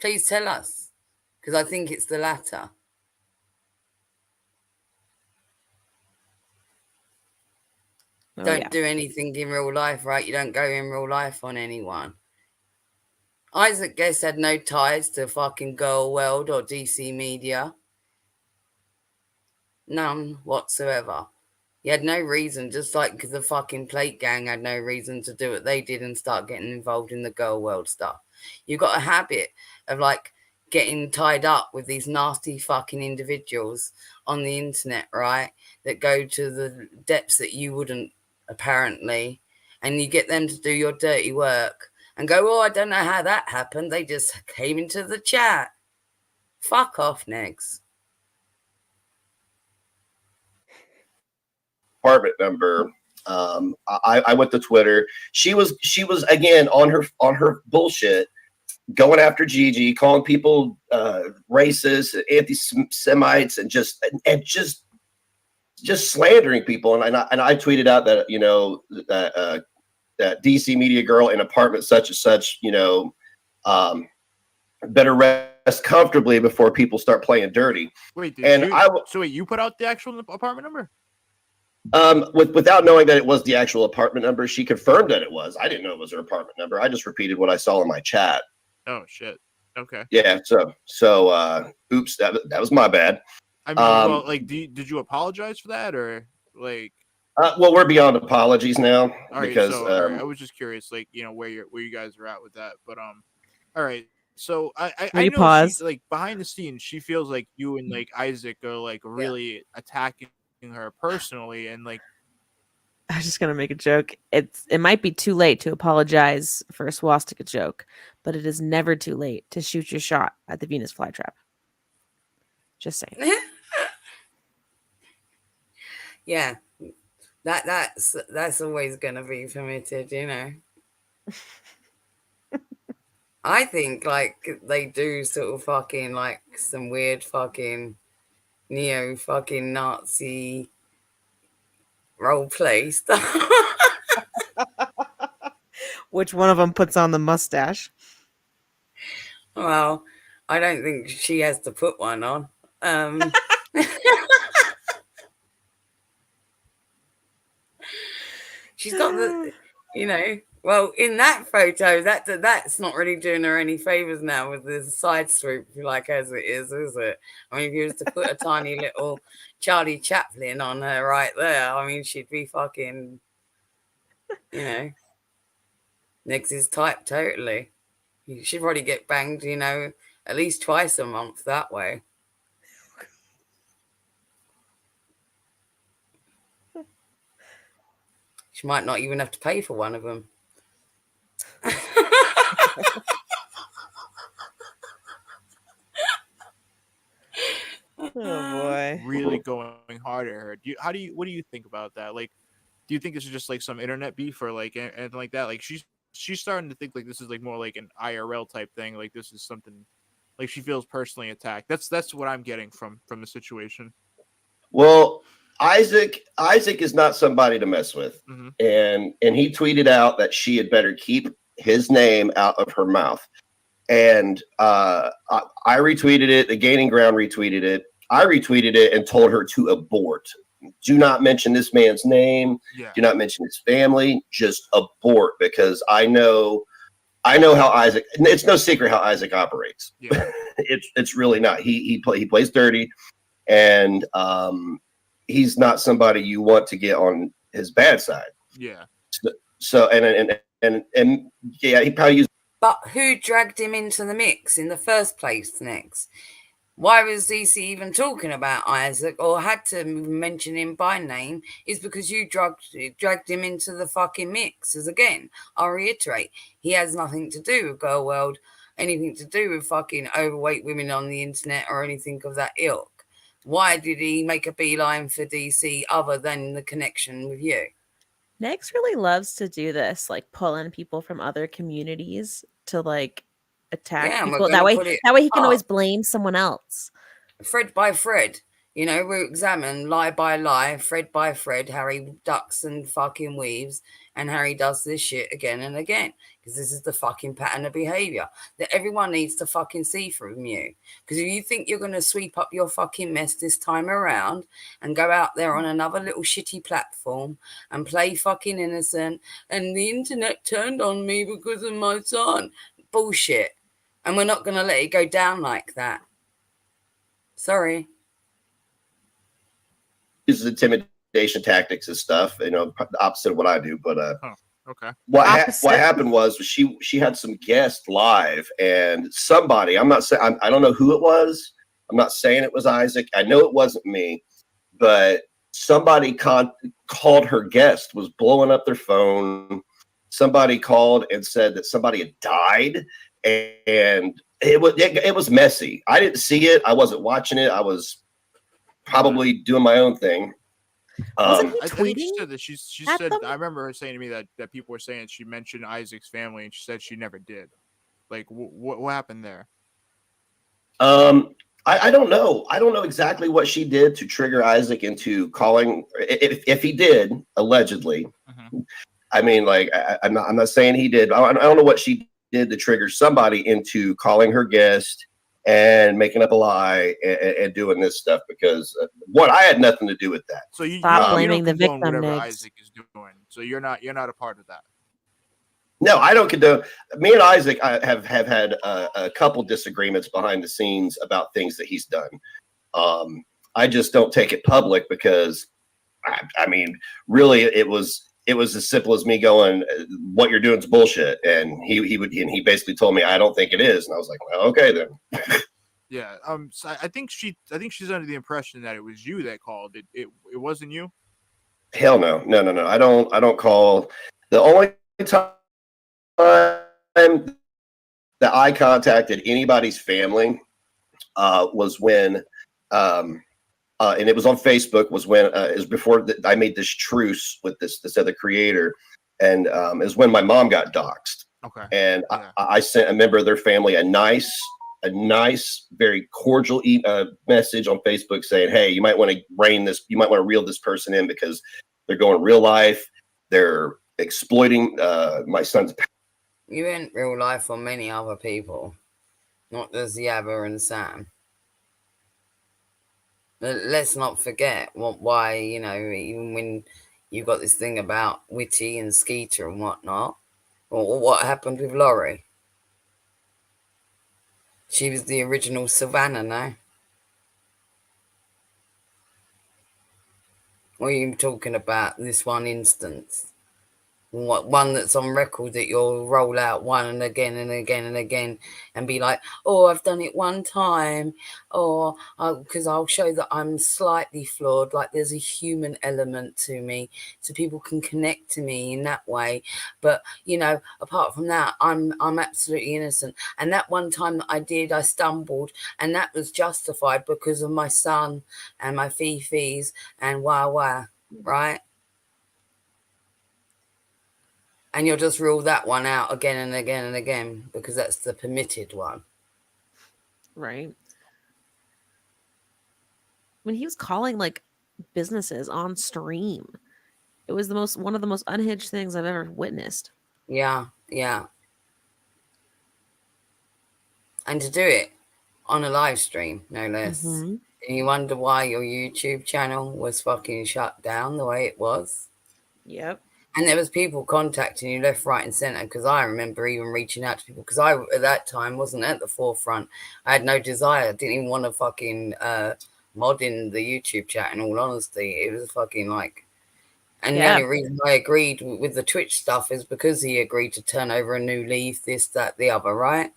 Please tell us, because I think it's the latter. Don't do anything in real life, right? You don't go in real life on anyone. Isaac Guest had no ties to fucking Girl World or DC Media. None whatsoever. He had no reason, just like the fucking Plate Gang had no reason to do what they did and start getting involved in the Girl World stuff. You got a habit of like getting tied up with these nasty fucking individuals on the internet, right? That go to the depths that you wouldn't, apparently, and you get them to do your dirty work and go, oh, I don't know how that happened. They just came into the chat. Fuck off, Negs. Apartment number. I went to Twitter. She was again on her bullshit, going after Gigi, calling people racist, anti-Semites, and just slandering people. And I tweeted out that that DC Media girl in apartment such and such, better rest comfortably before people start playing dirty. Wait, so you put out the actual apartment number? Without knowing that it was the actual apartment number, she confirmed that it was. I didn't know it was her apartment number. I just repeated what I saw in my chat. Oh shit. Okay. Yeah. So oops, that was my bad. I mean, well, like, did you apologize for that, or like? Well, we're beyond apologies now All right, because all right, I was just curious, like, where you guys are at with that. But all right. So I know pause. she, like, behind the scenes, she feels like you and like Isaac are like really attacking her personally, and like. I was just gonna make a joke. It might be too late to apologize for a swastika joke, but it is never too late to shoot your shot at the Venus flytrap. Just saying. Yeah, that's always gonna be permitted, I think like they do sort of fucking like some weird fucking neo fucking Nazi role play stuff. Which one of them puts on the mustache? Well, I don't think she has to put one on. She's got the, well, in that photo, that's not really doing her any favors now with the side swoop, like as it is it? I mean, if you was to put a tiny little Charlie Chaplin on her right there, I mean, she'd be fucking, Nix's type totally. You should probably get banged, at least twice a month that way. She might not even have to pay for one of them. Oh boy. Really going hard at her. What do you think about that? Like, do you think this is just like some internet beef or like anything like that? Like she's starting to think like this is like more like an IRL type thing. Like this is something like she feels personally attacked. That's what I'm getting from the situation. Well, Isaac is not somebody to mess with. Mm-hmm. And he tweeted out that she had better keep his name out of her mouth. And I retweeted it. The Gaining Ground retweeted it. I retweeted it and told her to abort. Do not mention this man's name. Yeah. Do not mention his family. Just abort, because I know how Isaac. It's no secret how Isaac operates. Yeah. It's really not. He plays dirty, and he's not somebody you want to get on his bad side. Yeah. So and yeah, he probably used. But who dragged him into the mix in the first place, Next? Why was DC even talking about Isaac or had to mention him by name is because you dragged him into the fucking mix. As again, I'll reiterate, he has nothing to do with Girl World, anything to do with fucking overweight women on the internet or anything of that ilk. Why did he make a beeline for DC other than the connection with you? Negs really loves to do this, like pull in people from other communities to like attack Yeah, and we're people. going to put it That way he can up. always blame someone else. Thread by thread. You know, we examine lie by lie, thread by thread, Harry ducks and fucking weaves, and Harry does this shit again and again. Because this is the fucking pattern of behavior that everyone needs to fucking see from you. Because if you think you're going to sweep up your fucking mess this time around and go out there on another little shitty platform and play fucking innocent, and the internet turned on me because of my son, bullshit. And we're not going to let it go down like that. Sorry. Uses intimidation tactics and stuff, you know, the opposite of what I do. But Okay. what happened was she had some guests live, and somebody, I'm not saying, I don't know who it was. I'm not saying it was Isaac. I know it wasn't me, but somebody called her guest, was blowing up their phone. Somebody called and said that somebody had died, and it was messy. I didn't see it. I wasn't watching it. I was probably doing my own thing. Wasn't he I think she tweeting said that she at said them? I remember her saying to me that people were saying she mentioned Isaac's family, and she said she never did. Like, what happened there? I don't know. I don't know exactly what she did to trigger Isaac into calling. If he did, allegedly. I mean, like, I'm not saying he did. I don't know what she did to trigger somebody into calling her guest and making up a lie and doing this stuff, because I had nothing to do with that. So you Stop don't blaming the condone victim, whatever Nix. Isaac is doing. So you're not a part of that. No, I don't condone. Me and Isaac have had a couple disagreements behind the scenes about things that he's done. I just don't take it public because, I mean, really, it was as simple as me going, "What you're doing is bullshit," and he basically told me, "I don't think it is," and I was like, "Well, okay then." Yeah. So I think she's under the impression that it was you that called. It wasn't you. Hell no. I don't call. The only time that I contacted anybody's family was when, and it was on Facebook, was when it was before I made this truce with this other creator, and is when my mom got doxxed. Okay. And I sent a member of their family a nice, very cordial message on Facebook saying, "Hey, you might want to reel this person in because they're going real life. They're exploiting my son's." You ain't real life on many other people, not just Yabba and Sam. But let's not forget why, you know, even when you got this thing about Witty and Skeeter and whatnot, or what happened with Laurie. She was the original Savannah, no? Or are you talking about this one instance? One that's on record that you'll roll out one and again and again and again and be like, "Oh, I've done it one time," or because I'll show that I'm slightly flawed, like there's a human element to me, so people can connect to me in that way. But you know, apart from that, I'm absolutely innocent. And that one time that I stumbled, and that was justified because of my son and my fifis and wah, right? And you'll just rule that one out again and again and again because that's the permitted one. Right. When he was calling like businesses on stream, it was one of the most unhinged things I've ever witnessed. Yeah. And to do it on a live stream, no less. And you wonder why your YouTube channel was fucking shut down the way it was. Yep. And there was people contacting you left, right, and center. Because I remember even reaching out to people. Because I, at that time, wasn't at the forefront. I had no desire. I didn't even want to fucking mod in the YouTube chat. In all honesty, it was fucking like. And the only reason I agreed with the Twitch stuff is because he agreed to turn over a new leaf, this, that, the other, right?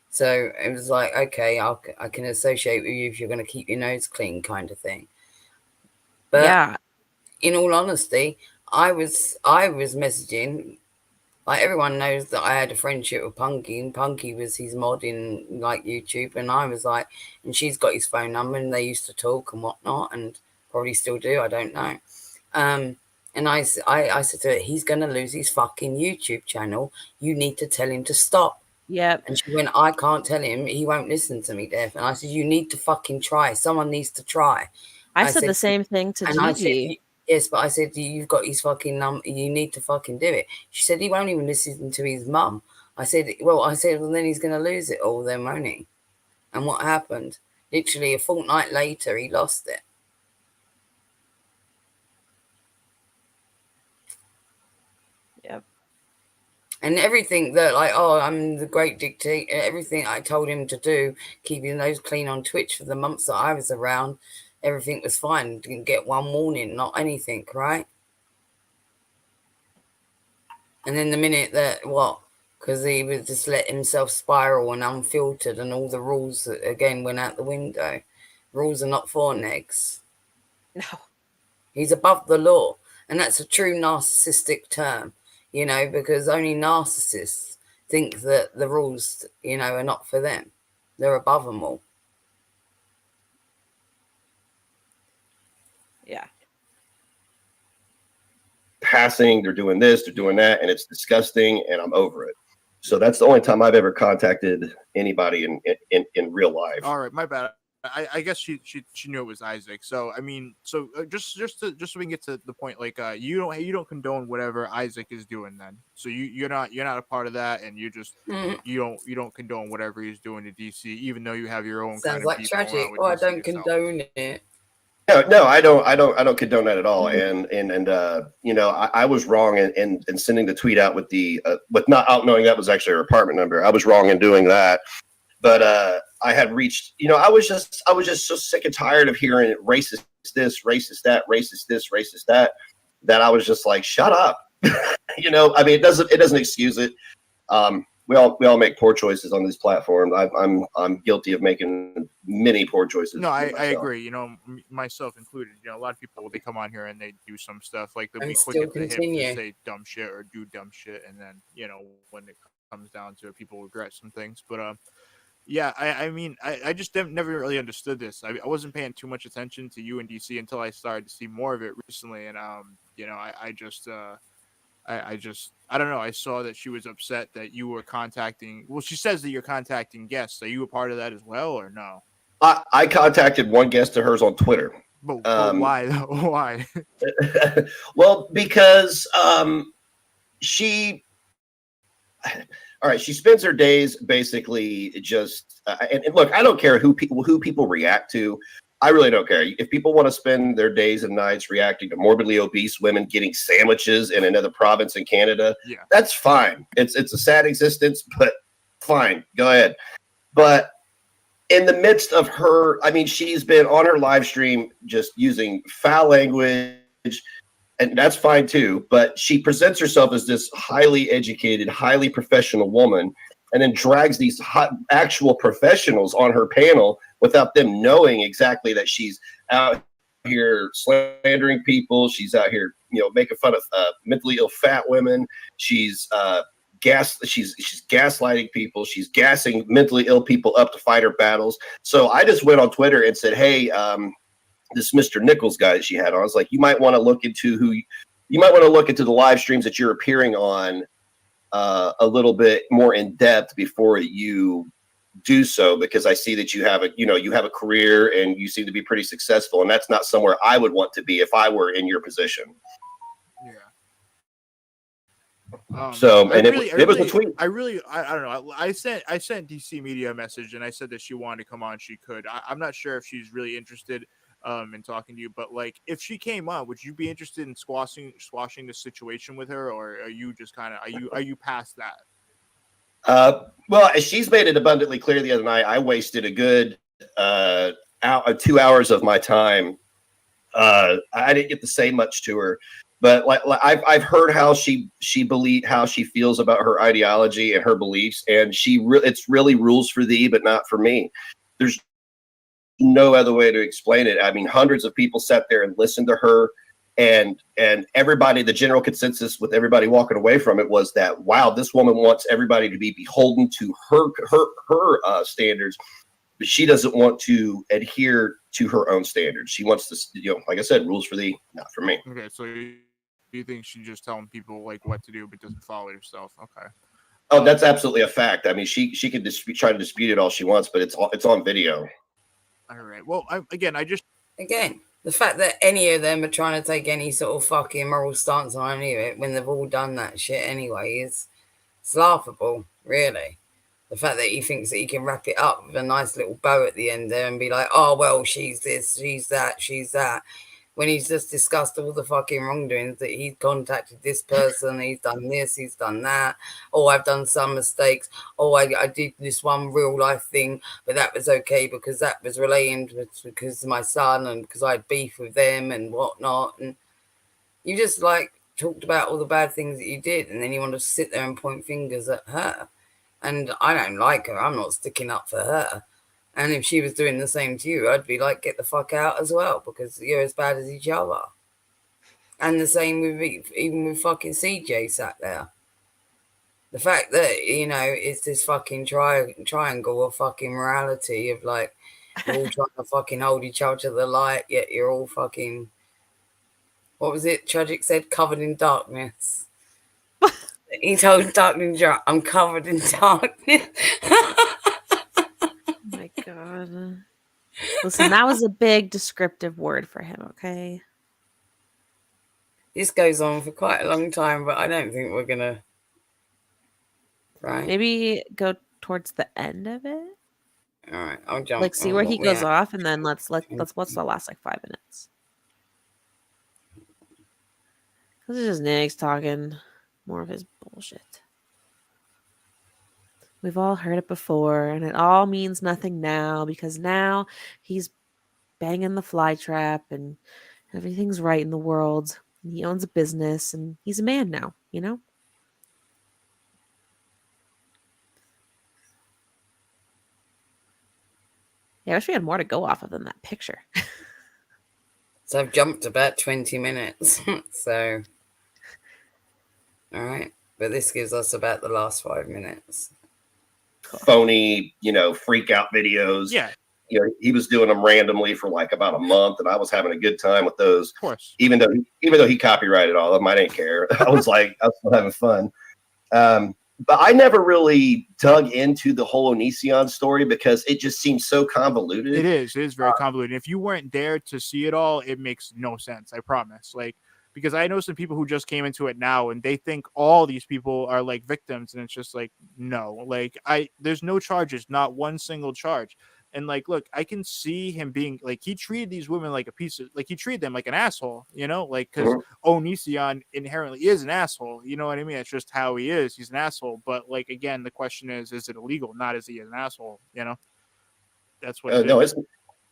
So it was like, okay, I can associate with you if you're going to keep your nose clean, kind of thing. But Yeah. in all honesty, I was messaging. Like, everyone knows that I had a friendship with Punky, and Punky was his mod in like YouTube, and I was like, and she's got his phone number, and they used to talk and whatnot, and probably still do. I don't know. And I said to her, he's going to lose his fucking YouTube channel. You need to tell him to stop. Yep. And she went, I can't tell him. He won't listen to me, Def. And I said, you need to fucking try. Someone needs to try. I said the same thing to and I said, Gigi. yes, but I said, you've got his fucking number. You need to fucking do it. She said, he won't even listen to his mum. I said, well, then he's going to lose it all then, won't he? And what happened? Literally a fortnight later, he lost it. Yep. And everything that, like, oh, I'm the great dictator, everything I told him to do, keeping his nose clean on Twitch for the months that I was around, everything was fine. Didn't get one warning, not anything, right? And then the minute that, because he would just let himself spiral and unfiltered, and all the rules, again, went out the window. Rules are not for negs. No. He's above the law. And that's a true narcissistic term, because only narcissists think that the rules, are not for them. They're above them all. Yeah. Passing, they're doing this, they're doing that, and it's disgusting, and I'm over it. So that's the only time I've ever contacted anybody in real life. All right, my bad. I guess she knew it was Isaac. So I mean, just so we can get to the point, like you don't condone whatever Isaac is doing, then. So you're not a part of that, and you just you don't condone whatever he's doing to DC, even though you have your own. Sounds kind of like beef tragic. going on with I DC don't yourself. condone it. No, I don't condone that at all. And I was wrong in sending the tweet out with with not knowing that was actually her apartment number. I was wrong in doing that. But I had reached, I was just so sick and tired of hearing racist this, racist that, racist this, racist that I was just like, shut up. I mean, it doesn't excuse it. We all make poor choices on this platform. I'm guilty of making many poor choices. No, I agree. Myself included. A lot of people, they come on here and they do some stuff like they'll be quick at the hip to say dumb shit or do dumb shit, and then when it comes down to it, people regret some things. But yeah, I mean, I just never really understood this. I wasn't paying too much attention to you and DC until I started to see more of it recently, and I don't know. I saw that she was upset that you were contacting. Well, she says that you're contacting guests. Are you a part of that as well, or no? I contacted one guest of hers on Twitter. But why? Why? Well, because she. All right, she spends her days basically just and look, I don't care who people react to. I really don't care. If people want to spend their days and nights reacting to morbidly obese women getting sandwiches in another province in Canada, that's fine. It's a sad existence, but fine, go ahead. But in the midst of her, I mean, she's been on her live stream just using foul language, and that's fine too, but she presents herself as this highly educated, highly professional woman, and then drags these actual professionals on her panel without them knowing exactly that she's out here slandering people. She's out here, making fun of mentally ill fat women. She's she's gaslighting people. She's gassing mentally ill people up to fight her battles. So I just went on Twitter and said, hey, this Mr. Nichols guy that she had on, I was like, you might want to look into the live streams that you're appearing on a little bit more in depth before you do so, because I see that you have a career and you seem to be pretty successful, and that's not somewhere I would want to be if I were in your position. So, and it was a tweet. I don't know. I sent DC Media a message and I said that she wanted to come on. She could. I'm not sure if she's really interested in talking to you, but like if she came on, would you be interested in squashing the situation with her, or are you just kind of are you past that? Well, she's made it abundantly clear the other night. I wasted a good 2 hours of my time. I didn't get to say much to her. But like I've heard how she feels about her ideology and her beliefs, and it's really rules for thee, but not for me. There's no other way to explain it. I mean, hundreds of people sat there and listened to her, and everybody, the general consensus with everybody walking away from it was that, wow, this woman wants everybody to be beholden to her standards, but she doesn't want to adhere to her own standards. She wants to, like I said, rules for thee, not for me. Okay, so you think she's just telling people like what to do, but doesn't follow it herself? Okay. Oh, that's absolutely a fact. I mean, she can try to dispute it all she wants, but it's on video. All right. Well, Again, the fact that any of them are trying to take any sort of fucking moral stance on any of it when they've all done that shit anyway it's laughable, really. The fact that he thinks that he can wrap it up with a nice little bow at the end there and be like, oh, well, she's this, she's that, when he's just discussed all the fucking wrongdoings, that he's contacted this person, he's done this, he's done that. Oh, I've done some mistakes. Oh, I did this one real life thing, but that was okay because that was relating because of my son and because I had beef with them and whatnot. And you just like talked about all the bad things that you did, and then you want to sit there and point fingers at her. And I don't like her. I'm not sticking up for her. And if she was doing the same to you, I'd be like, get the fuck out as well, because you're as bad as each other. And the same with even with fucking CJ sat there. The fact that, it's this fucking triangle of fucking morality of like, you're all trying to fucking hold each other to the light, yet you're all fucking, what was it Tragic said? Covered in darkness. He told Darkling, I'm covered in darkness. My God. Listen, that was a big descriptive word for him, okay? This goes on for quite a long time, but I don't think we're gonna. Right. Maybe go towards the end of it. All right, I'll jump. Like, see where he goes off, and then let's watch the last like 5 minutes. This is just Nix talking more of his bullshit. We've all heard it before, and it all means nothing now because now he's banging the fly trap and everything's right in the world. And he owns a business and he's a man now, Yeah, I wish we had more to go off of than that picture. So I've jumped about 20 minutes. So, all right. But this gives us about the last 5 minutes. Phony, freak out videos. Yeah. He was doing them randomly for like about a month, and I was having a good time with those. Of course. Even though he copyrighted all of them, I didn't care. I was still having fun. But I never really dug into the whole Onision story because it just seems so convoluted. It is very convoluted. If you weren't there to see it all, it makes no sense. I promise. Because I know some people who just came into it now and they think all these people are like victims, and it's just like, no, there's no charges, not one single charge. And look, I can see him being like, he treated these women like a piece of, he treated them like an asshole, because Onision inherently is an asshole. You know what I mean? It's just how he is. He's an asshole. But again, the question is it illegal? Not is he an asshole? That's what.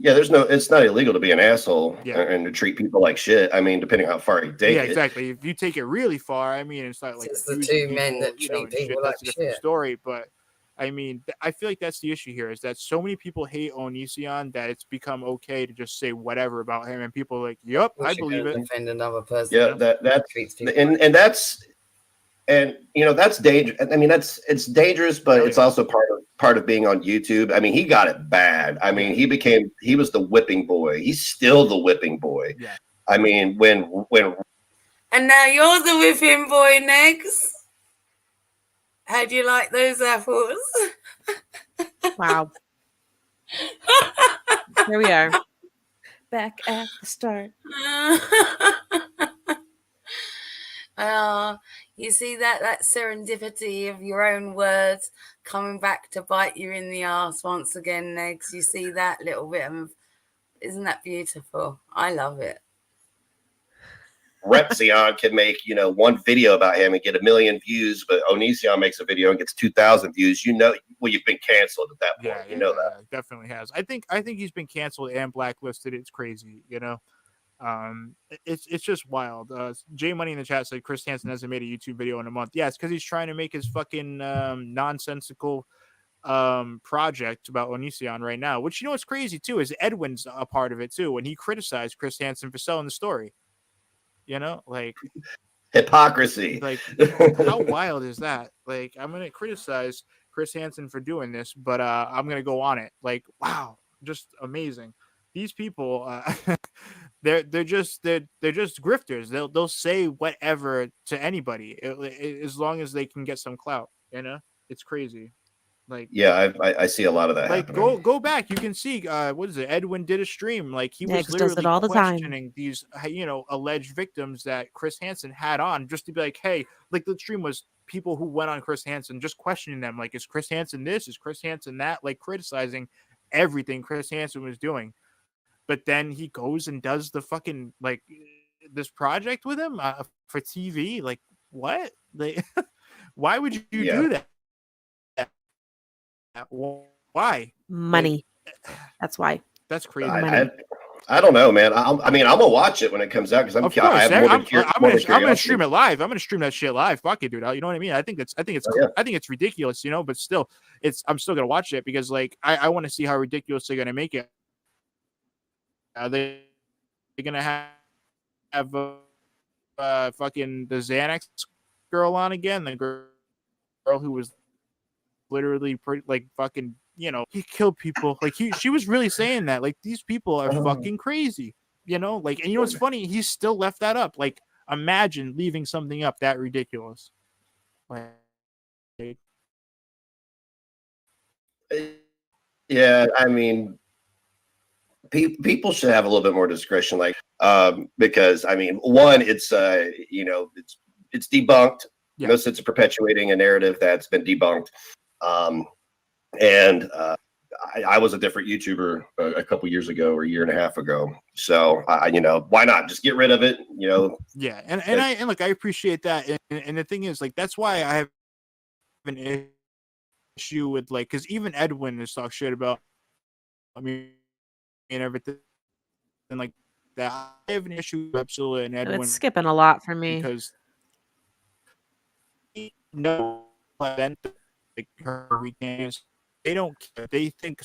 It's not illegal to be an asshole and to treat people like shit. I mean, depending on how far you take it. Yeah, exactly. If you take it really far, I mean, it's not like it's the two men that treat people like that's a different story. But I mean, I feel like that's the issue here is that so many people hate Onision that it's become okay to just say whatever about him, and people are like, "Yep, I believe it." Defend another person. Yeah, that's dangerous. I mean, it's dangerous, but it's also part of being on YouTube. I mean, he got it bad. I mean, he was the whipping boy. He's still the whipping boy. Yeah. I mean, when and now you're the whipping boy next. How do you like those apples? Wow. Here we are. Back at the start. You see that serendipity of your own words coming back to bite you in the ass once again, Negs. You see that little bit of, isn't that beautiful? I love it. Repzion can make, one video about him and get 1 million views, but Onision makes a video and gets 2,000 views. You've been canceled at that point. Yeah, that definitely has. I think he's been canceled and blacklisted. It's crazy, It's just wild. J Money in the chat said Chris Hansen hasn't made a YouTube video in a month. Yeah, it's because he's trying to make his fucking nonsensical project about Onision right now. Which, you know what's crazy too is Edwin's a part of it too when he criticized Chris Hansen for selling the story. You know, like hypocrisy. Like how wild is that? Like I'm gonna criticize Chris Hansen for doing this, but I'm gonna go on it. Like wow, just amazing. These people, they're just grifters. They'll say whatever to anybody as long as they can get some clout. You know, it's crazy. Like Yeah, I see a lot of that like happening. go back, you can see what is it, Edwin did a stream, like he was Next does it literally all the time. questioning these alleged victims that Chris Hansen had on, just to be like, hey, like the stream was people who went on Chris Hansen just questioning them, like, is Chris Hansen this, is Chris Hansen that, like criticizing everything Chris Hansen was doing. But then he goes and does the fucking like this project with him for TV. Like what? Like why would you do that? Why? Money. That's why. That's crazy. I don't know, man. I mean, I'm gonna watch it when it comes out because Of course, I have more than I'm gonna curiosity. stream it live. I'm gonna stream that shit live. Fuck it, dude. You know what I mean? I think it's ridiculous, you know. But still, I'm still gonna watch it because like I want to see how ridiculous they're gonna make it. Are they're gonna have fucking the Xanax girl on again? The girl who was literally pretty like fucking, he killed people. Like she was really saying that. Like these people are fucking crazy. You know, like, and you know what's funny? He still left that up. Like, imagine leaving something up that ridiculous. Like, Yeah, I mean, people should have a little bit more discretion, like, because I mean, one, it's it's debunked. Yeah. No sense of perpetuating a narrative that's been debunked. And I was a different YouTuber a couple years ago or a year and a half ago. So why not just get rid of it? Yeah, and look, I appreciate that. And the thing is, like, that's why I have an issue with, like, because even Edwin has talked shit about, I mean, and everything, and like that. I have an issue with Absolute and Edwin. It's skipping a lot for me because like her weekends, they don't care. They think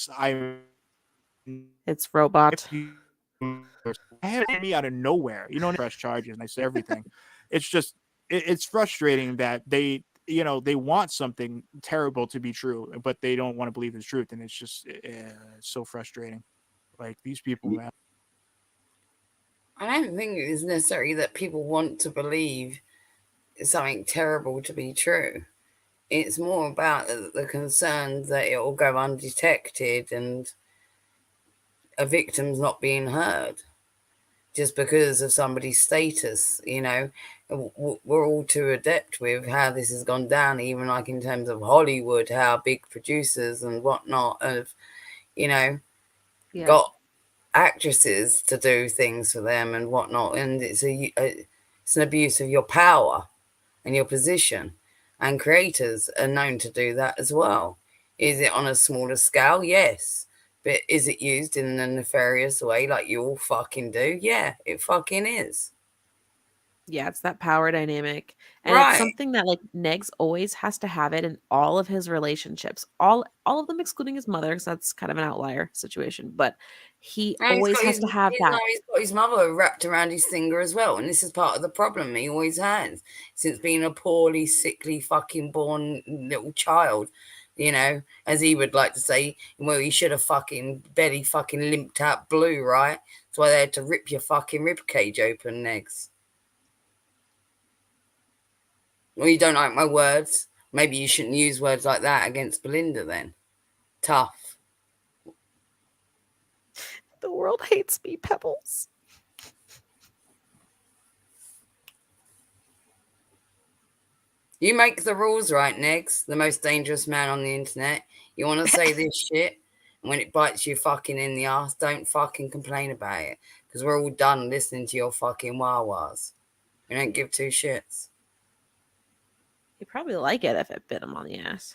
it's robot. I had me out of nowhere, press charges, and I say everything. It's just it's frustrating that they want something terrible to be true, but they don't want to believe it's truth, and it's just so frustrating. Like these people, man. I don't think it's necessary that people want to believe something terrible to be true. It's more about the concern that it will go undetected and a victim's not being heard just because of somebody's status. We're all too adept with how this has gone down, even like in terms of Hollywood, how big producers and whatnot have, got actresses to do things for them and whatnot. And it's an abuse of your power and your position. And creators are known to do that as well. Is it on a smaller scale? Yes. But is it used in a nefarious way like you all fucking do? Yeah, it fucking is. Yeah, it's that power dynamic. And Right. It's something that like Negs always has to have it in all of his relationships. All of them excluding his mother, because that's kind of an outlier situation. But he always has to have that. He's got his mother wrapped around his finger as well. And this is part of the problem he always has. Since being a poorly, sickly, fucking born little child. As he would like to say, well, he should have fucking belly fucking limped out blue, right? That's why they had to rip your fucking rib cage open, Negs. Well, you don't like my words. Maybe you shouldn't use words like that against Belinda then. Tough. The world hates me, Pebbles. You make the rules, right, Negs? The most dangerous man on the internet. You want to say this shit, and when it bites you fucking in the ass, don't fucking complain about it. Because we're all done listening to your fucking wah-wahs. We don't give two shits. He'd probably like it if it bit him on the ass.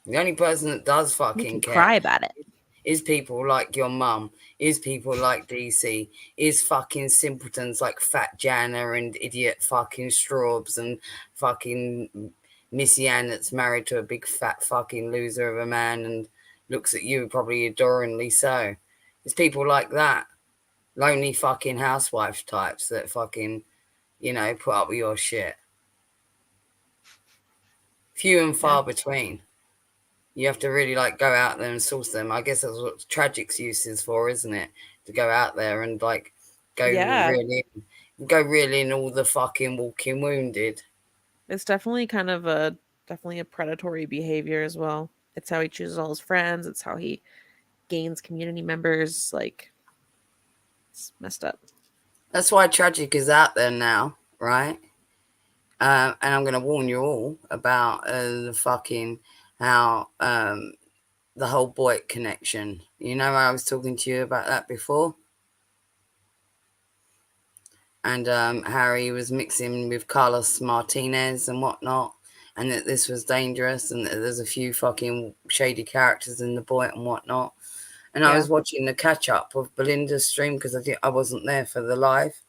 The only person that does fucking He can care. cry about it. is people like your mum, is people like DC, is fucking simpletons like Fat Jana and idiot fucking Straubs and fucking Missy Ann that's married to a big fat fucking loser of a man and looks at you probably adoringly so. It's people like that. Lonely fucking housewife types that fucking, you know, put up with your shit. Few and far between. You have to really like go out there and source them. I guess that's what Tragic's use is for, isn't it? To go out there and like go really in all the fucking walking wounded. It's definitely kind of a predatory behavior as well. It's how he chooses all his friends. It's how he gains community members. Like, it's messed up. That's why Tragic is out there now, right? And I'm going to warn you all about the fucking how the whole Boyd connection. You know, I was talking to you about that before. And Harry was mixing with Carlos Martinez and whatnot, and that this was dangerous, and that there's a few fucking shady characters in the Boyd and whatnot. And I was watching the catch up of Belinda's stream because I wasn't there for the live.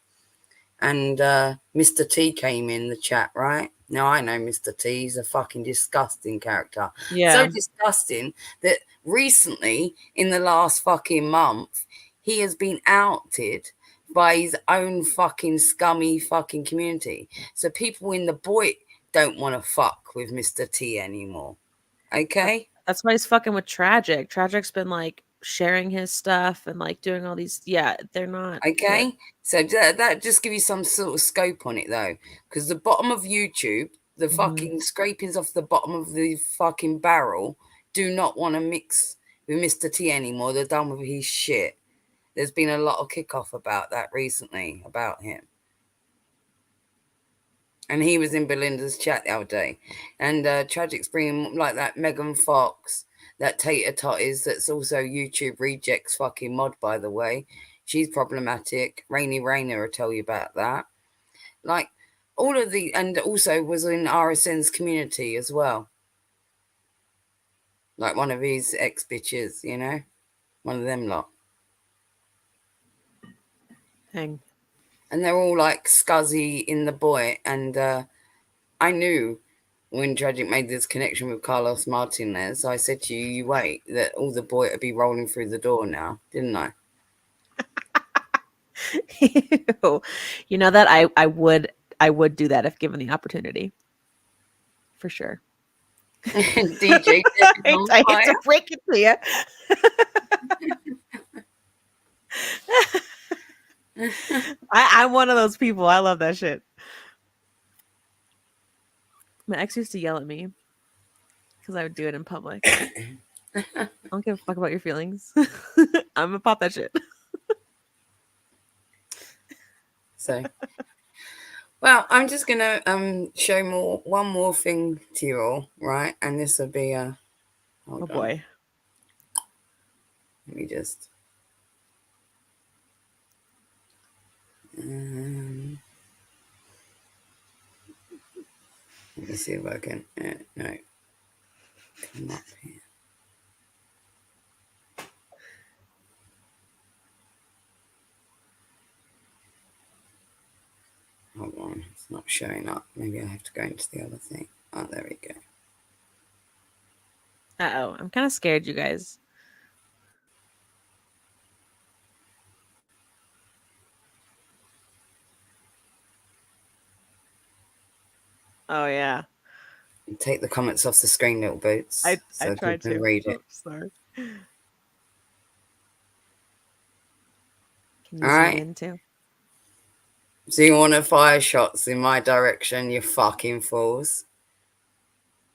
And Mr. T came in the chat, right? Now I know Mr. T, he's a fucking disgusting character. Yeah. So disgusting that recently, in the last fucking month, he has been outed by his own fucking scummy fucking community. So people in the Boyd don't want to fuck with Mr. T anymore. Okay? That's why he's fucking with Tragic. Tragic's been like sharing his stuff and like doing all these. Yeah, they're not. Okay, so that just give you some sort of scope on it though, because the bottom of YouTube, the fucking scrapings off the bottom of the fucking barrel do not want to mix with Mr. T anymore. They're done with his shit. There's been a lot of kickoff about that recently, about him. And he was in Belinda's chat the other day. And Tragic's bringing like that Megan Fox, that Tater Totties, that's also YouTube Rejects fucking mod, by the way. She's problematic. Rainy Rainer will tell you about that. Like, all of the... And also was in RSN's community as well. Like one of his ex-bitches, you know? One of them lot. Hang. And they're all like scuzzy in the Boyd. And I knew when Tragic made this connection with Carlos Martinez, I said to you, you wait, that all the Boyd would be rolling through the door now, didn't I? You know that I would do that if given the opportunity. For sure. DJ, I hate to break it to you. I'm one of those people. I love that shit. My ex used to yell at me because I would do it in public. I don't give a fuck about your feelings. I'm gonna pop that shit. So, well, I'm just gonna show one more thing to you all, right? And this will be a hold on. Boy. Let me just let me see if I can no. Come up here. Hold on, it's not showing up. Maybe I have to go into the other thing. Oh, there we go. Uh-oh, I'm kind of scared, you guys. Oh, yeah. Take the comments off the screen, little boots. I people tried can to read it. Oh, sorry. Can you All zoom right. in too? So you want to fire shots in my direction, you fucking fools.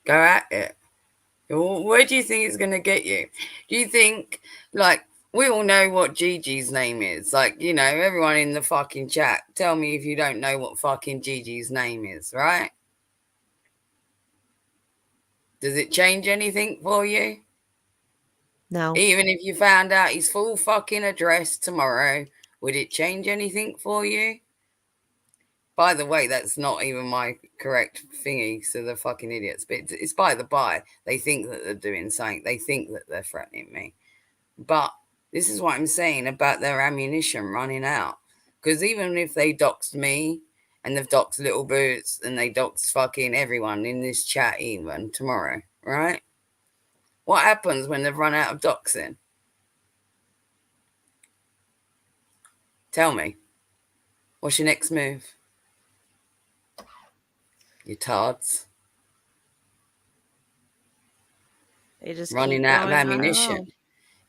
Go at it. Where do you think it's going to get you? Do you think, like, we all know what Gigi's name is? Like, you know, everyone in the fucking chat, tell me if you don't know what fucking Gigi's name is, right? Does it change anything for you? No. Even if you found out his full fucking address tomorrow, would it change anything for you? By the way, that's not even my correct thingy, so they're fucking idiots. But it's by the by. They think that they're doing something. They think that they're threatening me. But this is what I'm saying about their ammunition running out. Because even if they doxed me and they've doxed Little Boots and they doxed fucking everyone in this chat even tomorrow, right? What happens when they've run out of doxing? Tell me. What's your next move? You tards. They just running keep out of going, ammunition.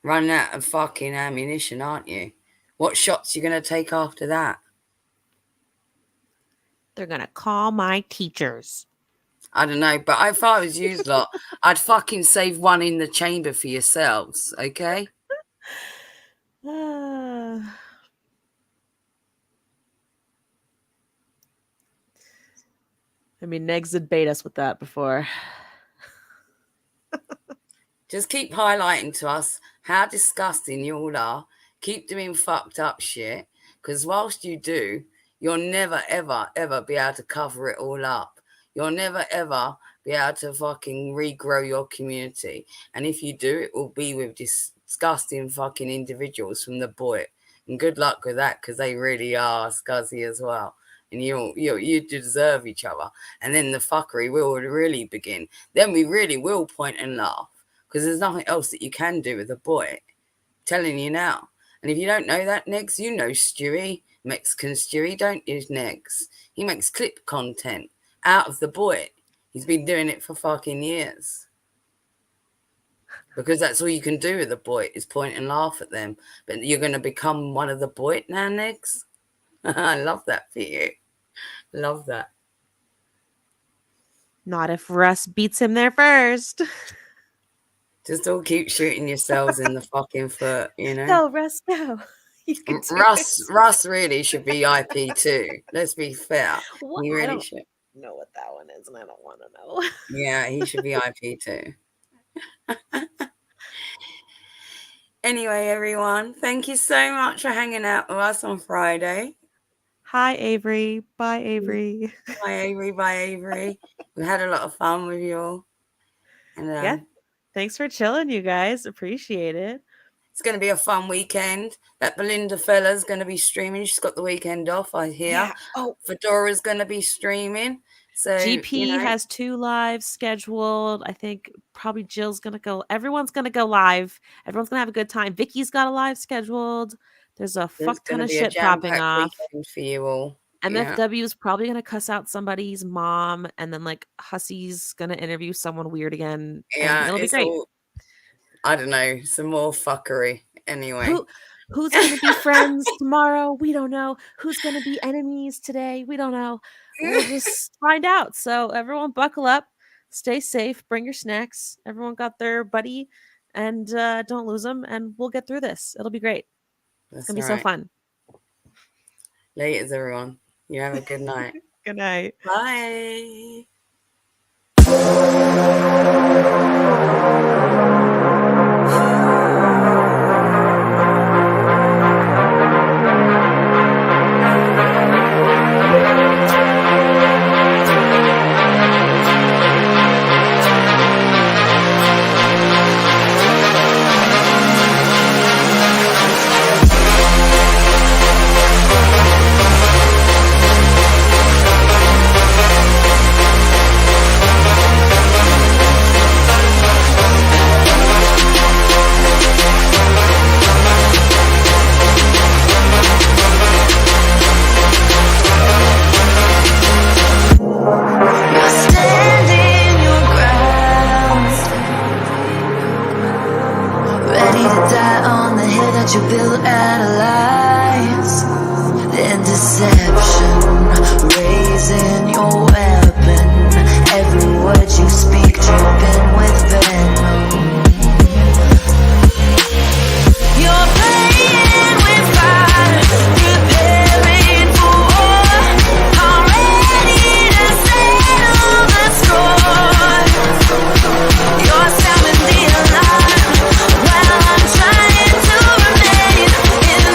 Running out of fucking ammunition, aren't you? What shots you gonna take after that? They're gonna call my teachers. I don't know, but if I was you lot, I'd fucking save one in the chamber for yourselves, okay? I mean, Negs had bait us with that before. Just keep highlighting to us how disgusting you all are. Keep doing fucked up shit. Because whilst you do, you'll never, ever, ever be able to cover it all up. You'll never, ever be able to fucking regrow your community. And if you do, it will be with disgusting fucking individuals from the boy. And good luck with that, because they really are scuzzy as well. And you deserve each other. And then the fuckery will really begin. Then we really will point and laugh. Because there's nothing else that you can do with a boy. I'm telling you now. And if you don't know that, Negs, you know Stewie, Mexican Stewie, don't you, Negs? He makes clip content out of the boy. He's been doing it for fucking years. Because that's all you can do with the boy is point and laugh at them. But you're going to become one of the boy now, Negs? I love that for you. Love that. Not if Russ beats him there first. Just all keep shooting yourselves in the fucking foot, you know? Go, Russ, go. Russ really should be IP too. Let's be fair. What? He I really don't should. know what that one is, and I don't want to know. Yeah, he should be IP too. Anyway, everyone, thank you so much for hanging out with us on Friday. Hi, Avery. Bye, Avery. Bye, Avery. Bye, Avery. We had a lot of fun with you all. And, Yeah. Thanks for chilling, you guys. Appreciate it. It's going to be a fun weekend. That Belinda fella's going to be streaming. She's got the weekend off, I hear. Yeah. Oh, Fedora's going to be streaming. So GP has 2 lives scheduled. I think probably Jill's going to go. Everyone's going to go live. Everyone's going to have a good time. Vicky's got a live scheduled. There's a fuck ton of shit popping off for you all. MFW is probably going to cuss out somebody's mom, and then like Hussy's going to interview someone weird again. Yeah, and it'll be great. I don't know, some more fuckery. Anyway, who's going to be friends tomorrow? We don't know. Who's going to be enemies today? We don't know. We'll just find out. So everyone, buckle up, stay safe, bring your snacks. Everyone got their buddy, and don't lose them. And we'll get through this. It'll be great. It's gonna be so fun. Laters, everyone. You have a good night. Good night. Bye. You built out of lies and deception, raising your weapon. Every word you speak dripping with venom. You're playing with fire, preparing for war. I'm ready to settle the score. You're sounding the alarm while I'm trying to remain in the